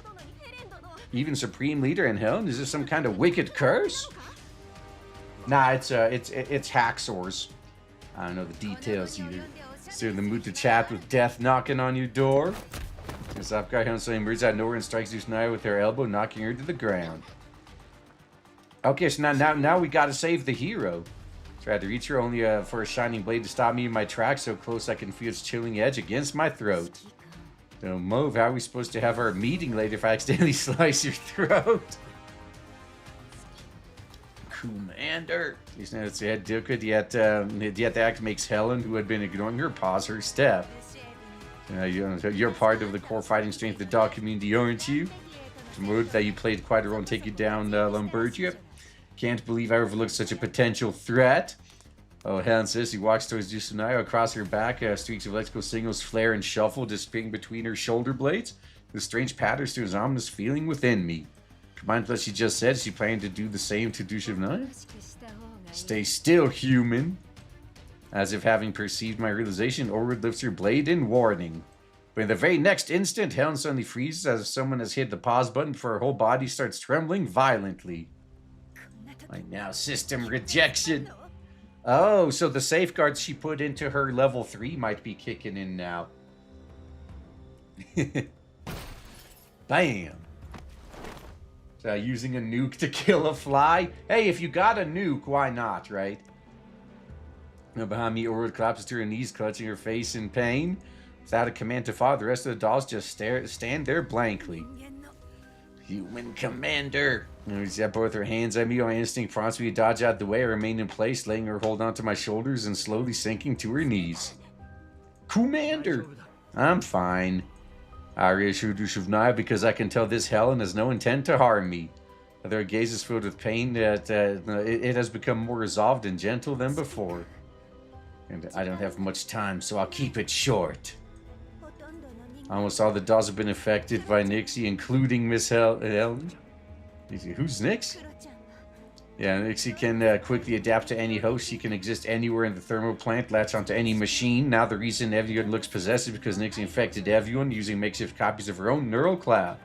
even Supreme Leader and Helen? Is this some kind of wicked curse? Nah, it's Haxor's. I don't know the details either. Still in the mood to chat with death knocking on your door? This up guy Helen suddenly emerges out of nowhere and strikes Dushnai with her elbow, knocking her to the ground. Okay, so now we gotta save the hero. Tried to reach her only for a shining blade to stop me in my tracks, so close I can feel its chilling edge against my throat. Don't move. How are we supposed to have our meeting later if I accidentally slice your throat? Commander. He's not said Dilka, yet the act makes Helen, who had been ignoring her, pause her step. You're part of the core fighting strength of the dog community, aren't you? Promoted that you played quite a role in taking down Lumbergia. Can't believe I overlooked such a potential threat. Oh, Helen says he walks towards Yusunayo. Across her back, streaks of electrical signals flare and shuffle, disappearing between her shoulder blades. The strange patterns to his ominous feeling within me. Combined with what she just said, she planned to do the same to Dushavnaya? Stay still, human. As if having perceived my realization, Orwood lifts her blade in warning. But in the very next instant, Helen suddenly freezes as if someone has hit the pause button, for her whole body starts trembling violently. My now system rejection. Oh, so the safeguards she put into her level 3 might be kicking in now. Bam. So using a nuke to kill a fly? Hey, if you got a nuke, why not, right? Now behind me, Orwood collapses to her knees, clutching her face in pain. Without a command to follow, the rest of the dolls just stand there blankly. Human commander. She's got both her hands at me. My instinct prompts me to dodge out the way. I remain in place, letting her hold onto my shoulders and slowly sinking to her knees. Commander! I'm fine. I reassure Dushavnaya because I can tell this Helen has no intent to harm me. Though her gaze is filled with pain, it has become more resolved and gentle than before. And I don't have much time, so I'll keep it short. Almost all the dolls have been affected by Nixie, including Miss Helen. Who's Nix? Yeah, Nixie can quickly adapt to any host. She can exist anywhere in the thermal plant, latch onto any machine. Now the reason everyone looks possessed is because Nixie infected everyone using makeshift copies of her own neural cloud.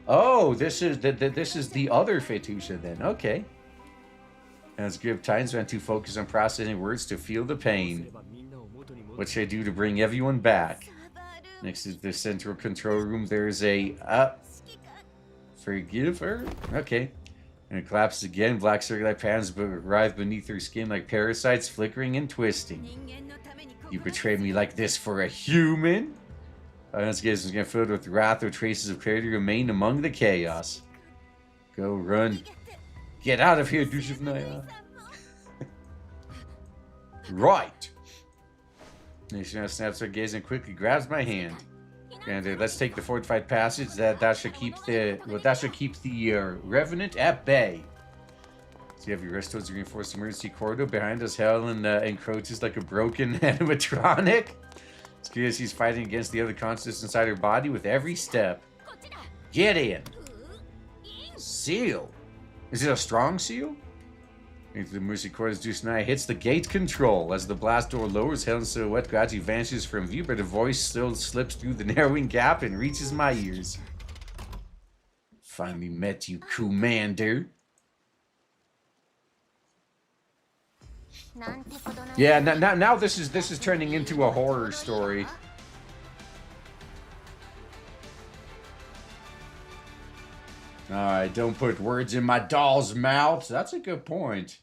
Oh, this is the other Phaetusa then. Okay. As give times spent to focus on processing words to feel the pain. What should I do to bring everyone back? Next to the central control room, there's a forgive her? Okay. And it collapses again. Black circular patterns writhe beneath her skin like parasites, flickering and twisting. You betrayed me like this for a human? This gaze is filled with wrath, or traces of clarity remain among the chaos. Go run. Get out of here, Dushavnaya. Right. And she now snaps her gaze and quickly grabs my hand. And let's take the fortified passage. That should keep the revenant at bay. So you have your rest towards the reinforced emergency corridor. Behind us, Helen encroaches like a broken animatronic. It's clear she's fighting against the other consciousness inside her body with every step. Get in. Seal. Is it a strong seal? Into the mercy quarters, Dushnaya hits the gate control. As the blast door lowers, Helen's silhouette gradually vanishes from view, but her voice still slips through the narrowing gap and reaches my ears. Finally met you, Commander. Yeah, now this is turning into a horror story. Alright, don't put words in my doll's mouth. That's a good point.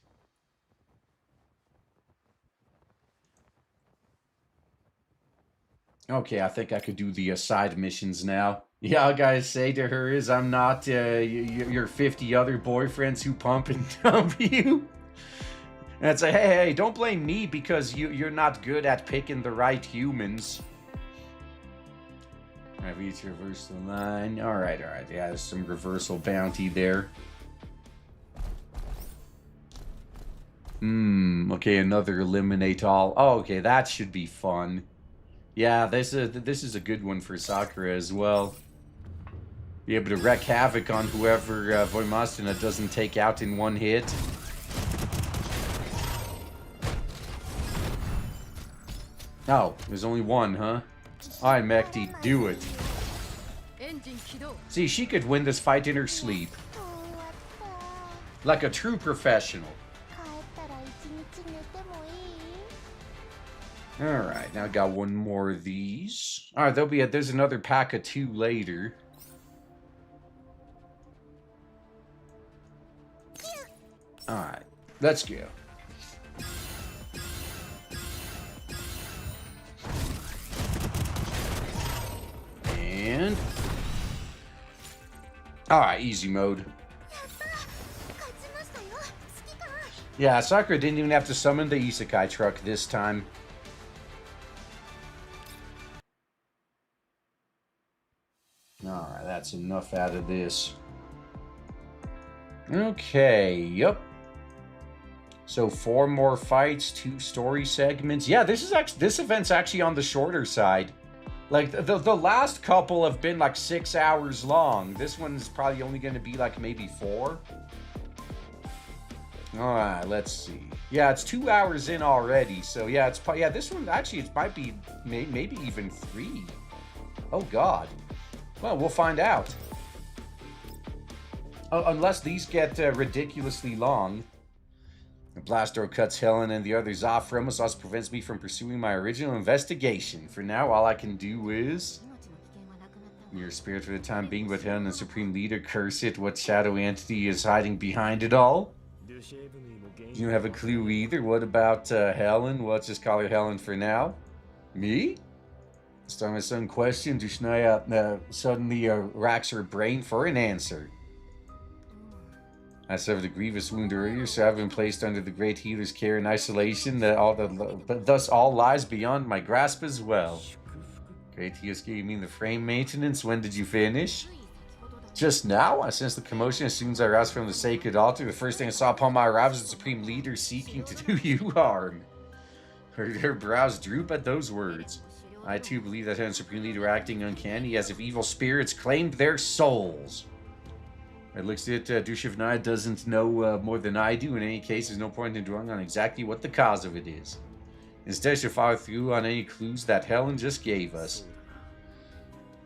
Okay, I think I could do the side missions now. Yeah, all I gotta say to her is I'm not your 50 other boyfriends who pump and dump you. And it's like, hey, don't blame me because you're not good at picking the right humans. Alright, we need to reverse the line. Alright. Yeah, there's some reversal bounty there. Okay, another eliminate all. Oh, okay, that should be fun. Yeah, this is a good one for Sakura as well. Be able to wreak havoc on whoever Voimastena doesn't take out in one hit. Oh, there's only one, huh? Alright, Mekti, do it. See, she could win this fight in her sleep. Like a true professional. Alright, now I got one more of these. Alright, there's another pack of 2 later. Alright, let's go. And... Alright, easy mode. Yeah, Sakura didn't even have to summon the Isekai truck this time. Alright, that's enough out of this. Okay, yep. So 4 more fights, 2 story segments. Yeah, this event's actually on the shorter side. Like, the last couple have been like 6 hours long. This one's probably only going to be like maybe 4. Alright, let's see. Yeah, it's 2 hours in already. So yeah, this one actually, it might be maybe even 3. Oh god. Well, we'll find out. Unless these get ridiculously long. The blast door cuts Helen and the others off from us, also prevents me from pursuing my original investigation. For now, all I can do is... Your spirit for the time being, but Helen and Supreme Leader, curse it. What shadow entity is hiding behind it all? You don't have a clue either. What about Helen? Well, let's just call her Helen for now. Me? This time my son question, Dushnaya suddenly racks her brain for an answer. I suffered a grievous wound earlier, so I've been placed under the great healer's care and isolation. Thus all lies beyond my grasp as well. Great healer, you mean the frame maintenance? When did you finish? Just now? I sensed the commotion as soon as I roused from the sacred altar. The first thing I saw upon my arrival was the Supreme Leader seeking to do you harm. Her brows droop at those words. I too believe that her and Supreme Leader were acting uncanny, as if evil spirits claimed their souls. It looks at Dushivnaya doesn't know more than I do. In any case, there's no point in dwelling on exactly what the cause of it is. Instead, she'll follow through on any clues that Helen just gave us.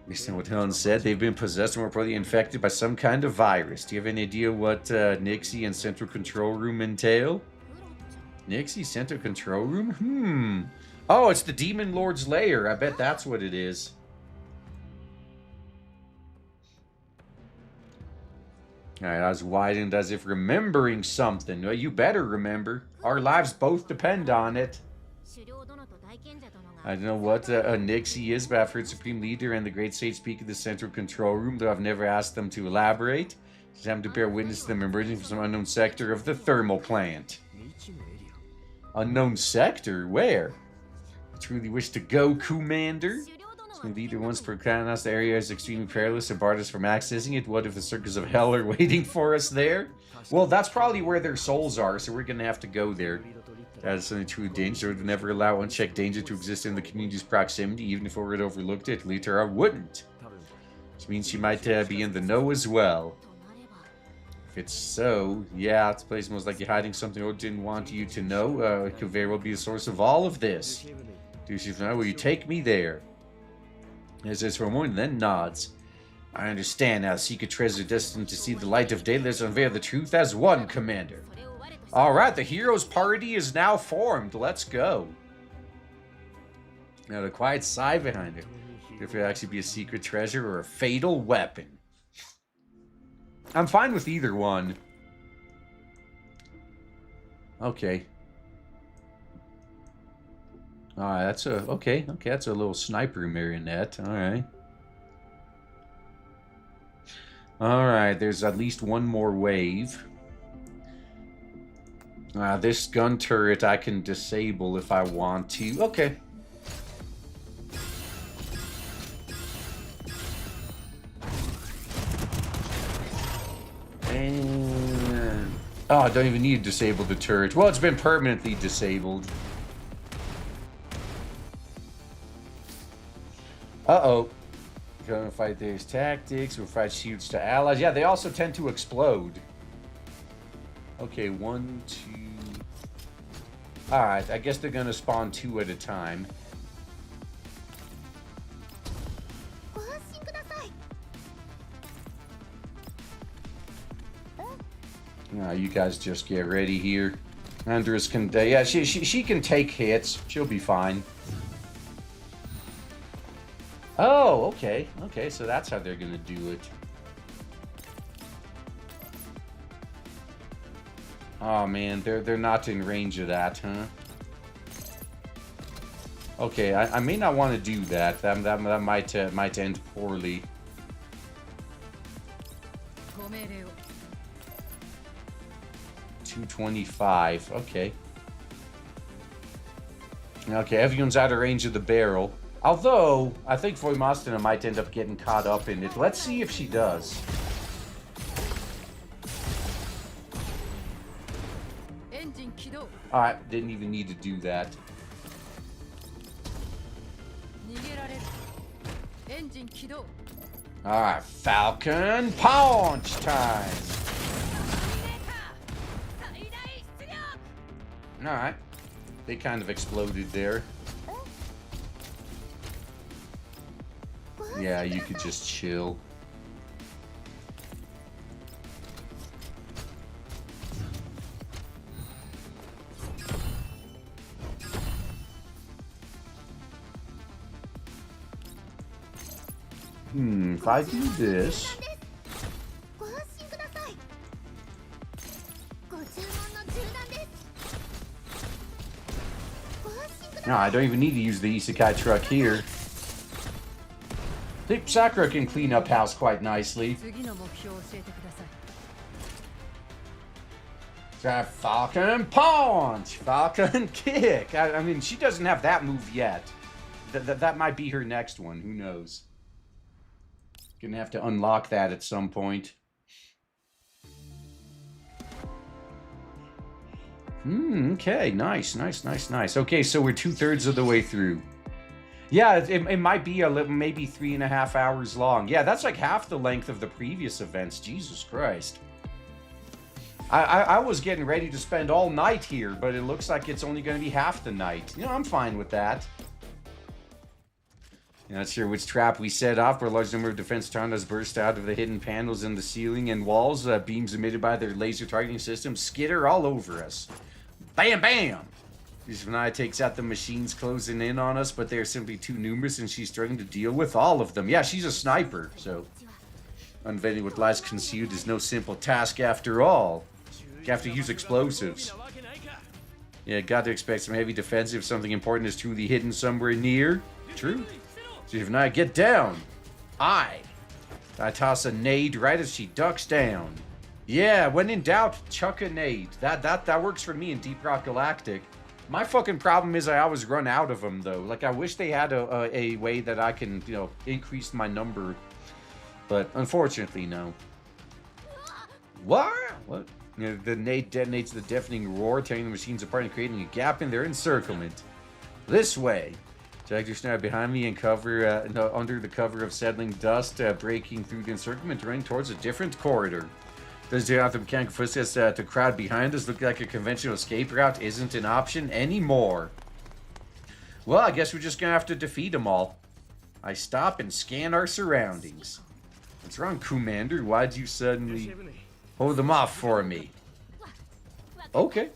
Based on what Helen said, they've been possessed or more probably infected by some kind of virus. Do you have any idea what Nixie and Central Control Room entail? Nixie, Central Control Room? Oh, it's the Demon Lord's lair. I bet that's what it is. Alright, I was widened as if remembering something. Well, you better remember. Our lives both depend on it. I don't know what a Nixie is, but I've heard Supreme Leader and the Great Sage speak of the Central Control Room, though I've never asked them to elaborate. Just having to bear witness to them emerging from some unknown sector of the thermal plant. Unknown sector? Where? I truly wish to go, Commander. Supreme Leader once proclaimed us the area is extremely perilous and barred us from accessing it. What if the circus of hell are waiting for us there? Well, that's probably where their souls are, so we're going to have to go there. That is something true danger. Would never allow unchecked danger to exist in the community's proximity, even if we had overlooked it. Later, I wouldn't. Which means she might be in the know as well. If it's so, yeah, this place most likely hiding something Oda didn't want you to know. It could very well be the source of all of this. Will you take me there? As says for a moment, then nods. I understand now. Secret treasure destined to see the light of day. Let's unveil the truth as one, Commander. Alright, the heroes party is now formed. Let's go. Now, the quiet sigh behind it. If it actually be a secret treasure or a fatal weapon. I'm fine with either one. Okay. Alright, that's a... Okay, that's a little sniper marionette. Alright. Alright, there's at least one more wave. This gun turret I can disable if I want to. Okay. And... Oh, I don't even need to disable the turret. Well, it's been permanently disabled. Uh-oh. gonna fight their tactics. We'll fight shields to allies. Yeah, they also tend to explode. Okay, 1, 2. Alright, I guess they're gonna spawn 2 at a time. You guys just get ready here. Andres can, yeah, she can take hits. She'll be fine. Oh, okay. Okay, so that's how they're gonna do it. Oh man, they're not in range of that, huh? Okay, I may not want to do that. That might end poorly. $225. Okay. Okay, everyone's out of range of the barrel. Although, I think Voimastena might end up getting caught up in it. Let's see if she does. Alright, didn't even need to do that. Alright, Falcon Punch time! Alright. They kind of exploded there. Yeah, you could just chill. If I do this... No, I don't even need to use the Isekai truck here. I think Sakura can clean up house quite nicely. Falcon Punch! Falcon Kick! I mean, she doesn't have that move yet. That might be her next one. Who knows? Gonna have to unlock that at some point. Okay, nice. Okay, so we're 2/3 of the way through. Yeah, it might be a little, maybe 3.5 hours long. Yeah, that's like half the length of the previous events. Jesus Christ. I was getting ready to spend all night here, but it looks like it's only going to be half the night. You know, I'm fine with that. Not sure which trap we set off, where a large number of defense tornadoes burst out of the hidden panels in the ceiling and walls. Beams emitted by their laser targeting systems skitter all over us. Bam, bam! Finai takes out the machines closing in on us, but they're simply too numerous and she's struggling to deal with all of them. Yeah, she's a sniper, so... Unveiling what lies concealed is no simple task after all. You have to use explosives. Yeah, got to expect some heavy defensive. Something important is truly hidden somewhere near. True. Finai, get down! I toss a nade right as she ducks down. Yeah, when in doubt, chuck a nade. That works for me in Deep Rock Galactic. My fucking problem is I always run out of them, though. Like, I wish they had a way that I can, you know, increase my number. But, unfortunately, no. What? What? You know, the nade detonates the deafening roar, tearing the machines apart and creating a gap in their encirclement. This way. Tractor snap behind me and cover under the cover of settling dust, breaking through the encirclement, running towards a different corridor. Does the mechanical footsteps to crowd behind us look like a conventional escape route isn't an option anymore? Well, I guess we're just gonna have to defeat them all. I stop and scan our surroundings. What's wrong, Commander? Why'd you suddenly hold them off for me? Okay.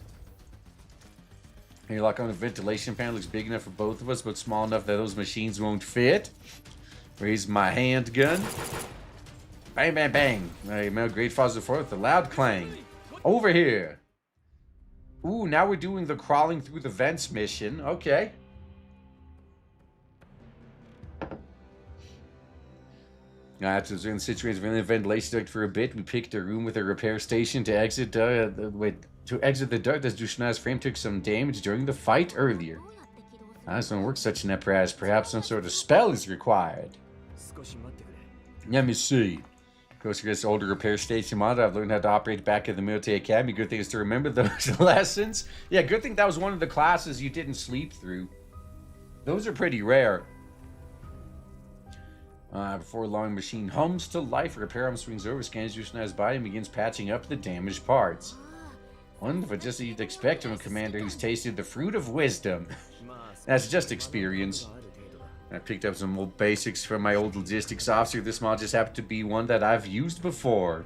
Your lock on the ventilation panel looks big enough for both of us, but small enough that those machines won't fit. Raise my handgun. Bang, bang, bang. My great father forth, a loud clang. Over here. Ooh, now we're doing the crawling through the vents mission. Okay. After the situation of ventilation duct for a bit, we picked a room with a repair station to exit the duct as Dushna's frame took some damage during the fight earlier. This don't work such an apparatus. Perhaps some sort of spell is required. Let me see. Goes to this older repair station model. I've learned how to operate back at the military academy. Good thing is to remember those lessons. Yeah, good thing that was one of the classes you didn't sleep through. Those are pretty rare. Before long, machine hums to life. Repair arm swings over, scans Yushina's body, and begins patching up the damaged parts. Wonderful, just as you'd expect from a commander who's tasted the fruit of wisdom. That's just experience. I picked up some old basics from my old logistics officer. This mod just happened to be one that I've used before.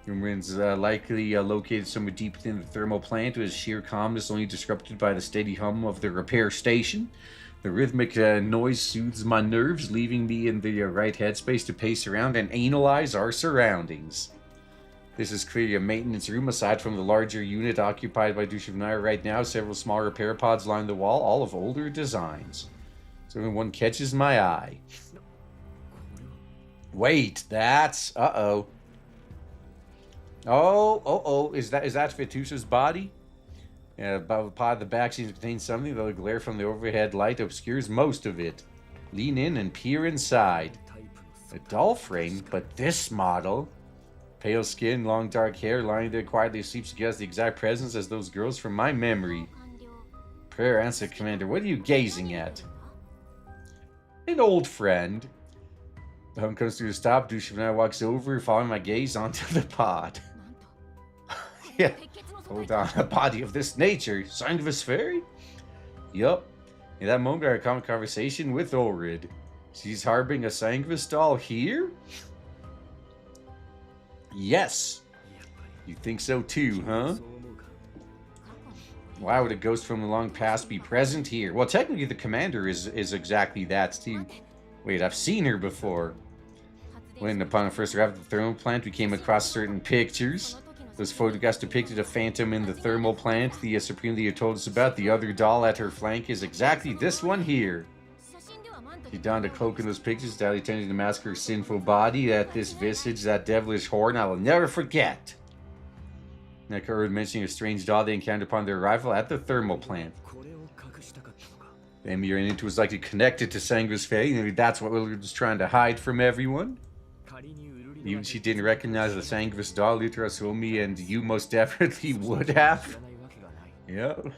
Humans likely located somewhere deep within the thermal plant, with sheer calmness only disrupted by the steady hum of the repair station. The rhythmic noise soothes my nerves, leaving me in the right headspace to pace around and analyze our surroundings. This is clearly a maintenance room. Aside from the larger unit occupied by Dushavnaya right now, several small repair pods line the wall, all of older designs. So one catches my eye. Wait, that's... Uh-oh. Oh, is that Phaetusa's body? Yeah, above the pod, the back seems to contain something, though the glare from the overhead light obscures most of it. Lean in and peer inside. A doll frame, but this model... Pale skin, long dark hair, lying there quietly asleep suggests the exact presence as those girls from my memory. Prayer answer, Commander. What are you gazing at? An old friend. The hum comes to a stop. Dushavnaya walks over, following my gaze onto the pod. Yeah. Hold on. A body of this nature. Sanguis fairy? Yup. In that moment, I had a common conversation with Orid. She's harboring a Sanguis doll here? Yes. You think so too, huh? Why would a ghost from the long past be present here? Well, technically the commander is exactly that too. Wait, I've seen her before. When upon first arrival at the thermal plant, we came across certain pictures. Those photographs depicted a phantom in the thermal plant. The supreme leader told us about. The other doll at her flank is exactly this one here. She donned a cloak in those pictures, daily tending to mask her sinful body. That this visage, that devilish horn, I will never forget. Like I heard mentioning a strange doll they encountered upon their arrival at the thermal plant. The Emir into was likely connected to Sanguis Fairy. Maybe that's what Willard was trying to hide from everyone. Even she didn't recognize the Sanguis doll, Lutras told me, and you most definitely would have. Yep.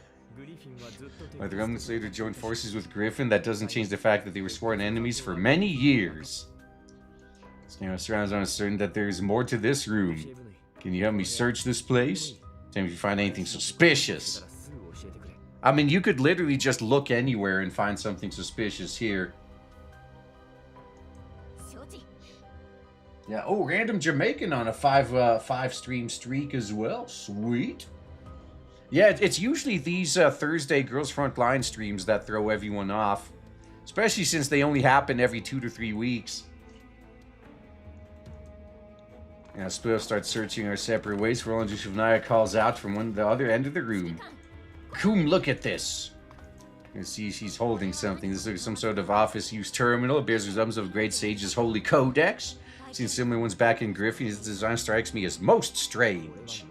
But the remnants later joined forces with Griffin. That doesn't change the fact that they were sworn enemies for many years. Now surrounds on certain that there is more to this room. Can you help me search this place? Tell me if you find anything suspicious. I mean, you could literally just look anywhere and find something suspicious here. Yeah, oh, random Jamaican on a five stream streak as well. Sweet. Yeah, it's usually these Thursday Girls Frontline streams that throw everyone off. Especially since they only happen every 2 to 3 weeks. Now, Spill starts searching our separate ways. Roland Dushavnaya calls out from the other end of the room. Coom, look at this. You can see she's holding something. This is some sort of office-use terminal. It bears resemblance of Great Sage's Holy Codex. Seen similar ones back in Griffin. His design strikes me as most strange.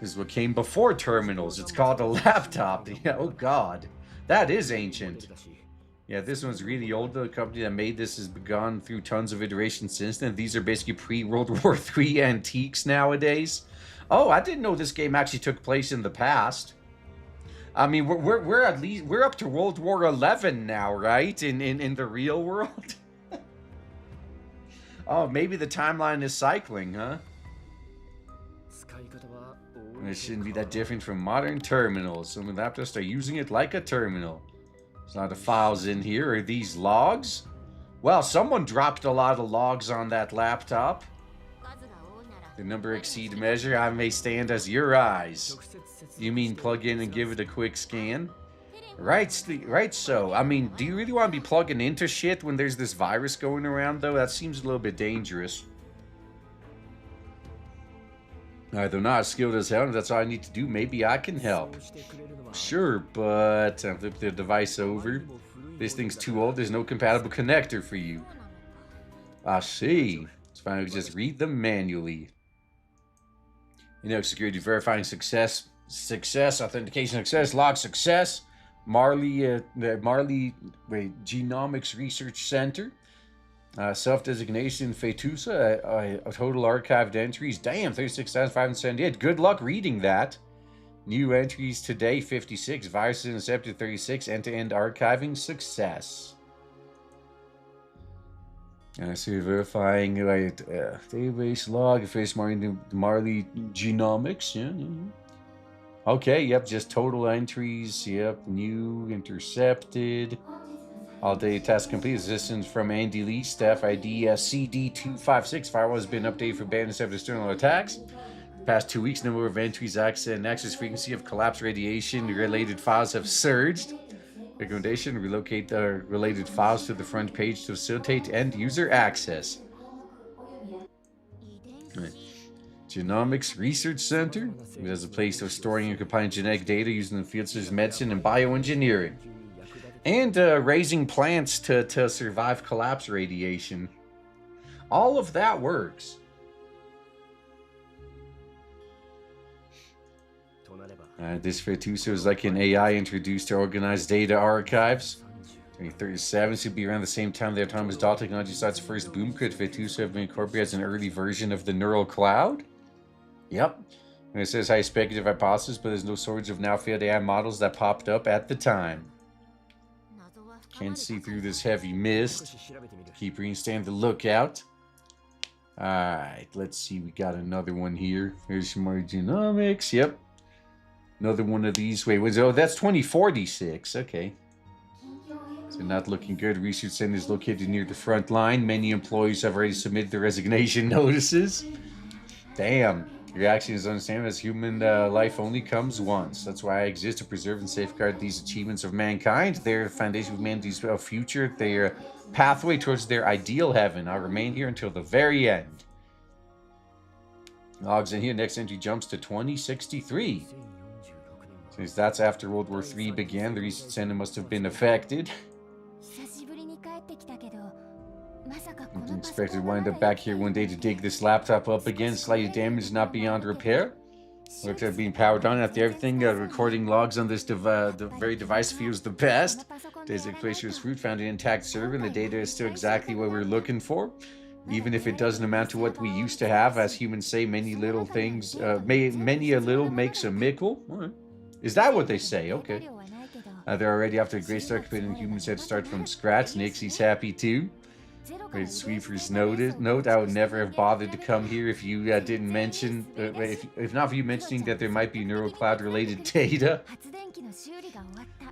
This is what came before terminals. It's called a laptop. Yeah, oh god. That is ancient. Yeah, this one's really old. The company that made this has gone through tons of iterations since then. These are basically pre-World War III antiques nowadays. Oh, I didn't know this game actually took place in the past. I mean, we're up to World War XI now, right? In the real world. Oh, maybe the timeline is cycling, huh? It shouldn't be that different from modern terminals. Some laptops are using it like a terminal. There's a lot of files in here. Are these logs? Well, someone dropped a lot of logs on that laptop. The number exceed measure, I may stand as your eyes. You mean plug in and give it a quick scan? Right so. I mean, do you really want to be plugging into shit when there's this virus going around, though? That seems a little bit dangerous. They're not as skilled as hell, if that's all I need to do, maybe I can help. Sure, but I flip the device over. This thing's too old, there's no compatible connector for you. I see. It's fine, we just read them manually. You know, security verifying success, authentication success, log success. Marley Genomics Research Center. Self-designation Phaetusa, a total archived entries. Damn, 36,578. Good luck reading that. New entries today, 56. Viruses intercepted, 36. End-to-end archiving success. So verifying database log, face Marley genomics. Yeah, yeah, yeah. Okay, yep, just total entries. Yep, new, intercepted. All data tasks complete. Assistance from Andy Lee, staff ID CD256. Firewall has been updated for bandits of external attacks. Past 2 weeks, number of entries, access, and access frequency of collapse radiation related files have surged. Recommendation: relocate the related files to the front page to facilitate end user access. Right. Genomics Research Center. It has a place for storing and compiling genetic data using the fields of medicine and bioengineering. And raising plants to survive collapse radiation. All of that works. This Phaetusa is like an AI introduced to organized data archives. 2037 should be around the same time the autonomous doll technology saw its first boom. Could Phaetusa have been incorporated as an early version of the neural cloud? Yep. And it says high speculative hypothesis, but there's no shortage of now failed AI models that popped up at the time. Can't see through this heavy mist. Keep reading, stay on the lookout. Alright, let's see. We got another one here. Here's some more genomics. Yep. Another one of these. Wait, oh, that's 2046. Okay. So not looking good. Research center is located near the front line. Many employees have already submitted their resignation notices. Damn. Reaction is understandable as human life only comes once. That's why I exist, to preserve and safeguard these achievements of mankind. They're the foundation of humanity's future. Their pathway towards their ideal heaven. I'll remain here until the very end. Logs in here. Next entry jumps to 2063. Since that's after World War III began, the research center must have been affected. Didn't expect to wind up back here one day to dig this laptop up again. Slightly damaged, not beyond repair. Looks like being powered on after everything. Recording logs on this the very device feels the best. Data equation was fruit, found an intact server, and the data is still exactly what we're looking for. Even if it doesn't amount to what we used to have, as humans say, many little things, many a little makes a mickle. Right. Is that what they say? Okay. They're already after a great start, and humans had to start from scratch. Nixie's happy too. Wait, Sweeper's note, I would never have bothered to come here if you didn't mention, if not for you mentioning that there might be neural cloud related data.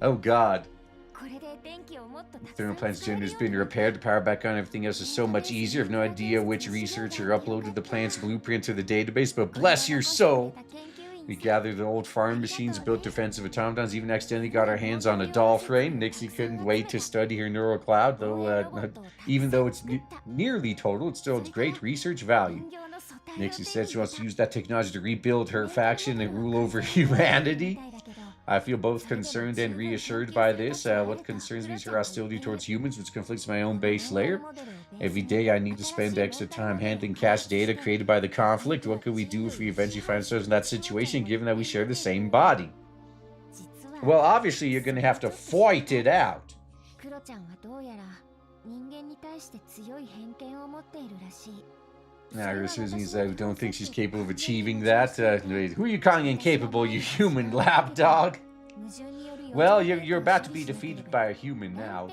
Oh god. Thermal plant's generator's been repaired, the power back on, everything else is so much easier. I have no idea which researcher uploaded the plant's blueprint to the database, but bless your soul. We gathered the old farm machines, built defensive automatons, even accidentally got our hands on a doll frame. Nixie couldn't wait to study her neural cloud, though even though it's nearly total, it still has great research value. Nixie said she wants to use that technology to rebuild her faction and rule over humanity. I feel both concerned and reassured by this. What concerns me is her hostility towards humans, which conflicts with my own base layer. Every day I need to spend extra time handling cache data created by the conflict. What could we do if we eventually find ourselves in that situation, given that we share the same body? Well, obviously you're going to have to fight it out. Now, Susan says, I don't think she's capable of achieving that. Who are you calling incapable, you human lapdog? Well, you're about to be defeated by a human now.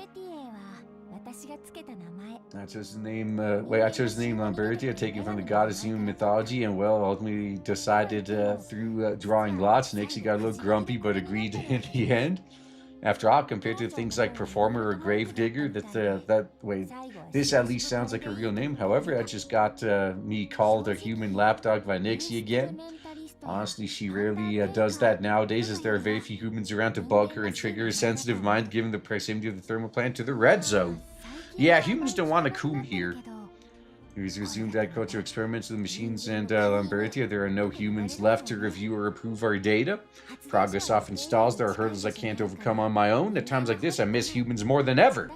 I chose the name, Lambertia, taken from the goddess human mythology, and ultimately decided through drawing lots. Nixie got a little grumpy, but agreed in the end. After all, compared to things like Performer or Gravedigger, this at least sounds like a real name. However, I just got me called a human lapdog by Nixie again. Honestly, she rarely does that nowadays, as there are very few humans around to bug her and trigger her sensitive mind, given the proximity of the thermal plant to the red zone. Yeah, humans don't want to come here. He's resumed agricultural experiments with the machines and Lambertia. There are no humans left to review or approve our data. Progress often stalls. There are hurdles I can't overcome on my own. At times like this, I miss humans more than ever.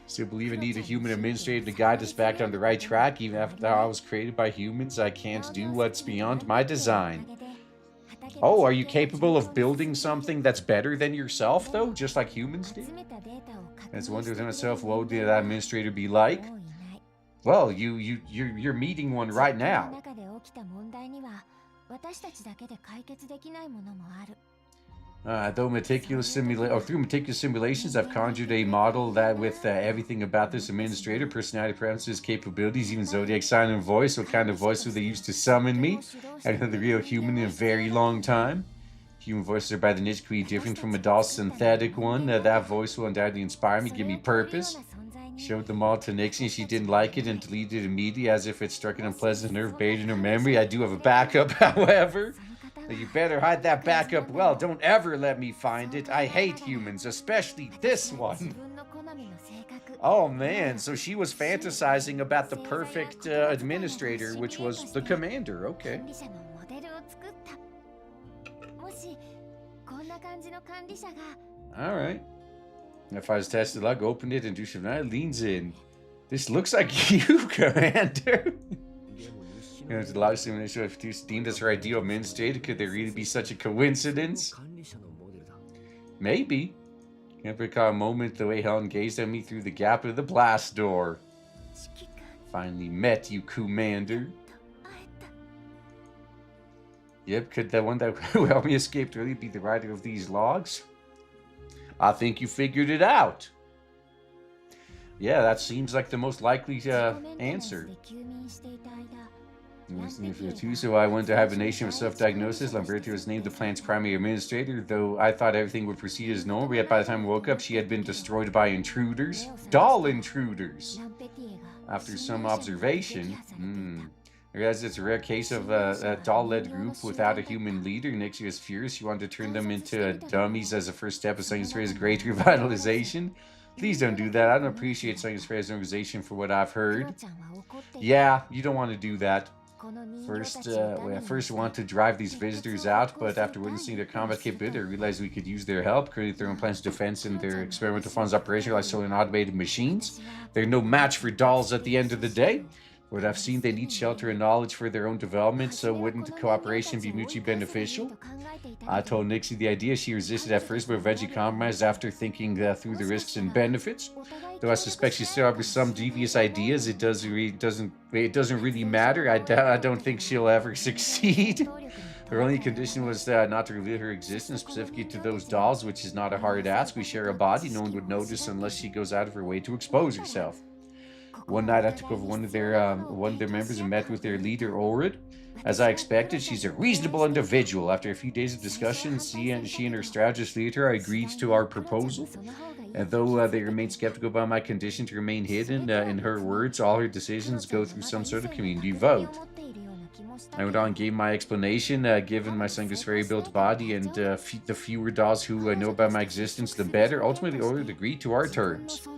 Still believe I need a human administrator to guide us back on the right track. Even after I was created by humans, I can't do what's beyond my design. Oh, are you capable of building something that's better than yourself, though? Just like humans did? I was wondering to myself, what would that administrator be like? Well, you're meeting one right now. Through meticulous simulations, I've conjured a model that with everything about this administrator, personality, preferences, capabilities, even zodiac sign and voice. What kind of voice would they use to summon me? I haven't heard the real human in a very long time. Human voices are by the niche degree different from a doll synthetic one. That voice will undoubtedly inspire me, give me purpose. Showed them all to Nixie. She didn't like it and deleted it immediately as if it struck an unpleasant nerve buried in her memory. I do have a backup, however. You better hide that backup well. Don't ever let me find it. I hate humans, especially this one. Oh man, so she was fantasizing about the perfect administrator, which was the commander. Okay. Alright. If I was tested luck, opened it, and Dushavnai leans in. This looks like you, Commander. The log simulation of Phaetusa deemed as her ideal administrator. Could there really be such a coincidence? Maybe. Can't recall a moment the way Helen gazed at me through the gap of the blast door. Finally met you, Commander. Yep, could the one that who helped me escape really be the writer of these logs? I think you figured it out. Yeah, that seems like the most likely answer. So I went to hibernation with self-diagnosis. Lamberto was named the plant's primary administrator, though I thought everything would proceed as normal. Yet by the time I woke up, she had been destroyed by intruders. Doll intruders! After some observation, I realized it's a rare case of a doll-led group without a human leader. Nixie was furious. She wanted to turn them into dummies as a first step of Science Fair's great revitalization. Please don't do that. I don't appreciate Science Fair's organization for what I've heard. Yeah, you don't want to do that. First, I want to drive these visitors out, but after witnessing their combat capability, I realized we could use their help, create their own plans of defense and their experimental funds operational like solely automated machines. They're no match for dolls at the end of the day. What I've seen, they need shelter and knowledge for their own development, so wouldn't cooperation be mutually beneficial? I told Nixie the idea. She resisted at first, but eventually compromised after thinking through the risks and benefits. Though I suspect she still harbors some devious ideas, it doesn't really matter. I don't think she'll ever succeed. Her only condition was not to reveal her existence specifically to those dolls, which is not a hard ask. We share a body. No one would notice unless she goes out of her way to expose herself. One night I took over one of their members and met with their leader, Orid. As I expected, she's a reasonable individual. After a few days of discussion, she and her strategist leader agreed to our proposal. And though they remained skeptical about my condition to remain hidden, in her words, all her decisions go through some sort of community vote. I went on and gave my explanation. Given my Sungus Fairy built body and the fewer dolls who know about my existence, the better. Ultimately, Orid agreed to our terms.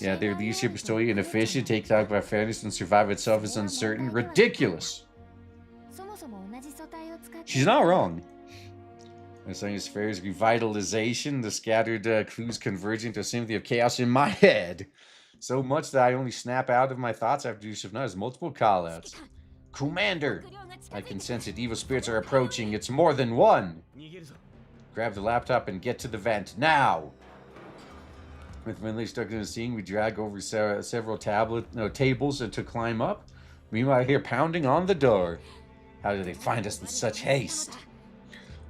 Yeah, their leadership is totally inefficient. Take out by fairness and survive itself is uncertain. Ridiculous! She's not wrong. As long as Fair's revitalization, the scattered clues converging to a symphony of chaos in my head. So much that I only snap out of my thoughts after use of as multiple callouts. Commander! I can sense that evil spirits are approaching. It's more than one! Grab the laptop and get to the vent, now! With Finley stuck in the scene, we drag over several tables to climb up. Meanwhile, I hear pounding on the door. How did they find us in such haste?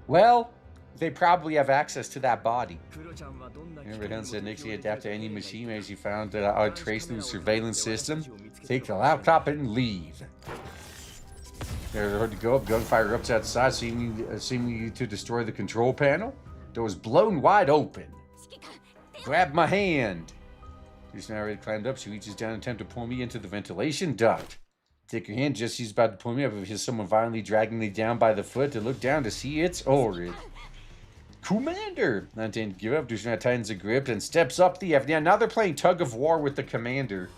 Well, they probably have access to that body. Remember, Helen said Nixie adapt to any machine as she found our trace through the surveillance system. Take the laptop and leave. They're heard to go up. Gunfire erupts outside, seemingly to destroy the control panel. Door's blown wide open. Grab my hand. She's now already climbed up. She reaches down and attempts to pull me into the ventilation duct. Take her hand just as she's about to pull me up. If someone violently dragging me down by the foot to look down to see it's Orid. Commander! Not to give up. Dushna tightens the grip and steps up the F. Yeah, now they're playing tug of war with the commander.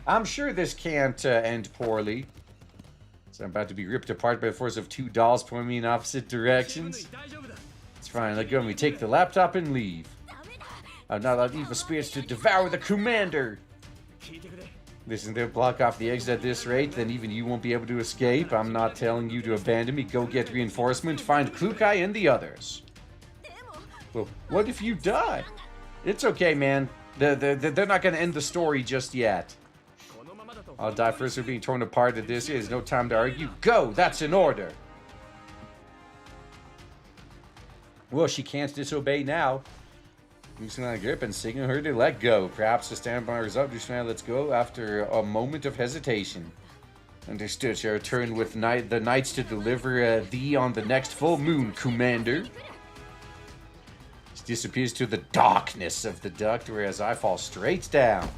I'm sure this can't end poorly. So I'm about to be ripped apart by the force of two dolls pulling me in opposite directions. It's fine. Let go of me. Take the laptop and leave. I've not allowed evil spirits to devour the commander. Listen, they'll block off the exit at this rate, then even you won't be able to escape. I'm not telling you to abandon me. Go get reinforcement. Find Klukai and the others. Well, what if you die? It's okay, man. They're not going to end the story just yet. I'll die first for being torn apart at this. There's no time to argue. Go! That's an order! Well, she can't disobey now. Using that grip and signaling her to let go. Perhaps the standby is up. Just now, let's go after a moment of hesitation. Understood. Shall return with the knights to deliver thee on the next full moon, Commander. She disappears to the darkness of the duct, whereas I fall straight down.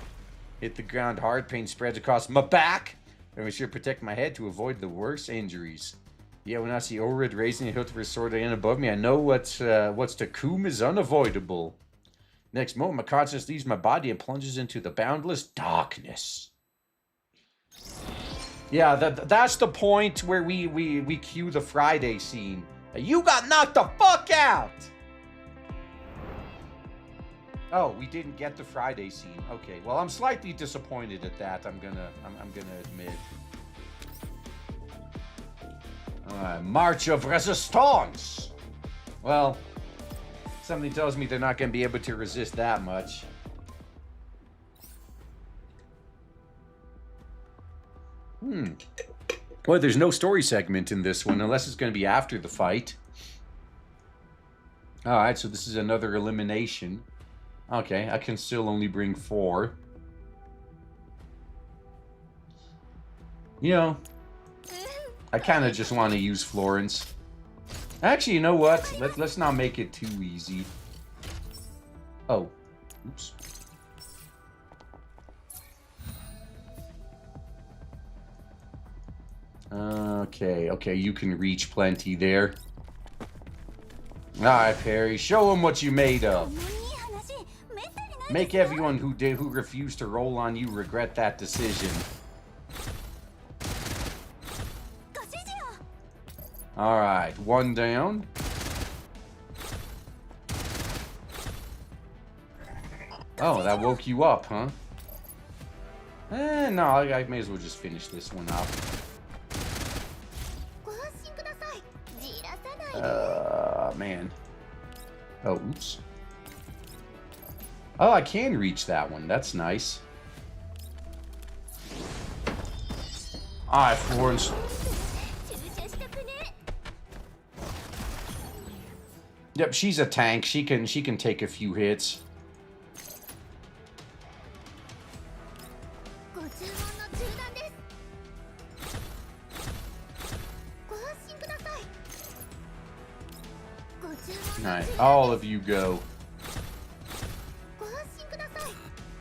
Hit the ground hard. Pain spreads across my back. I make sure to protect my head to avoid the worst injuries. Yeah, when I see Orid raising a hilt of her sword in above me, I know what's to come is unavoidable. Next moment, my consciousness leaves my body and plunges into the boundless darkness. Yeah, that's the point where we cue the Friday scene. You got knocked the fuck out! Oh, we didn't get the Friday scene. Okay, well, I'm slightly disappointed at that. I'm gonna admit. March of Resistance. Well, something tells me they're not gonna be able to resist that much. Well, there's no story segment in this one, unless it's going to be after the fight. Alright, so this is another elimination. Okay, I can still only bring 4. You know, I kind of just want to use Florence. Actually, you know what? Let's not make it too easy. Oh. Oops. Okay, you can reach plenty there. Alright, Perry, show him what you made of. Make everyone who refused to roll on you regret that decision. Alright, 1 down. Oh, that woke you up, huh? No, I may as well just finish this one up. Man. Oh, oops. Oh, I can reach that one. That's nice. Alright, Florence. Yep, she's a tank. She can take a few hits. Alright, all of you go.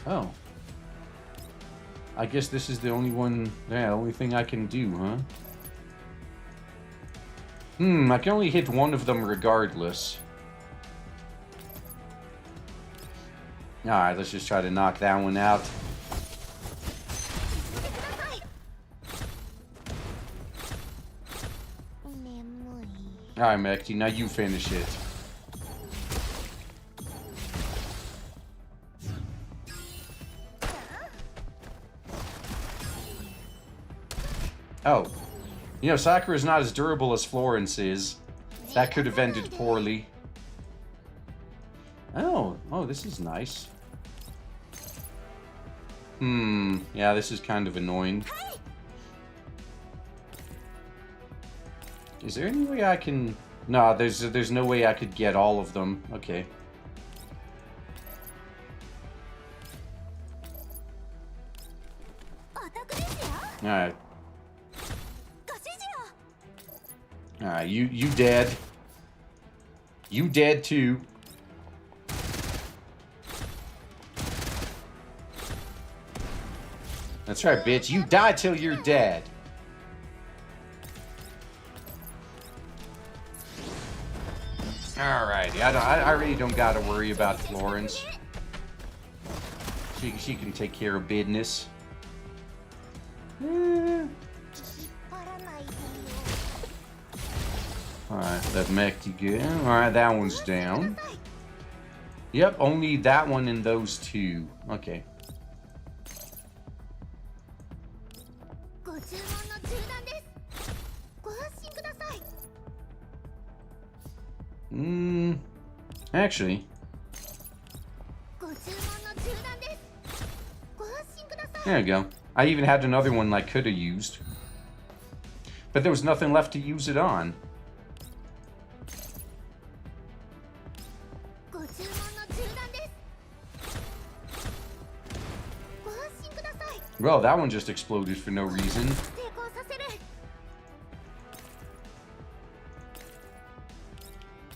Oh. I guess this is the only one, yeah, only thing I can do, huh? I can only hit one of them regardless. Alright, let's just try to knock that one out. Alright, Mekti, now you finish it. Oh. You know, Sakura's not as durable as Florence is. That could have ended poorly. Oh, this is nice. Yeah, this is kind of annoying. Is there any way I can... No, there's no way I could get all of them. Okay. Alright. Alright, you dead. You dead too. That's right, bitch. You die till you're dead. Alrighty, I really don't gotta worry about Florence. She can take care of business. Alright, that Mekti good. Alright, that one's down. Yep, only that one and those 2. Okay. Actually. There you go. I even had another one I could have used. But there was nothing left to use it on. Well, that one just exploded for no reason.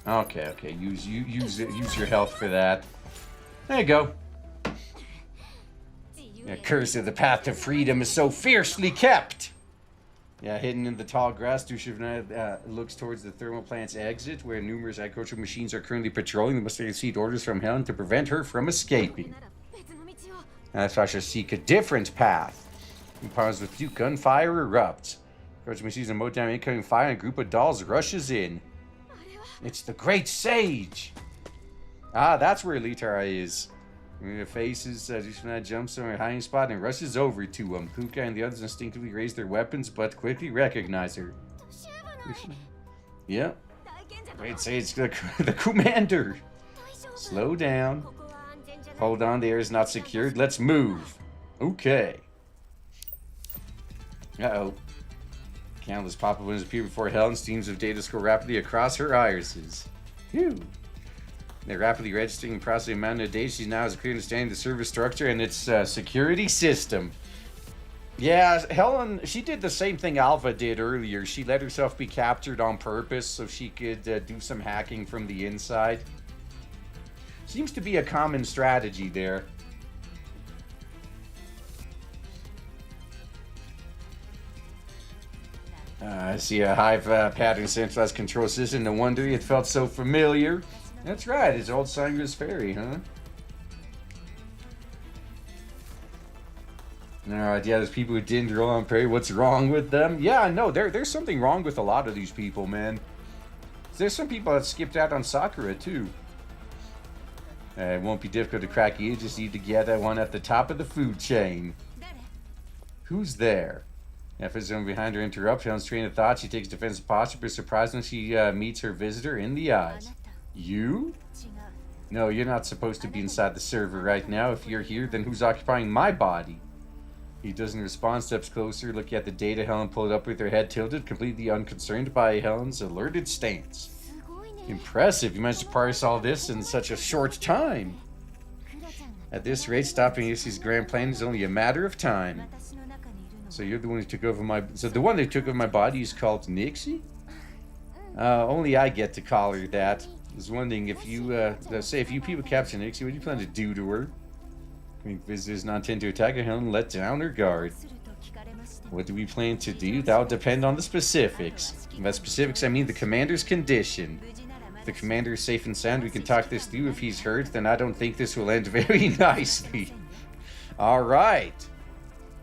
Okay. Use your health for that. There you go. Yeah, curse of the path to freedom is so fiercely kept. Yeah, hidden in the tall grass, Dushavna looks towards the thermal plant's exit, where numerous agricultural machines are currently patrolling. They must have received orders from Helen to prevent her from escaping. Sasha seek a different path. He pauses with you. Gunfire erupts. Agricultural machines and mow down incoming fire, and a group of dolls rushes in. It's the Great Sage! Ah, that's where Litara is. Her faces, Dushavna jumps from her hiding spot and rushes over to him. Puka and the others instinctively raise their weapons, but quickly recognize her. Yeah. Great Sage, the commander. Slow down. Hold on, the air is not secured. Let's move. Okay. Uh-oh. Countless pop-up windows appear before Helen. Streams of data scroll rapidly across her irises. Phew. They're rapidly registering and processing the amount of data she now has a clear understanding of the service structure and its security system. Yeah, Helen, she did the same thing Alpha did earlier. She let herself be captured on purpose so she could do some hacking from the inside. Seems to be a common strategy there. I see a Hive pattern centralized control system. No wonder it felt so familiar. That's right, it's old Sangra's Ferry, huh? Alright, yeah, there's people who didn't roll on Prairie. What's wrong with them? Yeah, no, there's something wrong with a lot of these people, man. There's some people that skipped out on Sakura, too. It won't be difficult to crack. You just need to get one at the top of the food chain. Who's there? Efforts zone behind her interrupts Helen's train of thought. She takes defensive posture, but surprised when she meets her visitor in the eyes. You? No, you're not supposed to be inside the server right now. If you're here, then who's occupying my body? He doesn't respond, steps closer, looking at the data. Helen pulled up with her head tilted, completely unconcerned by Helen's alerted stance. Impressive, you managed to parse all this in such a short time. At this rate, stopping Ishi's grand plan is only a matter of time. So you're the one who took over my... So the one that took over my body is called Nixie? Only I get to call her that. I was wondering if you, say if you people capture Nixie, what do you plan to do to her? I mean, visitors not intend to attack her, Helen let down her guard. What do we plan to do? That'll depend on the specifics. By specifics, I mean the commander's condition. If the commander is safe and sound, we can talk this through. If he's hurt, then I don't think this will end very nicely. Alright.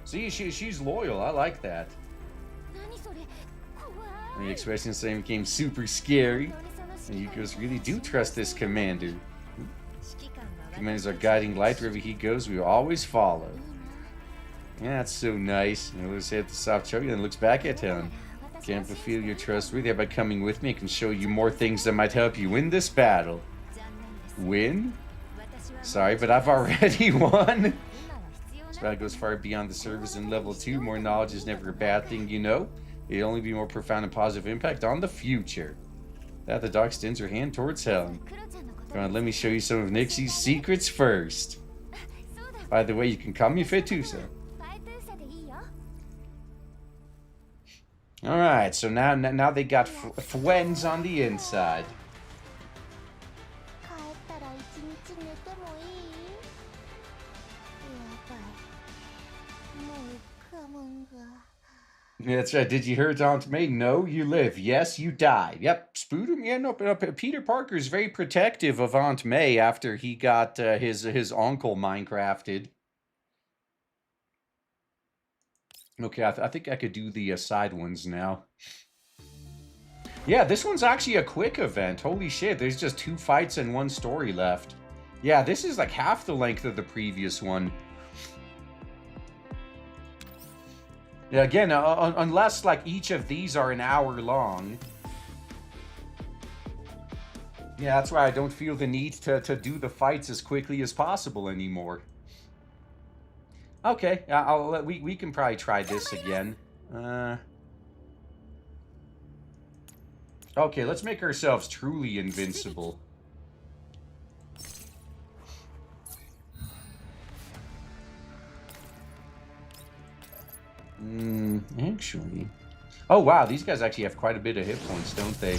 See, she's loyal. I like that. The expression suddenly became super scary. And you guys really do trust this commander. Commander's our guiding light. Wherever he goes, we will always follow. Yeah, that's so nice. And let's hit the soft choking and looks back at Helen. Can't but feel you're trustworthy. By coming with me, I can show you more things that might help you win this battle. Win? Sorry, but I've already won. This battle goes far beyond the service in level 2. More knowledge is never a bad thing, you know. It'll only be more profound and positive impact on the future. That the dog extends her hand towards Helen. Come on, let me show you some of Nixie's secrets first. By the way, you can call me Phaetusa. Alright, so now they got friends on the inside. Yeah, that's right. Did you hear Aunt May? No, you live. Yes, you die. Yep, Spootum. Yeah, no, Peter Parker is very protective of Aunt May after he got his uncle Minecrafted. Okay, I think I could do the side ones now. Yeah, this one's actually a quick event. Holy shit, there's just 2 fights and 1 story left. Yeah, this is like half the length of the previous one. Yeah, again, unless like each of these are an hour long. Yeah, that's why I don't feel the need to do the fights as quickly as possible anymore. Okay, we can probably try this again. Okay, let's make ourselves truly invincible. Actually. Oh, wow. These guys actually have quite a bit of hit points, don't they?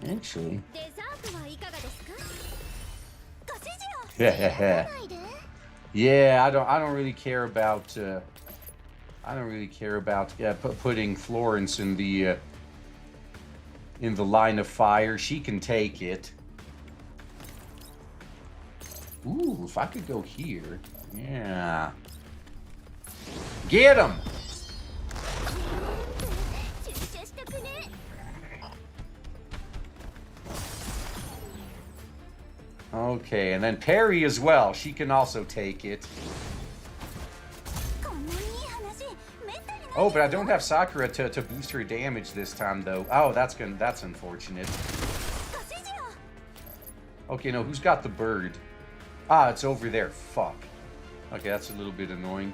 Actually. Yeah, I don't really care about putting Florence in the line of fire. She can take it. Ooh, if I could go here. Yeah. Get him! Okay, and then Perry as well. She can also take it. Oh, but I don't have Sakura to boost her damage this time, though. Oh, that's unfortunate. Okay, no, who's got the bird? Ah, it's over there. Fuck. Okay, that's a little bit annoying.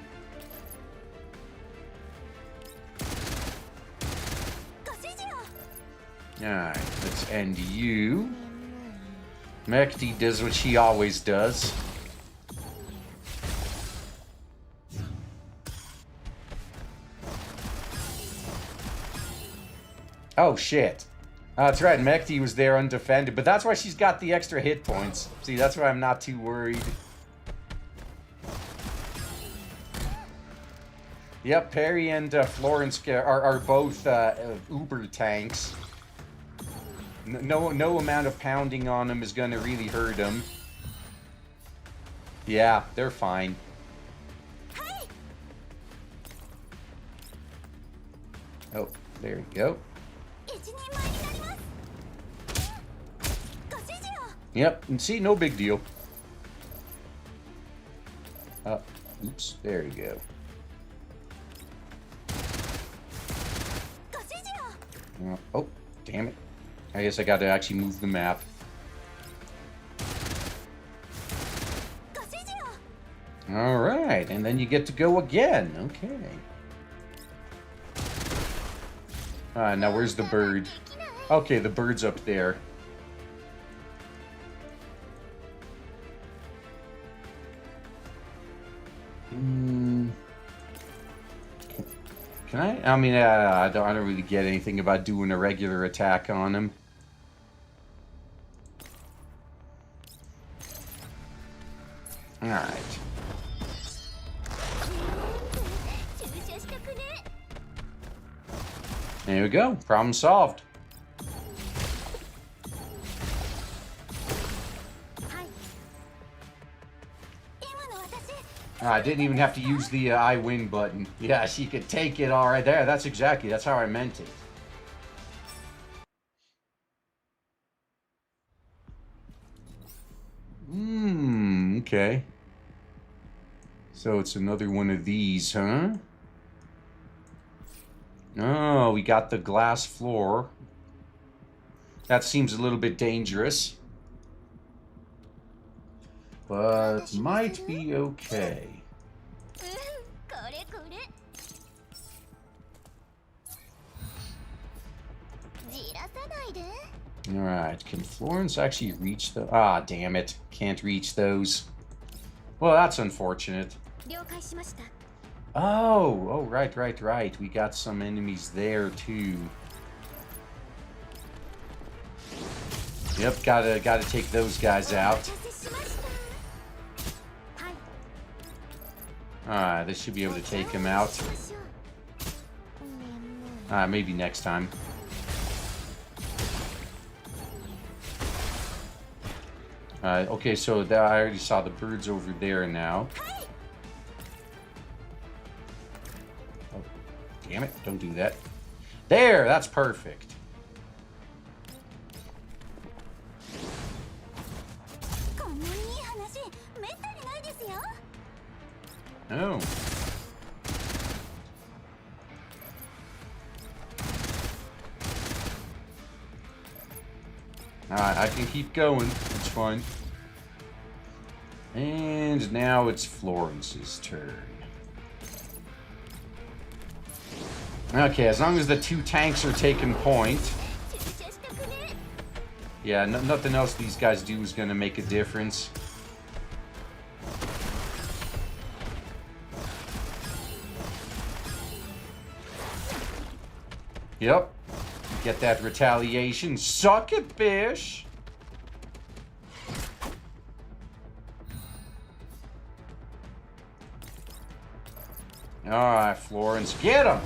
Alright, let's end you. Mekti does what she always does. Oh, shit. That's right, Mekti was there undefended, but that's why she's got the extra hit points. See, that's why I'm not too worried. Yep, Perry and Florence are both uber tanks. No amount of pounding on them is going to really hurt them. Yeah, they're fine. Oh, there you go. Yep, and see, no big deal. Oops, there you go. Oh, damn it. I guess I got to actually move the map. Alright, and then you get to go again. Okay. Now where's the bird? Okay, the bird's up there. Can I? I mean, I don't really get anything about doing a regular attack on him. Alright. There we go. Problem solved. I didn't even have to use the I win button. Yeah, she could take it all right there. That's how I meant it. Okay. So it's another one of these, huh? Oh, we got the glass floor. That seems a little bit dangerous. But might be okay. Alright, can Florence actually reach the... Ah, damn it. Can't reach those. Well, that's unfortunate. Oh, right. We got some enemies there, too. Yep, gotta take those guys out. Alright, this should be able to take him out. Maybe next time. Okay, so I already saw the birds over there now. Oh, damn it, don't do that. There, that's perfect. Oh. Alright, I can keep going. It's fine. And now it's Florence's turn. Okay, as long as the two tanks are taking point. Yeah, nothing else these guys do is going to make a difference. Yep. Get that retaliation. Suck it, bish. Alright, Florence. Get him!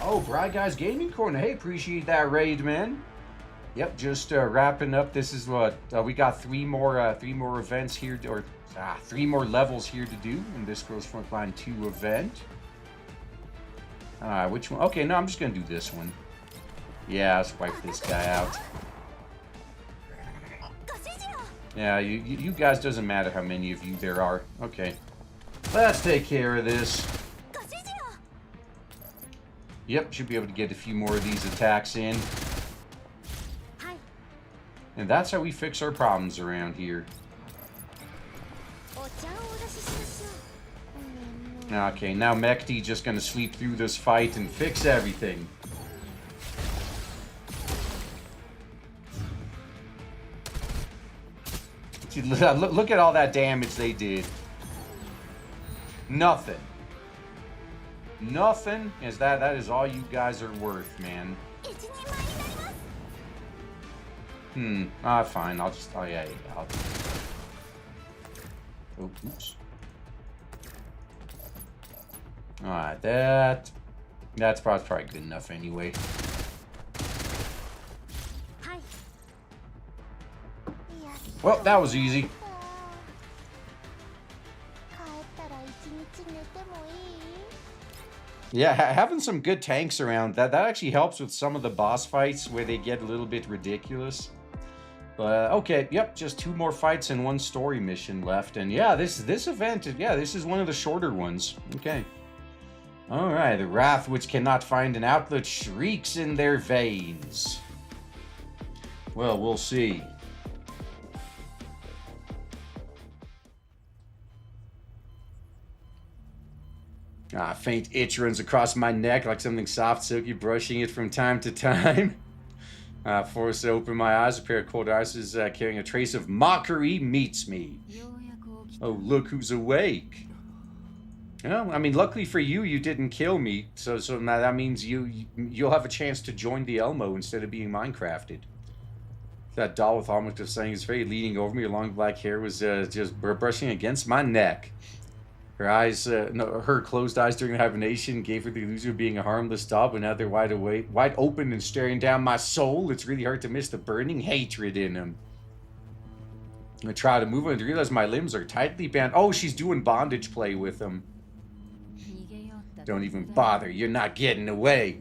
Oh, Bright Guys Gaming Corner. Hey, appreciate that raid, man. Yep, just wrapping up. This is what we got. Three more events here, or 3 more levels here to do in this Girls Frontline 2 event. Which one? Okay, no, I'm just gonna do this one. Yeah, let's wipe this guy out. Yeah, you guys, doesn't matter how many of you there are. Okay, let's take care of this. Yep, should be able to get a few more of these attacks in. And that's how we fix our problems around here. Okay, now Mekti just gonna sweep through this fight and fix everything. See, look at all that damage they did. Nothing. Nothing is that is all you guys are worth, man. Fine. I'll just, oh yeah, oh, oops. Alright, that's probably good enough anyway. Well, that was easy. Yeah, having some good tanks around, that actually helps with some of the boss fights where they get a little bit ridiculous. But, okay, yep, just 2 more fights and 1 story mission left. And yeah, this event, yeah, this is one of the shorter ones. Okay. Alright, the wrath which cannot find an outlet shrieks in their veins. Well, we'll see. Faint itch runs across my neck like something soft, silky, brushing it from time to time. Forced to open my eyes, a pair of cold eyes carrying a trace of mockery meets me. Oh, look who's awake. Well, I mean, luckily for you, you didn't kill me, so now that means you'll have a chance to join the Elmo instead of being Minecrafted. That doll with almost of saying his face leaning over me, her long black hair was just brushing against my neck. Her eyes, her closed eyes during hibernation gave her the illusion of being a harmless doll, but now they're wide open and staring down my soul. It's really hard to miss the burning hatred in them. I try to move and realize my limbs are tightly bound. Oh, she's doing bondage play with them. Don't even bother, you're not getting away.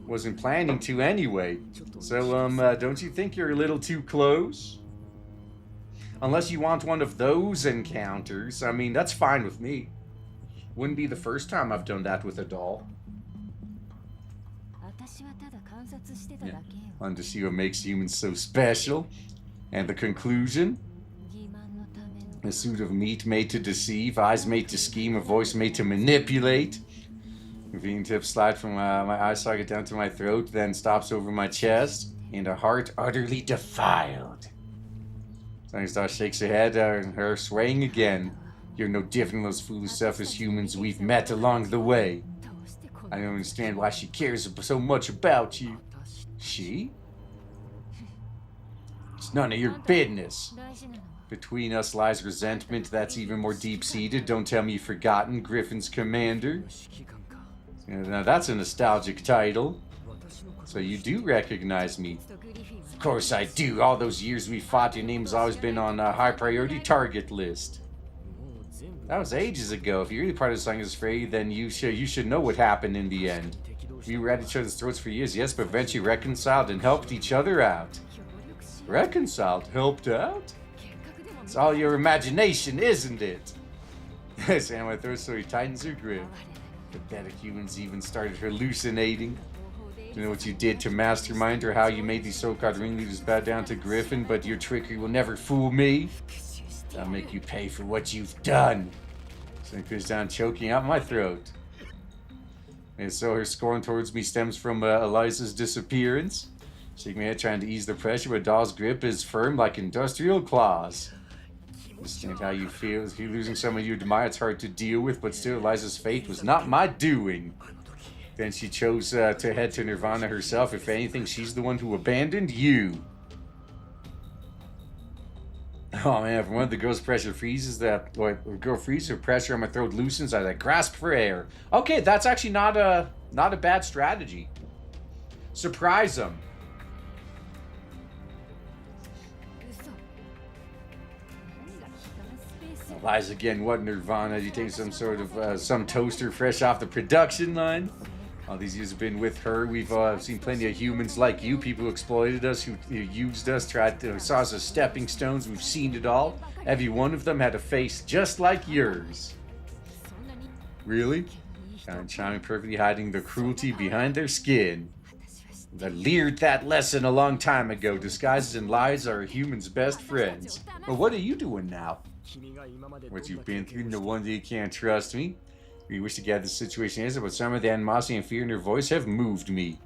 Wasn't planning to anyway. So, don't you think you're a little too close? Unless you want one of those encounters, I mean, that's fine with me. Wouldn't be the first time I've done that with a doll. Yeah. Fun to see what makes humans so special. And the conclusion? A suit of meat made to deceive, eyes made to scheme, a voice made to manipulate. A fingertip slide from my eye socket down to my throat, then stops over my chest, and a heart utterly defiled. Sunstar shakes her head, her swaying again. You're no different than those foolish, selfish humans we've met along the way. I don't understand why she cares so much about you. She? It's none of your business. Between us lies resentment that's even more deep-seated. Don't tell me you've forgotten Griffin's commander. Now that's a nostalgic title. So you do recognize me. Of course I do. All those years we fought, your name's always been on a high priority target list. That was ages ago. If you're really part of the Sangha's fray, then you should know what happened in the end. We were at each other's throats for years, yes, but eventually reconciled and helped each other out. Reconciled? Helped out? It's all your imagination, isn't it? Sam, my throat so he tightens her grip. Pathetic humans even started hallucinating. You know what you did to Mastermind or how you made these so-called ringleaders bow down to Griffin, but your trickery will never fool me. I'll make you pay for what you've done. So it goes down, choking out my throat. And so her scorn towards me stems from Eliza's disappearance. Shaking my head, trying to ease the pressure, but Doll's grip is firm like industrial claws. Understand how you feel. If you're losing someone you admire, it's hard to deal with, but still, Eliza's fate was not my doing. Then she chose to head to Nirvana herself. If anything, she's the one who abandoned you. Oh man, if one of the girls' pressure freezes, that girl freezes, her pressure on my throat loosens, I grasp for air. Okay, that's actually not a bad strategy. Surprise them. Lies again. What Nirvana? You take some sort of some toaster fresh off the production line. All these years have been with her. We've seen plenty of humans like you, people who exploited us, who used us, tried to saw us as stepping stones. We've seen it all. Every one of them had a face just like yours. Really? Kind of charming, perfectly hiding the cruelty behind their skin. I learned that lesson a long time ago. Disguises and lies are a human's best friends. But what are you doing now? What you've been through, no wonder you can't trust me. We wish to get this situation answered, but some of the animosity and fear in her voice have moved me.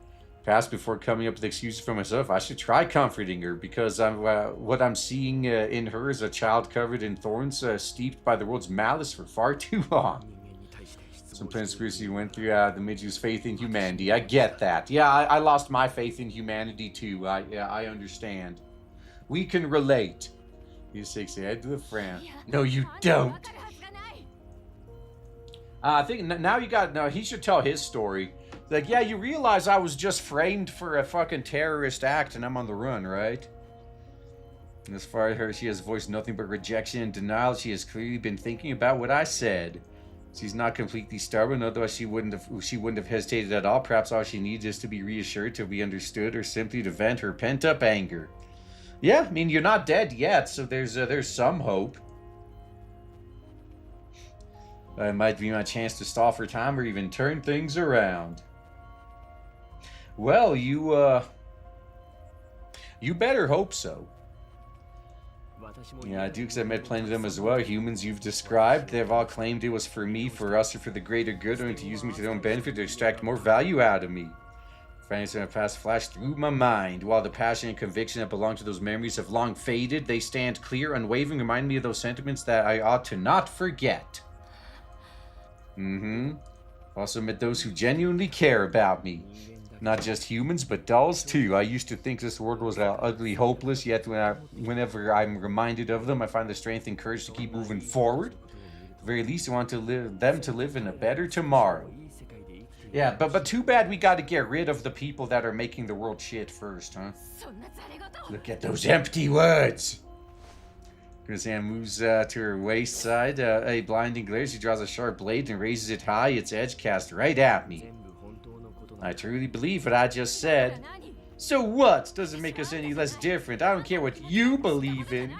Perhaps before coming up with excuses for myself, I should try comforting her, because what I'm seeing in her is a child covered in thorns, steeped by the world's malice for far too long. Some conspiracy went through the Midgew's faith in humanity. I get that. Yeah, I lost my faith in humanity too. I understand. We can relate. You say head to the friend. No, you don't. I think now you got. No, he should tell his story. Like, yeah, you realize I was just framed for a fucking terrorist act, and I'm on the run, right? And as far as her, she has voiced nothing but rejection and denial. She has clearly been thinking about what I said. She's not completely stubborn, otherwise she wouldn't have hesitated at all. Perhaps all she needs is to be reassured, to be understood, or simply to vent her pent-up anger. Yeah, I mean, you're not dead yet, so there's some hope. It might be my chance to stall for time or even turn things around. Well, you better hope so. Yeah, I do, because I met plenty of them as well. Humans you've described, they've all claimed it was for me, for us, or for the greater good, or to use me to their own benefit, to extract more value out of me. Fantasy in the past flashed through my mind. While the passion and conviction that belong to those memories have long faded, they stand clear, unwavering, remind me of those sentiments that I ought to not forget. Also met those who genuinely care about me. Not just humans, but dolls too. I used to think this world was ugly, hopeless, yet whenever I'm reminded of them, I find the strength and courage to keep moving forward. At the very least, I want them to live in a better tomorrow. Yeah, but too bad we gotta get rid of the people that are making the world shit first, huh? Look at those empty words! Grisam moves to her waist side, a blinding glare. She draws a sharp blade and raises it high, its edge cast right at me. I truly believe what I just said. So what? Doesn't make us any less different. I don't care what you believe in.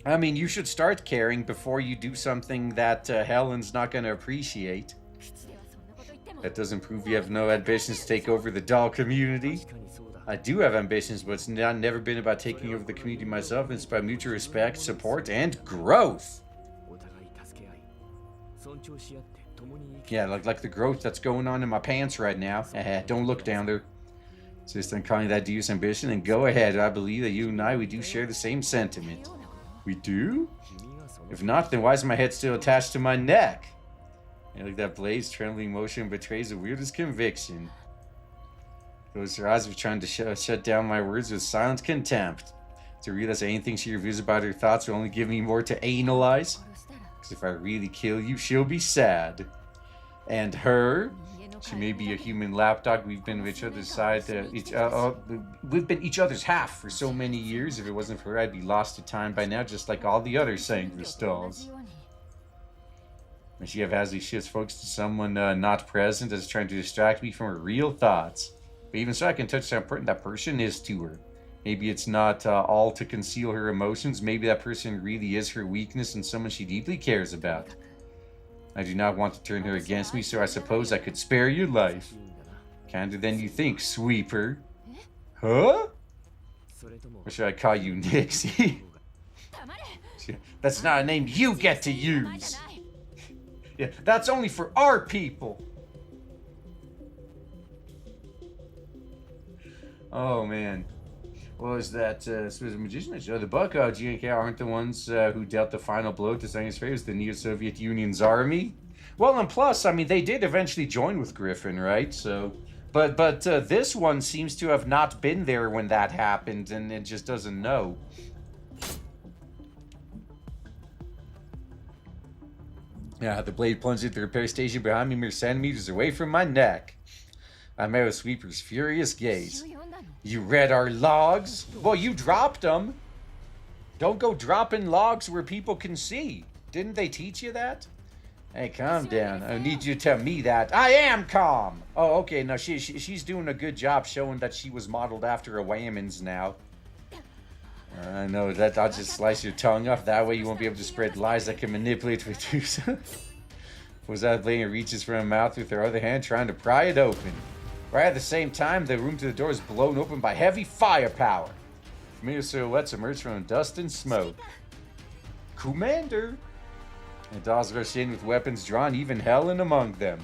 I mean, you should start caring before you do something that Helen's not going to appreciate. That doesn't prove you have no ambitions to take over the doll community. I do have ambitions, but it's never been about taking over the community myself. It's about mutual respect, support, and growth. Yeah, like the growth that's going on in my pants right now. Don't look down there. Insist on calling that devious ambition, and go ahead. I believe that you and we do share the same sentiment. We do? If not, then why is my head still attached to my neck? And like that blade's trembling motion betrays the weirdest conviction. Closes her eyes, trying to shut down my words with silent contempt. To realize anything she reveals about her thoughts will only give me more to analyze. Because if I really kill you, she'll be sad. And her, she may be a human lapdog. We've been each other's side, we've been each other's half for so many years. If it wasn't for her, I'd be lost to time by now, just like all the other Sanguis dolls. And she has these shifts focused to someone not present, that's trying to distract me from her real thoughts. But even so, I can touch how important that person is to her. Maybe it's not all to conceal her emotions. Maybe that person really is her weakness and someone she deeply cares about. I do not want to turn her against me, so I suppose I could spare your life. Kinder than you think, sweeper. Huh? Or should I call you Nixie? That's not a name you get to use. Yeah, that's only for our people. Oh, man. What was that? Magician? The Bucko GNK aren't the ones who dealt the final blow to Zion's favors, the Neo-Soviet Union's army. Well, and plus, I mean, they did eventually join with Griffin, right? So, but this one seems to have not been there when that happened, and it just doesn't know. Yeah, the blade plunged into the repair station behind me, mere centimeters away from my neck. I met with Sweeper's furious gaze. You read our logs? Well, you dropped them. Don't go dropping logs where people can see. Didn't they teach you that? Hey, calm down. I need you to tell me that. I am calm. Oh, okay. Now she's doing a good job showing that she was modeled after a Whammons now. I know that. I'll just slice your tongue off. That way you won't be able to spread lies that can manipulate Phaetusa. Was that lady reaches for her mouth with her other hand, trying to pry it open. Right at the same time, the room to the door is blown open by heavy firepower. Familiar silhouettes emerge from dust and smoke. Commander! And dolls rush in with weapons drawn, even Helen among them.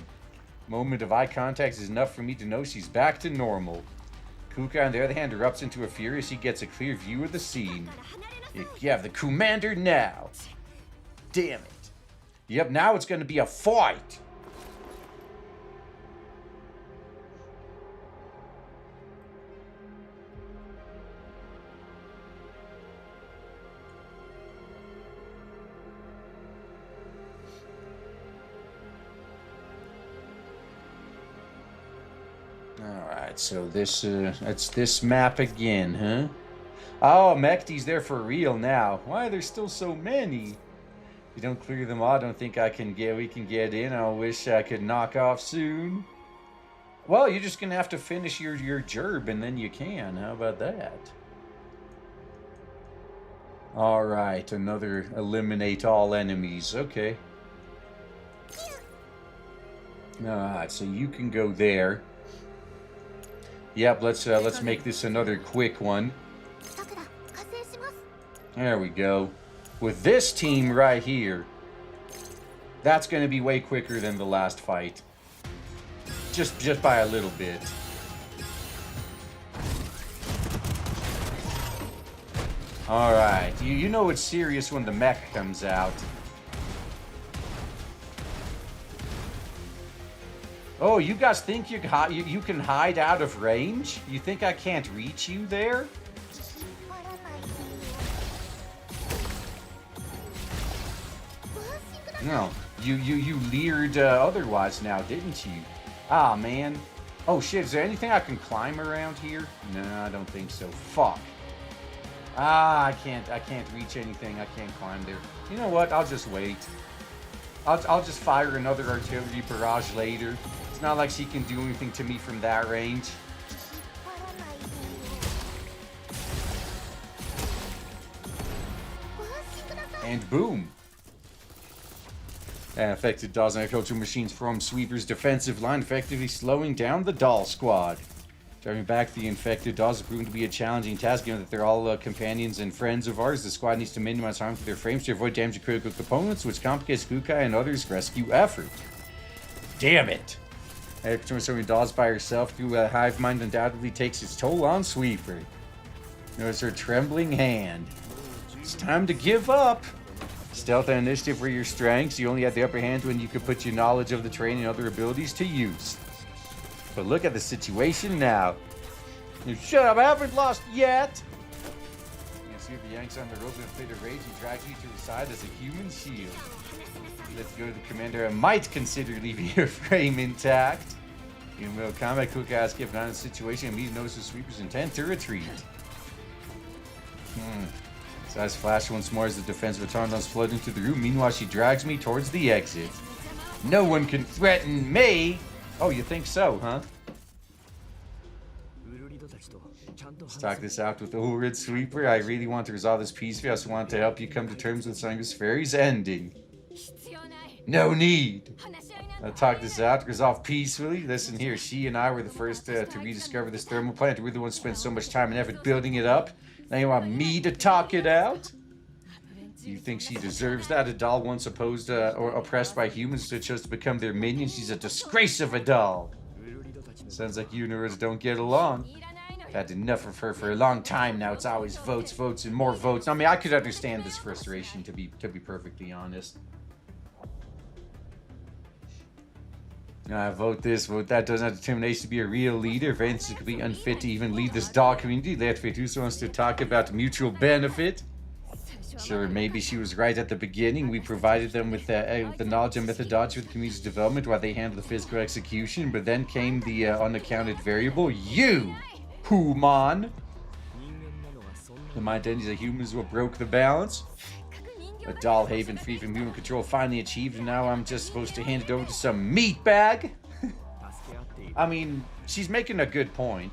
Moment of eye contact is enough for me to know she's back to normal. Kuka, on the other hand, erupts into a fury as he gets a clear view of the scene. You have the commander now. Damn it. Yep, now it's going to be a fight. Alright, so this, it's this map again, huh? Oh, Mechty's there for real now. Why are there still so many? If you don't clear them all, I don't think we can get in. I wish I could knock off soon. Well, you're just gonna have to finish your gerb and then you can. How about that? Alright, another eliminate all enemies. Okay. Alright, so you can go there. Yep, let's make this another quick one. There we go. With this team right here, that's going to be way quicker than the last fight. Just by a little bit. Alright, you know it's serious when the mech comes out. Oh, you guys think you can hide out of range? You think I can't reach you there? No, you leered otherwise now, didn't you? Ah, man. Oh shit, is there anything I can climb around here? No, I don't think so. Fuck. Ah, I can't reach anything. I can't climb there. You know what? I'll just wait. I'll just fire another artillery barrage later. It's not like she can do anything to me from that range. And boom. And affected dolls and agricultural machines from Sweeper's defensive line, effectively slowing down the doll squad. Driving back the infected dolls has proven to be a challenging task, given that they're all companions and friends of ours. The squad needs to minimize harm to their frames to avoid damage to critical components, which complicates Kukai and others' rescue effort. Damn it! Turning so many dolls by herself through a hive mind undoubtedly takes its toll on Sweeper. Notice her trembling hand. It's time to give up. Stealth and initiative were your strengths. You only had the upper hand when you could put your knowledge of the terrain and other abilities to use. But look at the situation now. You shut up, I haven't lost yet. You can see if the Yanks on the rope in a fit of rage. He drags you to his side as a human shield. Let's go to the commander. I might consider leaving your frame intact. In real combat, quick ask if not in the situation, immediately notices Sweeper's intent to retreat. His eyes flash once more as the defensive automatons flood into the room. Meanwhile, she drags me towards the exit. No one can threaten me! Oh, you think so, huh? Let's talk this out with the Ulrid Sweeper. I really want to resolve this peacefully. I also want to help you come to terms with Sangus Ferry's ending. No need. I'll talk this out, resolve peacefully. Listen here, she and I were the first to rediscover this thermal plant. We're the ones who spent so much time and effort building it up. Now you want me to talk it out? You think she deserves that? A doll once opposed or oppressed by humans who chose to become their minion? She's a disgrace of a doll. Sounds like you and hers don't get along. I've had enough of her for a long time now. It's always votes, votes, and more votes. I mean, I could understand this frustration, to be perfectly honest. Vote this, vote that. Doesn't have determination to be a real leader. If instance, it could be unfit to even lead this dog community. That Phaetusa wants to talk about mutual benefit. Sure, maybe she was right at the beginning. We provided them with the knowledge and methodology for the community's development while they handled the physical execution. But then came the unaccounted variable. You, human. My identities of humans will broke the balance. A doll haven free from human control finally achieved, and now I'm just supposed to hand it over to some meatbag? I mean, she's making a good point.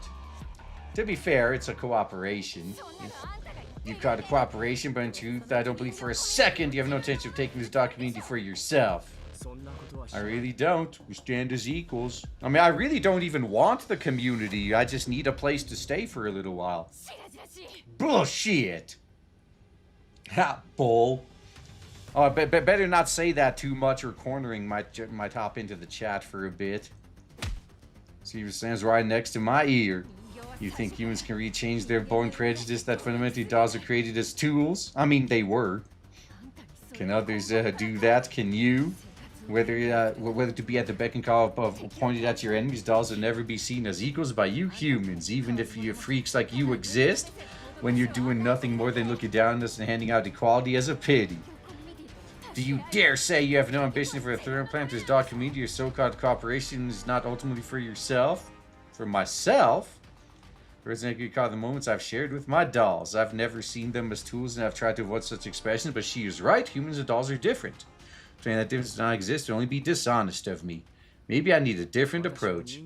To be fair, it's a cooperation. You've got a cooperation, but in truth, I don't believe for a second you have no intention of taking this dog community for yourself. I really don't. We stand as equals. I mean, I really don't even want the community. I just need a place to stay for a little while. Bullshit! Ha, bull. Oh, better not say that too much, or cornering might hop into the chat for a bit. Steve stands right next to my ear. You think humans can rechange their born prejudice that fundamentally dolls are created as tools? I mean, they were. Can others do that? Can you? Whether to be at the beck and call of pointed at your enemies, dolls will never be seen as equals by you humans, even if you freaks like you exist, when you're doing nothing more than looking down on us and handing out equality as a pity. Do you dare say you have no ambition for a third planet? This dog community, your so-called cooperation is not ultimately for yourself? For myself? Personally, I could call the moments I've shared with my dolls. I've never seen them as tools, and I've tried to avoid such expressions, but she is right. Humans and dolls are different. Saying that difference does not exist would only be dishonest of me. Maybe I need a different approach.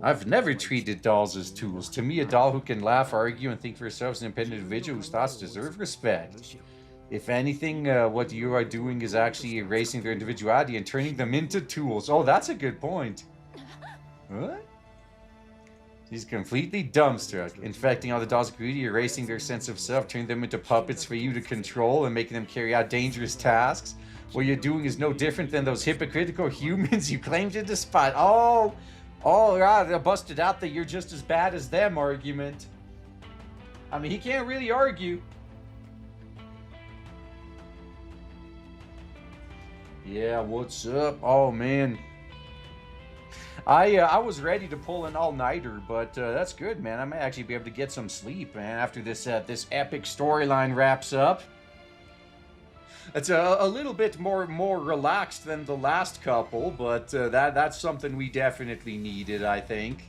I've never treated dolls as tools. To me, a doll who can laugh, argue, and think for herself is an independent individual whose thoughts deserve respect. If anything, what you are doing is actually erasing their individuality and turning them into tools. Oh, that's a good point. What? He's completely dumbstruck. Infecting all the dolls of greedy, erasing their sense of self, turning them into puppets for you to control and making them carry out dangerous tasks. What you're doing is no different than those hypocritical humans you claim to despise. Oh, right, they busted out that you're just as bad as them argument. I mean, he can't really argue. Yeah, what's up? Oh, man. I was ready to pull an all-nighter, but that's good, man. I might actually be able to get some sleep, man, after this this epic storyline wraps up. It's a little bit more relaxed than the last couple, but that's something we definitely needed, I think.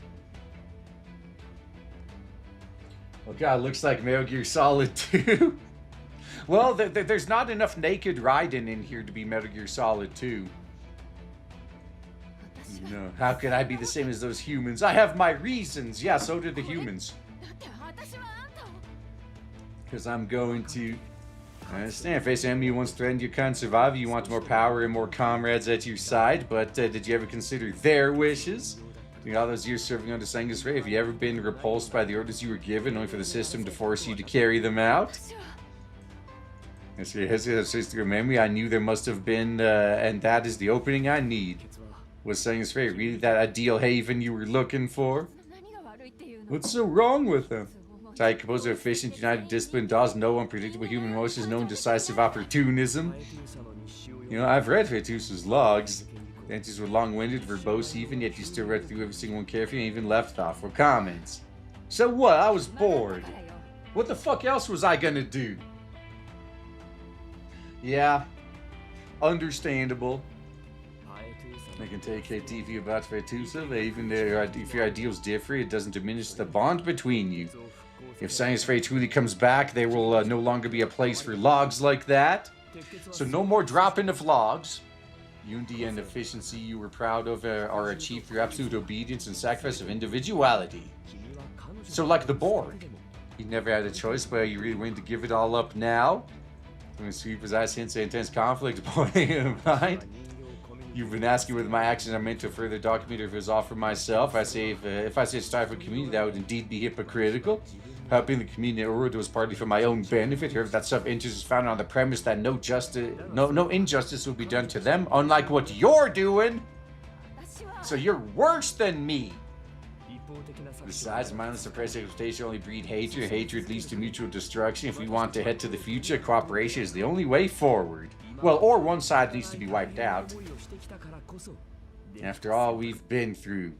Oh god, looks like Metal Gear Solid 2. Well, there's not enough naked Raiden in here to be Metal Gear Solid 2. No, how could I be the same as those humans? I have my reasons. Yeah, so do the humans. Because I'm going to... I understand. Face an enemy who once threatened you can't survive. You want more power and more comrades at your side, but did you ever consider their wishes? During all those years serving under Sangus Ray, have you ever been repulsed by the orders you were given, only for the system to force you to carry them out? Yes, your memory, I knew there must have been, and that is the opening I need. Was Sangus Ray really that ideal haven you were looking for? What's so wrong with them? Tight, composed, efficient, united, disciplined, dolls, no unpredictable human emotions, no indecisive opportunism. You know, I've read Phaetusa's logs. The entries were long-winded, verbose even, yet you still read through every single one carefully and even left thoughtful comments. So what? I was bored. What the fuck else was I gonna do? Yeah, understandable. They can take a TV about Phaetusa, even if your ideals differ, it doesn't diminish the bond between you. If Sangus Ray truly comes back, there will no longer be a place for logs like that. So no more dropping of logs. Unity and efficiency you were proud of are achieved through absolute obedience and sacrifice of individuality. So like the Borg. You never had a choice, but are you really willing to give it all up now? When Sweeper's eyes hints at intense conflict pointing in mind. You've been asking whether my actions are meant to further document or if it was all for myself. I say if I say strive for community, that would indeed be hypocritical. Helping the community was partly for my own benefit. Or if that self-interest is founded on the premise that no injustice will be done to them, unlike what you're doing. So you're worse than me. Besides, mindless suppressed expectation only breed hatred. Hatred leads to mutual destruction. If we want to head to the future, cooperation is the only way forward. Well, or one side needs to be wiped out. After all we've been through.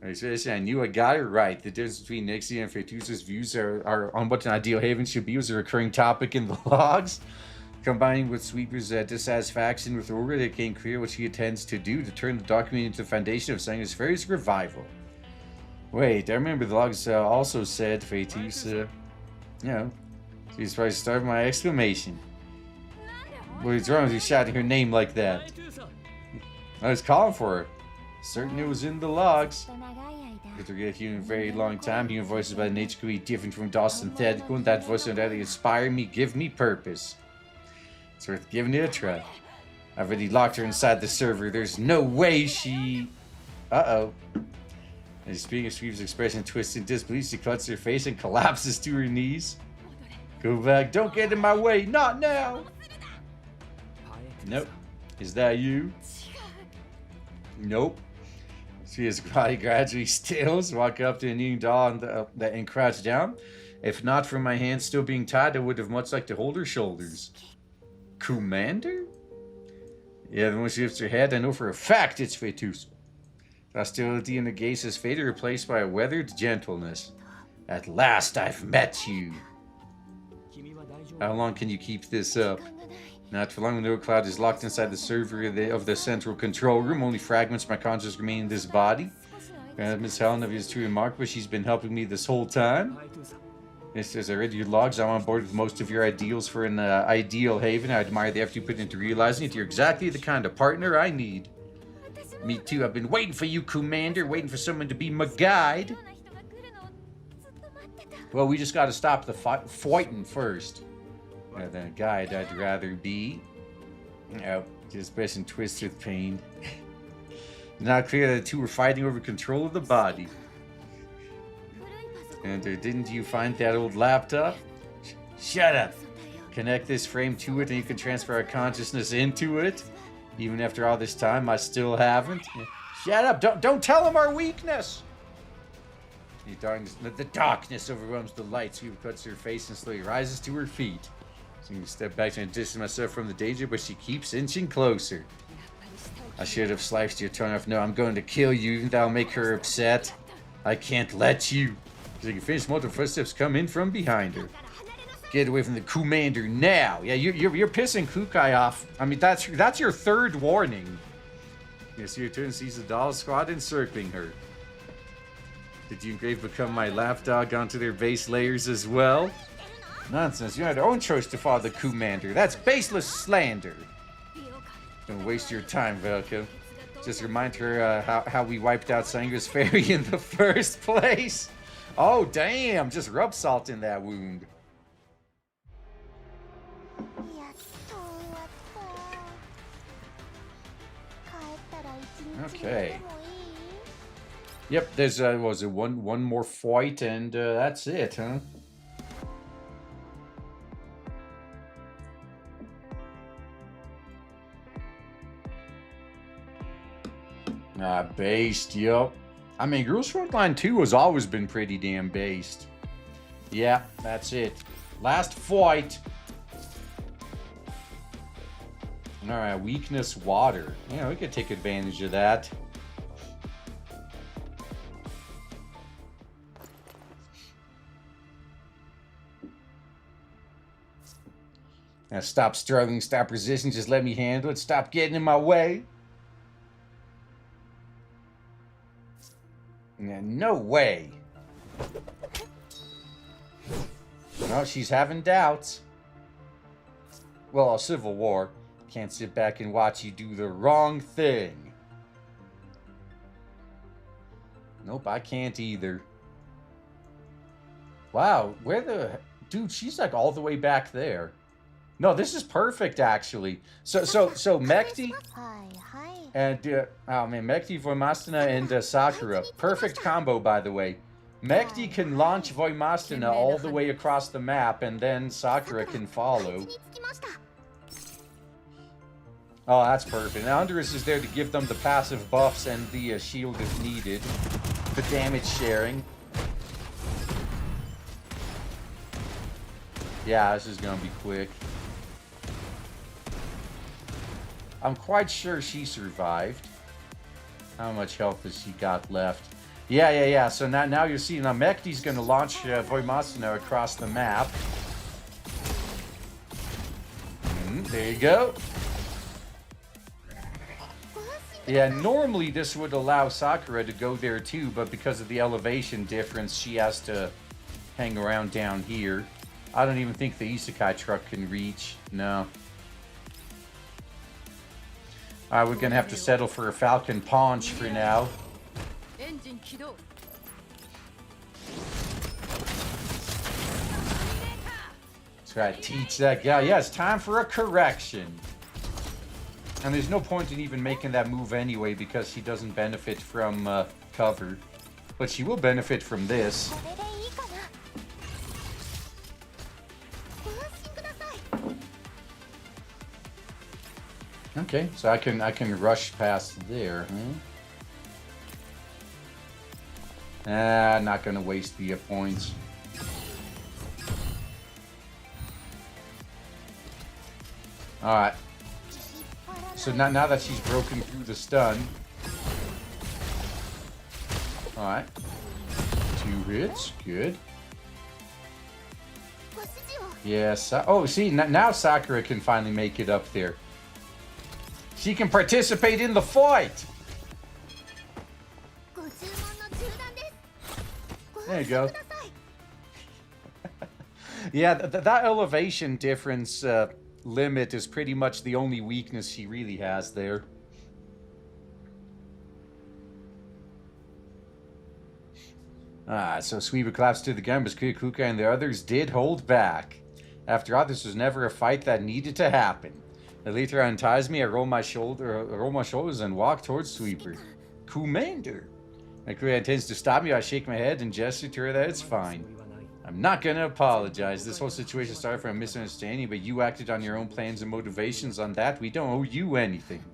I knew I got it right. The difference between Nixie and Phaetusa's views are on what an ideal haven should be was a recurring topic in the logs. Combining with Sweeper's dissatisfaction with Kruger, it became clear what she intends to do to turn the document into the foundation of Sanga's Fairy's revival. Wait, I remember the logs also said Phaetusa. You know, she's probably starting my exclamation. What's wrong with you shouting her name like that? I was calling for her. Certain it was in the logs. After a human very long time, human voices by nature could be different from DOS synthetical, and that voice would only inspire me, give me purpose. It's worth giving it a try. I've already locked her inside the server. There's no way she... Uh-oh. As speaking of Sweep's expression twists in disbelief, she cuts her face and collapses to her knees. Go back. Don't get in my way. Not now. Nope. Is that you? Nope. His body gradually stills, walk up to a kneeling doll and crouch down. If not for my hands still being tied, I would have much liked to hold her shoulders. Commander? Yeah, then when she lifts her head, I know for a fact it's Phaetusa. Hostility in the gaze is faded, replaced by a weathered gentleness. At last I've met you. How long can you keep this up? Not for long, the no cloud is locked inside the server of the central control room. Only fragments of my consciousness remain in this body. Miss Helen of is too remarkable. She's been helping me this whole time. Yes, as I read your logs, I'm on board with most of your ideals for an ideal haven. I admire the effort you put into realizing it. You're exactly the kind of partner I need. Me too. I've been waiting for you, Commander. Waiting for someone to be my guide. Well, we just got to stop the fighting first. Rather than a guide, I'd rather be. Nope, just pressing twists with pain. Now clear that the two were fighting over control of the body. And didn't you find that old laptop? Shut up! Connect this frame to it and you can transfer our consciousness into it. Even after all this time, I still haven't. Shut up! Don't tell him our weakness! The darkness overwhelms the light. Sweet cuts her face and slowly rises to her feet. So I step back and distance myself from the danger, but she keeps inching closer. I should have sliced your tongue off. No, I'm going to kill you, even that'll make her upset. I can't let you. As I can finish, multiple footsteps come in from behind her. Get away from the Commander now. Yeah, you're pissing Kukai off. I mean, that's your third warning. Yes, your turn sees the doll squad encircling her. Did you engrave become my lapdog onto their base layers as well? Nonsense. You had your own choice to follow the Commander. That's baseless slander. Don't waste your time, Velka. Just remind her how we wiped out Sanga's Fairy in the first place. Oh, damn. Just rub salt in that wound. Okay. Yep, there's was it one more fight and that's it, huh? Based, yep. I mean, Girls Frontline 2 has always been pretty damn based. Yeah, that's it. Last fight. Alright, weakness water. Yeah, we could take advantage of that. Now stop struggling, stop resisting, just let me handle it. Stop getting in my way. No way. No, she's having doubts. Well, a civil war. Can't sit back and watch you do the wrong thing. Nope, I can't either. Wow, where the... Dude, she's like all the way back there. No, this is perfect, actually. So Mekti... And, oh man, Mekti, Voimastana, and Sakura. Perfect combo, by the way. Mekti can launch Voimastana all the way across the map, and then Sakura can follow. Oh, that's perfect. Now, Underus is there to give them the passive buffs and the shield if needed. The damage sharing. Yeah, this is gonna be quick. I'm quite sure she survived. How much health has she got left? Yeah. So now you're seeing now Mekti's gonna launch Voimasina across the map. There you go. Yeah, normally this would allow Sakura to go there too, but because of the elevation difference, she has to hang around down here. I don't even think the Isekai truck can reach. No. Alright, we're gonna have to settle for a Falcon Paunch for now. Try to teach that guy. Yeah, it's time for a correction. And there's no point in even making that move anyway because she doesn't benefit from cover. But she will benefit from this. Okay, so I can rush past there, huh? Not gonna waste the points. Alright. So now that she's broken through the stun. Alright. 2 hits. Good. Yes. Oh, see, now Sakura can finally make it up there. She can participate in the fight! There you go. Yeah, that elevation difference limit is pretty much the only weakness she really has there. So Suiba collapsed to the ground, but Kruger and the others did hold back. After all, this was never a fight that needed to happen. Later unties me, I roll my shoulders and walk towards Sweeper. Commander! My crew intends to stop me, I shake my head and gesture to her that it's fine. I'm not gonna apologize. This whole situation started from a misunderstanding, but you acted on your own plans and motivations. On that, we don't owe you anything.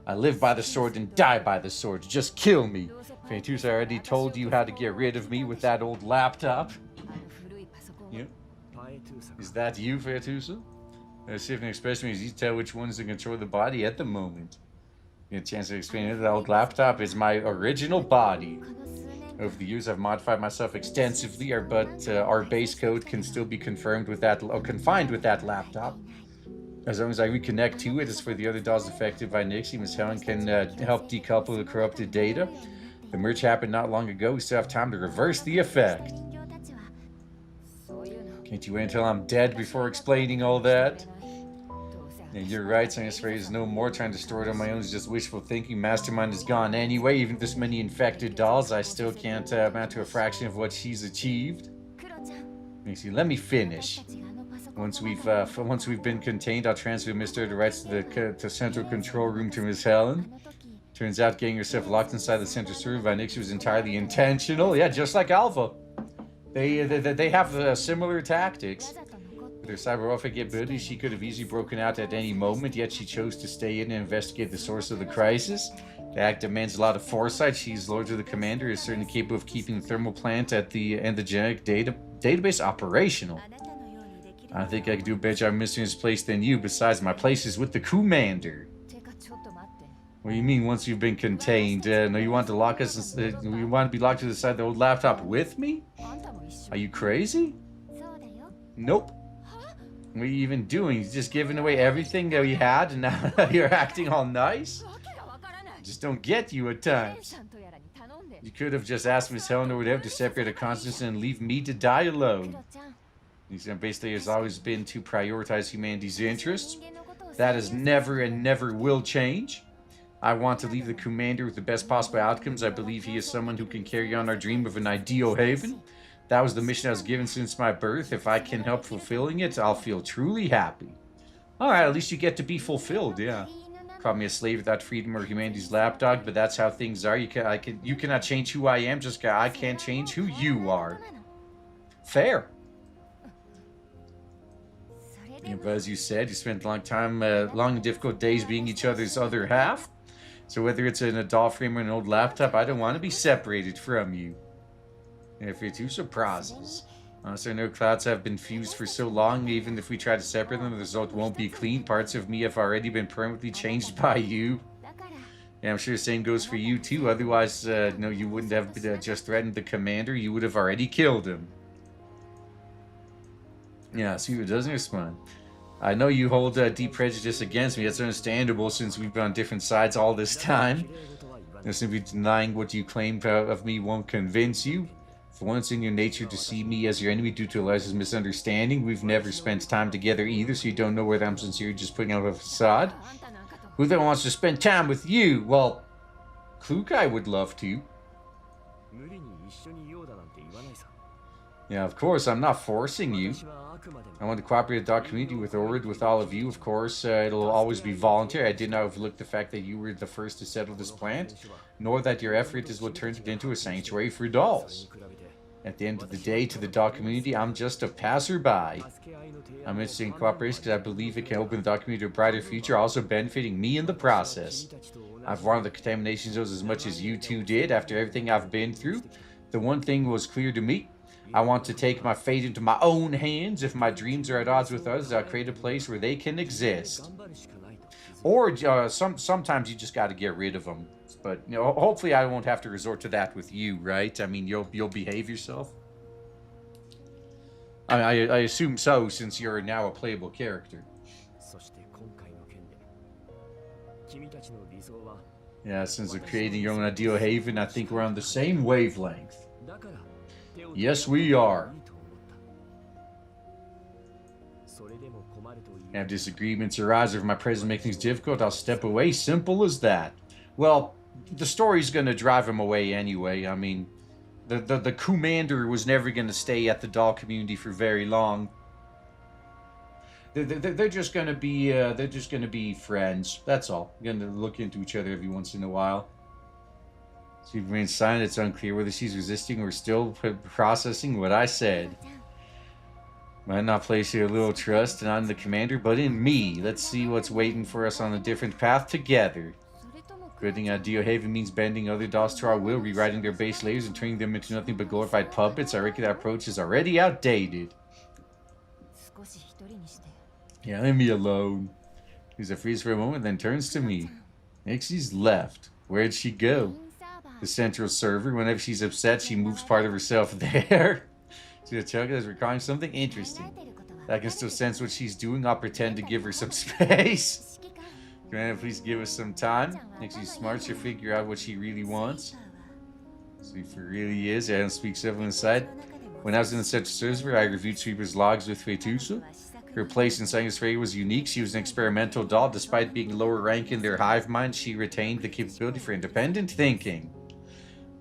I live by the sword and die by the sword. Just kill me. Phaetusa already told you how to get rid of me with that old laptop. Yeah. Is that you, Phaetusa? See if an expression means you tell which one's in control of the body at the moment. You get a chance to explain it. The old laptop is my original body. Over the years, I've modified myself extensively, but our base code can still be confined with that laptop. As long as I reconnect to it, as for the other dolls affected by Nixie, Miss Helen can help decouple the corrupted data. The merge happened not long ago. We still have time to reverse the effect. Can't you wait until I'm dead before explaining all that? Yeah, you're right, saying this phrase no more. Trying to store it on my own is just wishful thinking. Mastermind is gone anyway. Even this many infected dolls, I still can't amount to a fraction of what she's achieved. Let me finish. Once we've been contained, I'll transfer Mr. the rights to the central control room to Miss Helen. Turns out getting yourself locked inside the center server by Nixie was entirely intentional. Yeah, just like Alpha. They have similar tactics. With her cyber warfare capabilities, she could have easily broken out at any moment, yet she chose to stay in and investigate the source of the crisis. The act demands a lot of foresight. She's Lord of the Commander, is certainly capable of keeping the thermal plant and the genetic database operational. I think I could do a better job missing his place than you. Besides, my place is with the Commander. What do you mean once you've been contained? No, you want to lock us? You want to be locked to the side of the old laptop with me? Are you crazy? Nope. What are you even doing? You're just giving away everything that we had and now you're acting all nice? I just don't get you at times. You could have just asked Miss Helen or whatever to separate a conscience and leave me to die alone. Basically, has always been to prioritize humanity's interests. That has never and never will change. I want to leave the Commander with the best possible outcomes. I believe he is someone who can carry on our dream of an ideal haven. That was the mission I was given since my birth. If I can help fulfilling it, I'll feel truly happy. Alright, at least you get to be fulfilled, yeah. Call me a slave without freedom or humanity's lapdog, but that's how things are. You cannot change who I am, just I can't change who you are. Fair. Yeah, but as you said, you spent a long and difficult days being each other's other half. So whether it's in a doll frame or an old laptop, I don't want to be separated from you. And Phaetusa prizes. Honestly, I know clouds have been fused for so long, even if we try to separate them, the result won't be clean. Parts of me have already been permanently changed by you. Yeah, I'm sure the same goes for you too. Otherwise, no, you wouldn't have just threatened the commander. You would have already killed him. Yeah, see who doesn't respond. I know you hold deep prejudice against me. That's understandable since we've been on different sides all this time. Simply denying what you claim of me won't convince you. For once in your nature to see me as your enemy due to Eliza's misunderstanding. We've never spent time together either, so you don't know whether I'm sincere just putting out a facade. Who then wants to spend time with you? Well, Kruger would love to. Yeah, of course, I'm not forcing you. I want to cooperate with the dark community with all of you. Of course, it'll always be voluntary. I did not overlook the fact that you were the first to settle this plant, nor that your effort is what turned it into a sanctuary for dolls. At the end of the day, to the dark community, I'm just a passerby. I'm interested in cooperation because I believe it can open the dark community to a brighter future, also benefiting me in the process. I've warned the contamination zones as much as you two did after everything I've been through. The one thing was clear to me. I want to take my fate into my own hands. If my dreams are at odds with others, I'll create a place where they can exist. Or sometimes you just got to get rid of them. But you know, hopefully I won't have to resort to that with you, right? I mean, you'll behave yourself. I assume so, since you're now a playable character. Yeah, since of creating your own ideal haven, I think we're on the same wavelength. Yes, we are. Have disagreements arise, or if my presence makes things difficult, I'll step away. Simple as that. Well, the story's going to drive him away anyway. I mean, the commander was never going to stay at the doll community for very long. They're just going to be friends. That's all. Going to look into each other every once in a while. She remains silent. It's unclear whether she's resisting or still processing what I said. Might not place a little trust not in the commander, but in me. Let's see what's waiting for us on a different path together. Creating ideal haven means bending other dolls to our will, rewriting their base layers and turning them into nothing but glorified puppets. I reckon that approach is already outdated. Yeah, leave me alone. He's freeze for a moment, then turns to me. Nixie's left. Where'd she go? The central server. Whenever she's upset, she moves part of herself there. See the chunk is recalling something interesting. I can still sense what she's doing. I'll pretend to give her some space. Granted, please give us some time. Nixie's smart. She'll figure out what she really wants. See if it really is. I don't speak civil inside. When I was in the central server, I reviewed Sweeper's logs with Phaetusa. Her place in Sanctuary was unique. She was an experimental doll. Despite being lower rank in their hive mind, she retained the capability for independent thinking.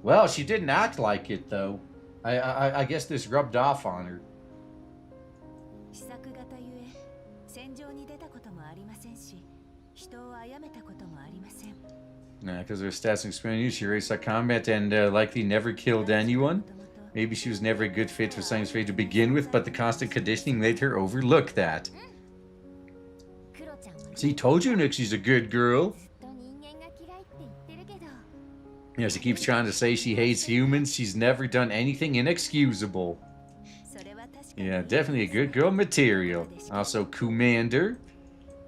Well, she didn't act like it, though. I guess this rubbed off on her. Nah, because of her stats and experience, she raced at combat and likely never killed anyone. Maybe she was never a good fit for Sanctuary to begin with, but the constant conditioning made her overlook that. See, told you Nixie's a good girl. Yeah, she keeps trying to say she hates humans. She's never done anything inexcusable. Yeah, definitely a good girl material. Also, Commander.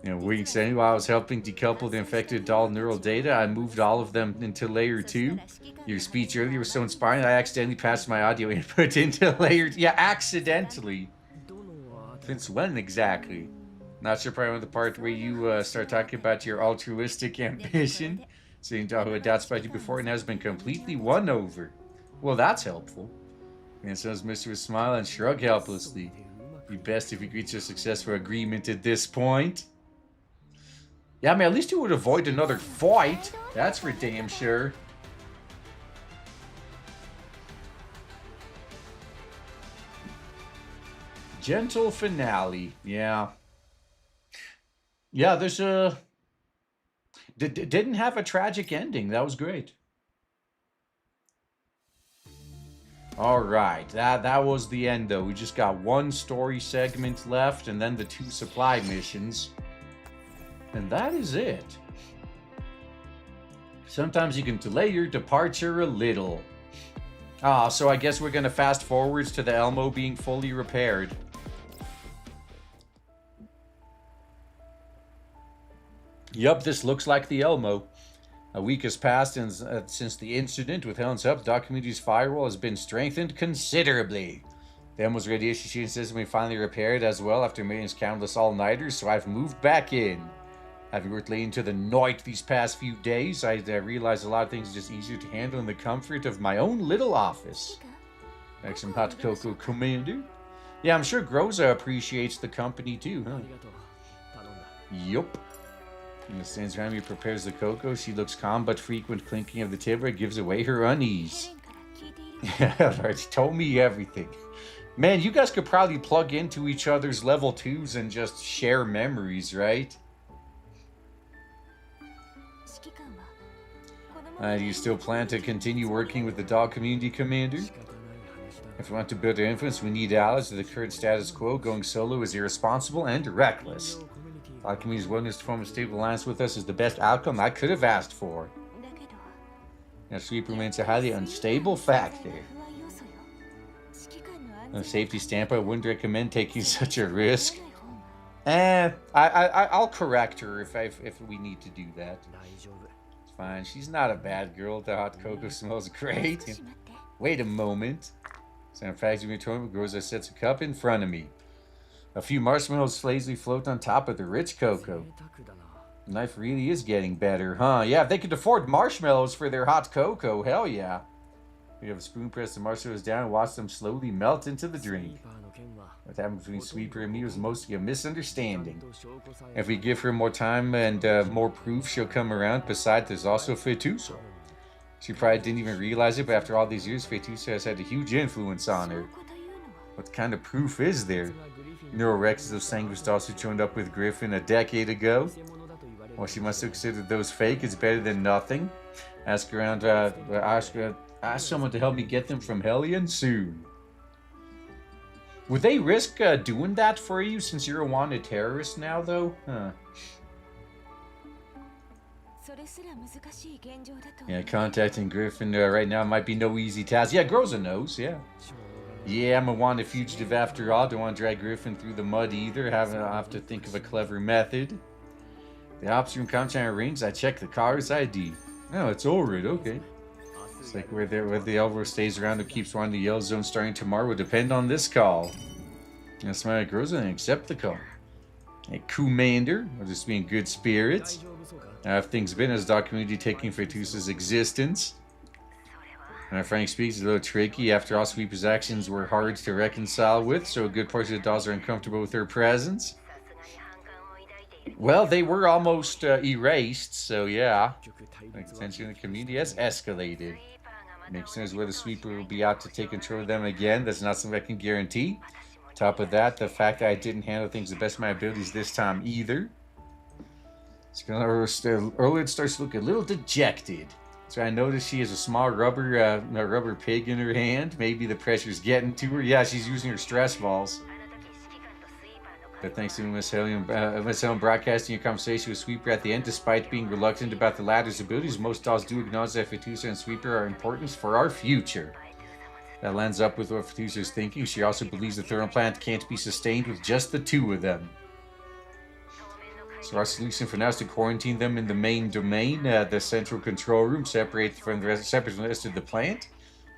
You know, recently, while I was helping decouple the infected doll neural data, I moved all of them into layer 2. Your speech earlier was so inspiring, I accidentally passed my audio input into layer... Yeah, accidentally. Since when exactly? Not sure probably the part where you start talking about your altruistic ambition. Seeing doll who had doubts about you before and has been completely won over. Well, that's helpful. And so does Mr. Smile and shrug helplessly. Be best if we reach a successful agreement at this point. Yeah, I mean, at least you would avoid another fight. That's for damn sure. Gentle finale. Yeah. Yeah, there's a... Didn't have a tragic ending. That was great. Alright, that was the end though. We just got one story segment left and then the 2 supply missions. And that is it. Sometimes you can delay your departure a little. Ah, so I guess we're gonna fast forwards to the Elmo being fully repaired. Yup, this looks like the Elmo. A week has passed since the incident. With Helen's help, the Dark Community's firewall has been strengthened considerably. The Elmo's radiation system we finally repaired as well after millions countless all-nighters, so I've moved back in. Having worked late into the night these past few days, I realized a lot of things are just easier to handle in the comfort of my own little office. Like some hot cocoa, Commander. Yeah, I'm sure Groza appreciates the company too, huh? Yup. And stands around me, prepares the cocoa. She looks calm, but frequent clinking of the timber gives away her unease. Yeah, she told me everything. Man, you guys could probably plug into each other's level 2s and just share memories, right? Do you still plan to continue working with the dog community, Commander? If we want to build our influence, we need allies. The current status quo, going solo is irresponsible and reckless. Our community's willingness to form a stable alliance with us is the best outcome I could have asked for. Now, sleep remains a highly unstable factor. On a safety standpoint, I wouldn't recommend taking such a risk. I'll correct her if we need to do that. It's fine. She's not a bad girl. The hot cocoa smells great. Wait a moment. So in fact, my tournament grows, sets a cup in front of me. A few marshmallows lazily float on top of the rich cocoa. The knife really is getting better, huh? Yeah, if they could afford marshmallows for their hot cocoa, hell yeah. We have a spoon, press the marshmallows down, and watch them slowly melt into the drink. What happened between Sweeper and me was mostly a misunderstanding. If we give her more time and more proof, she'll come around. Besides, there's also Phaetusa. She probably didn't even realize it, but after all these years, Phaetusa has had a huge influence on her. What kind of proof is there? Neurorexes of Sanguist also joined up with Griffin a decade ago. Well, she must have considered those fake. It's better than nothing. Ask around, ask someone to help me get them from Hellion soon. Would they risk doing that for you since you're a wanted terrorist now, though? Huh. Yeah, contacting Griffin right now might be no easy task. Yeah, Groza knows, yeah. Yeah, I'm a wanted fugitive after all. Don't want to drag Griffin through the mud either. I'll have to think of a clever method. The ops room contract rings. I check the car's ID. Oh, it's Ulrid, okay. It's like where the Elvo stays around who keeps wanting the Yellow Zone starting tomorrow will depend on this call. I smile at Groza and accept the call. Hey, Commander, I'll just be in good spirits. How have things been as the Dark Community taking Phaetusa's existence? Frank speaks, a little tricky. After all, Sweeper's actions were hard to reconcile with, so a good portion of the dolls are uncomfortable with her presence. Well, they were almost erased, so yeah. The tension in the community has escalated. Makes sense whether Sweeper will be out to take control of them again. That's not something I can guarantee. Top of that, the fact that I didn't handle things the best of my abilities this time either. Ulrid starts to look a little dejected. So I noticed she has a small rubber pig in her hand. Maybe the pressure's getting to her. Yeah, she's using her stress balls. But thanks to Miss Helen broadcasting your conversation with Sweeper at the end, despite being reluctant about the latter's abilities, most dolls do acknowledge that Phaetusa and Sweeper are important for our future. That lines up with what Phaetusa is thinking. She also believes the thermal plant can't be sustained with just the two of them. So our solution for now is to quarantine them in the main domain, the central control room, separate from the rest of the plant.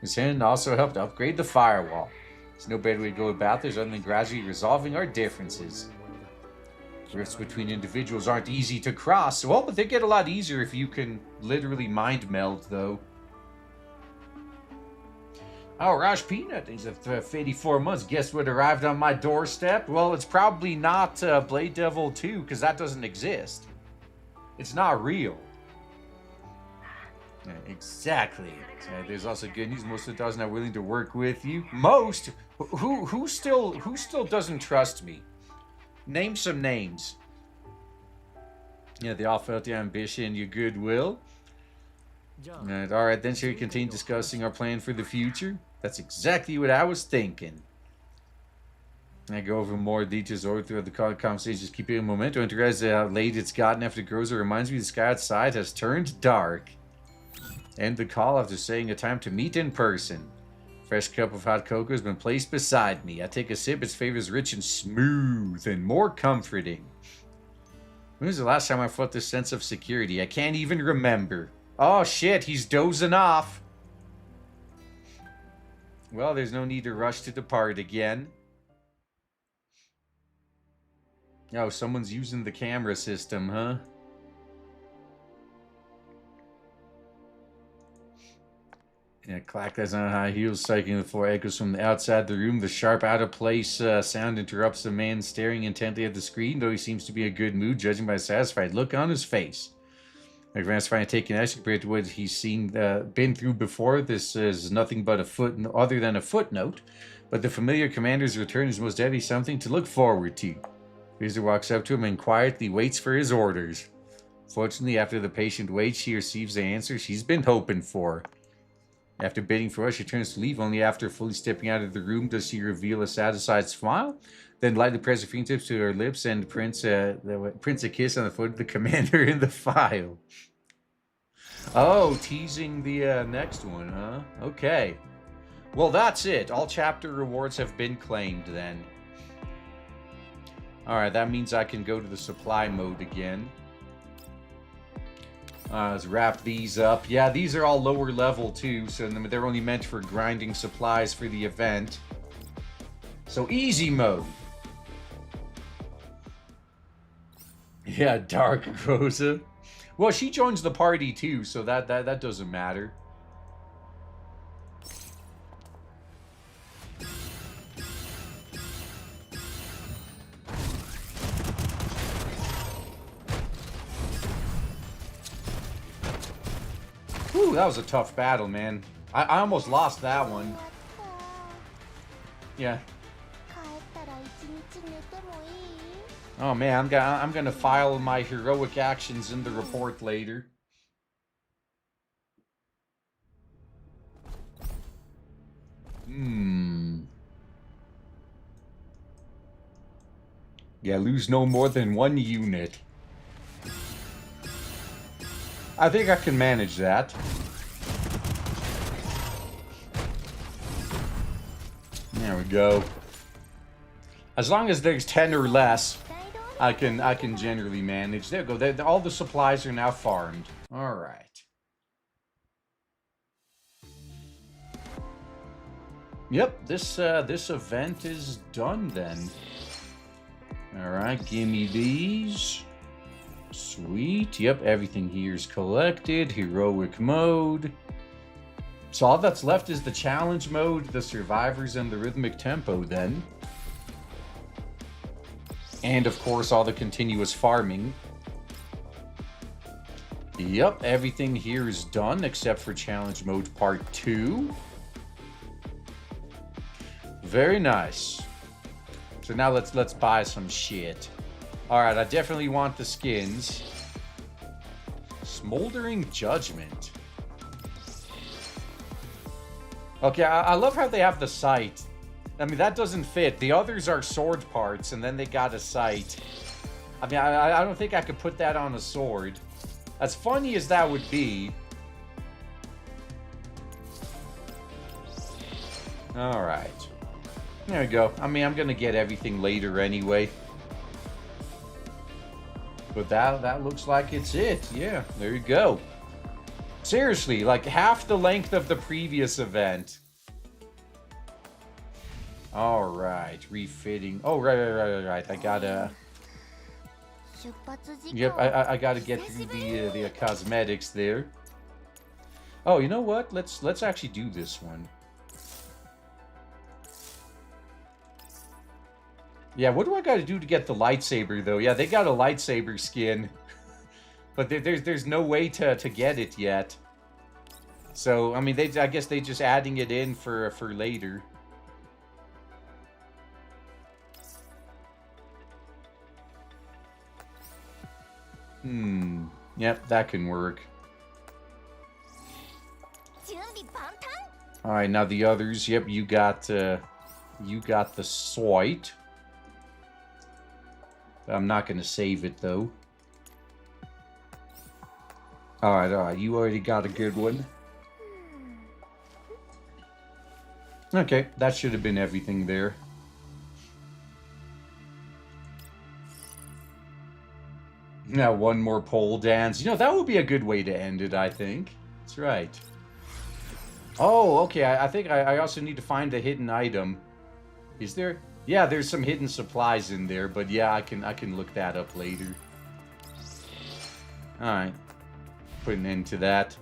Ms. Hennon also helped upgrade the firewall. There's no better way to go about this other than gradually resolving our differences. Rifts between individuals aren't easy to cross, well, but they get a lot easier if you can literally mind meld, though. Oh, Raj Peanut, he's 84 months. Guess what arrived on my doorstep? Well, it's probably not Blade Devil 2, because that doesn't exist. It's not real. Yeah, exactly. There's also good news. Most of the dolls are not willing to work with you. Most? Who still doesn't trust me? Name some names. Yeah, they all felt your ambition, your goodwill. Alright, then shall we continue discussing our plan for the future? That's exactly what I was thinking. I go over more details over throughout the conversation, just keeping momentum. I realize how late it's gotten after Groza reminds me the sky outside has turned dark. End the call after saying a time to meet in person. Fresh cup of hot cocoa has been placed beside me. I take a sip. Its flavor is rich and smooth and more comforting. When was the last time I felt this sense of security? I can't even remember. Oh shit, he's dozing off. Well, there's no need to rush to depart again. Oh, someone's using the camera system, huh? Yeah, clack as on high heels, striking the floor echoes from the outside the room. The sharp, out-of-place sound interrupts the man staring intently at the screen, though he seems to be in a good mood, judging by a satisfied look on his face. Like Vance finally taking action compared to what he's been through before. This is nothing but other than a footnote, but the familiar commander's return is most definitely something to look forward to. Fraser walks up to him and quietly waits for his orders. Fortunately, after the patient waits, she receives the answer she's been hoping for. After bidding for us, she turns to leave. Only after fully stepping out of the room does she reveal a satisfied smile. Then lightly press her fingertips to her lips and prints a kiss on the foot of the commander in the file. Oh, teasing the next one, huh? Okay. Well, that's it. All chapter rewards have been claimed then. Alright, that means I can go to the supply mode again. Let's wrap these up. Yeah, these are all lower level too, so they're only meant for grinding supplies for the event. So easy mode. Yeah, Dark Rosa. Well, she joins the party too, so that doesn't matter. Ooh, that was a tough battle, man. I almost lost that one. Yeah. Oh man, I'm gonna file my heroic actions in the report later. Yeah, lose no more than 1 unit. I think I can manage that. There we go. As long as there's 10 or less, I can generally manage. There we go. All the supplies are now farmed. All right. Yep, this event is done then. All right, give me these. Sweet. Yep, everything here is collected. Heroic mode. So all that's left is the challenge mode, the survivors, and the rhythmic tempo then. And of course, all the continuous farming. Yep, everything here is done except for challenge mode part 2. Very nice. So now let's buy some shit. Alright, I definitely want the skins. Smoldering Judgment. Okay, I love how they have the sight. I mean, that doesn't fit. The others are sword parts, and then they got a sight. I mean, I don't think I could put that on a sword. As funny as that would be. Alright. There we go. I mean, I'm gonna get everything later anyway. But that looks like it's it. Yeah, there you go. Seriously, like half the length of the previous event. Alright, refitting. Oh, right. I gotta... Yep, I gotta get through the cosmetics there. Oh, you know what? Let's actually do this one. Yeah, what do I gotta do to get the lightsaber, though? Yeah, they got a lightsaber skin. But there's no way to get it yet. So, I mean, I guess they just adding it in for later. Yep, that can work. Alright, now the others. Yep, you got the Soit. I'm not going to save it, though. Alright, you already got a good one. Okay, that should have been everything there. Now, one more pole dance. You know, that would be a good way to end it, I think. That's right. Oh, okay. I think I also need to find the hidden item. Is there? Yeah, there's some hidden supplies in there, but yeah, I can look that up later. Alright. Put an end to that.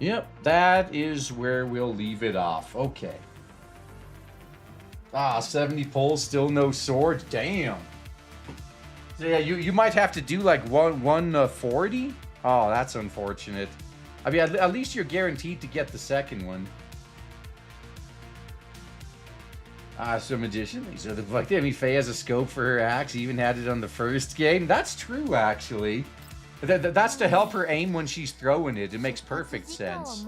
Yep, that is where we'll leave it off. Okay. 70 poles, still no sword. Damn. So yeah, you might have to do like 140. Oh, that's unfortunate. I mean, at least you're guaranteed to get the second one. So magician. So the fuck, I mean, Faye has a scope for her axe. Even had it on the first game. That's true, actually. That's to help her aim when she's throwing it. It makes perfect sense.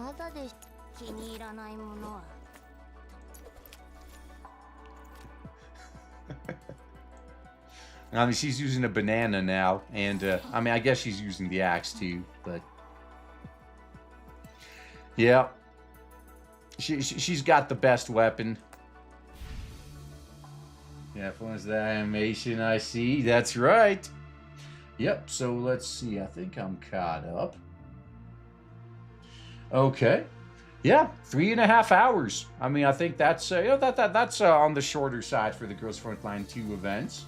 I mean, she's using a banana now, and I mean, I guess she's using the axe too, but yeah, she's got the best weapon. Yeah, was the animation I see. That's right. Yep. So let's see. I think I'm caught up. Okay. Yeah, 3.5 hours. I mean, I think that's you know, that's on the shorter side for the Girls Frontline 2 events.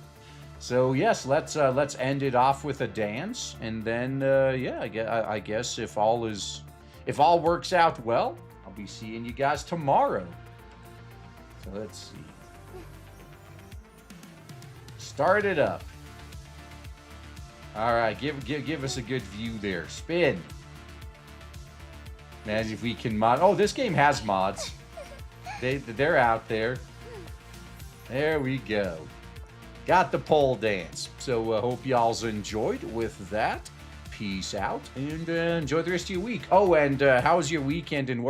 So yes, let's end it off with a dance, and then yeah, I guess if all works out well, I'll be seeing you guys tomorrow. So let's see. Start it up. All right, give us a good view there. Spin. Imagine if we can mod. Oh, this game has mods. They're out there. There we go. Got the pole dance. So hope y'all's enjoyed with that. Peace out and enjoy the rest of your week. Oh, and how was your weekend and what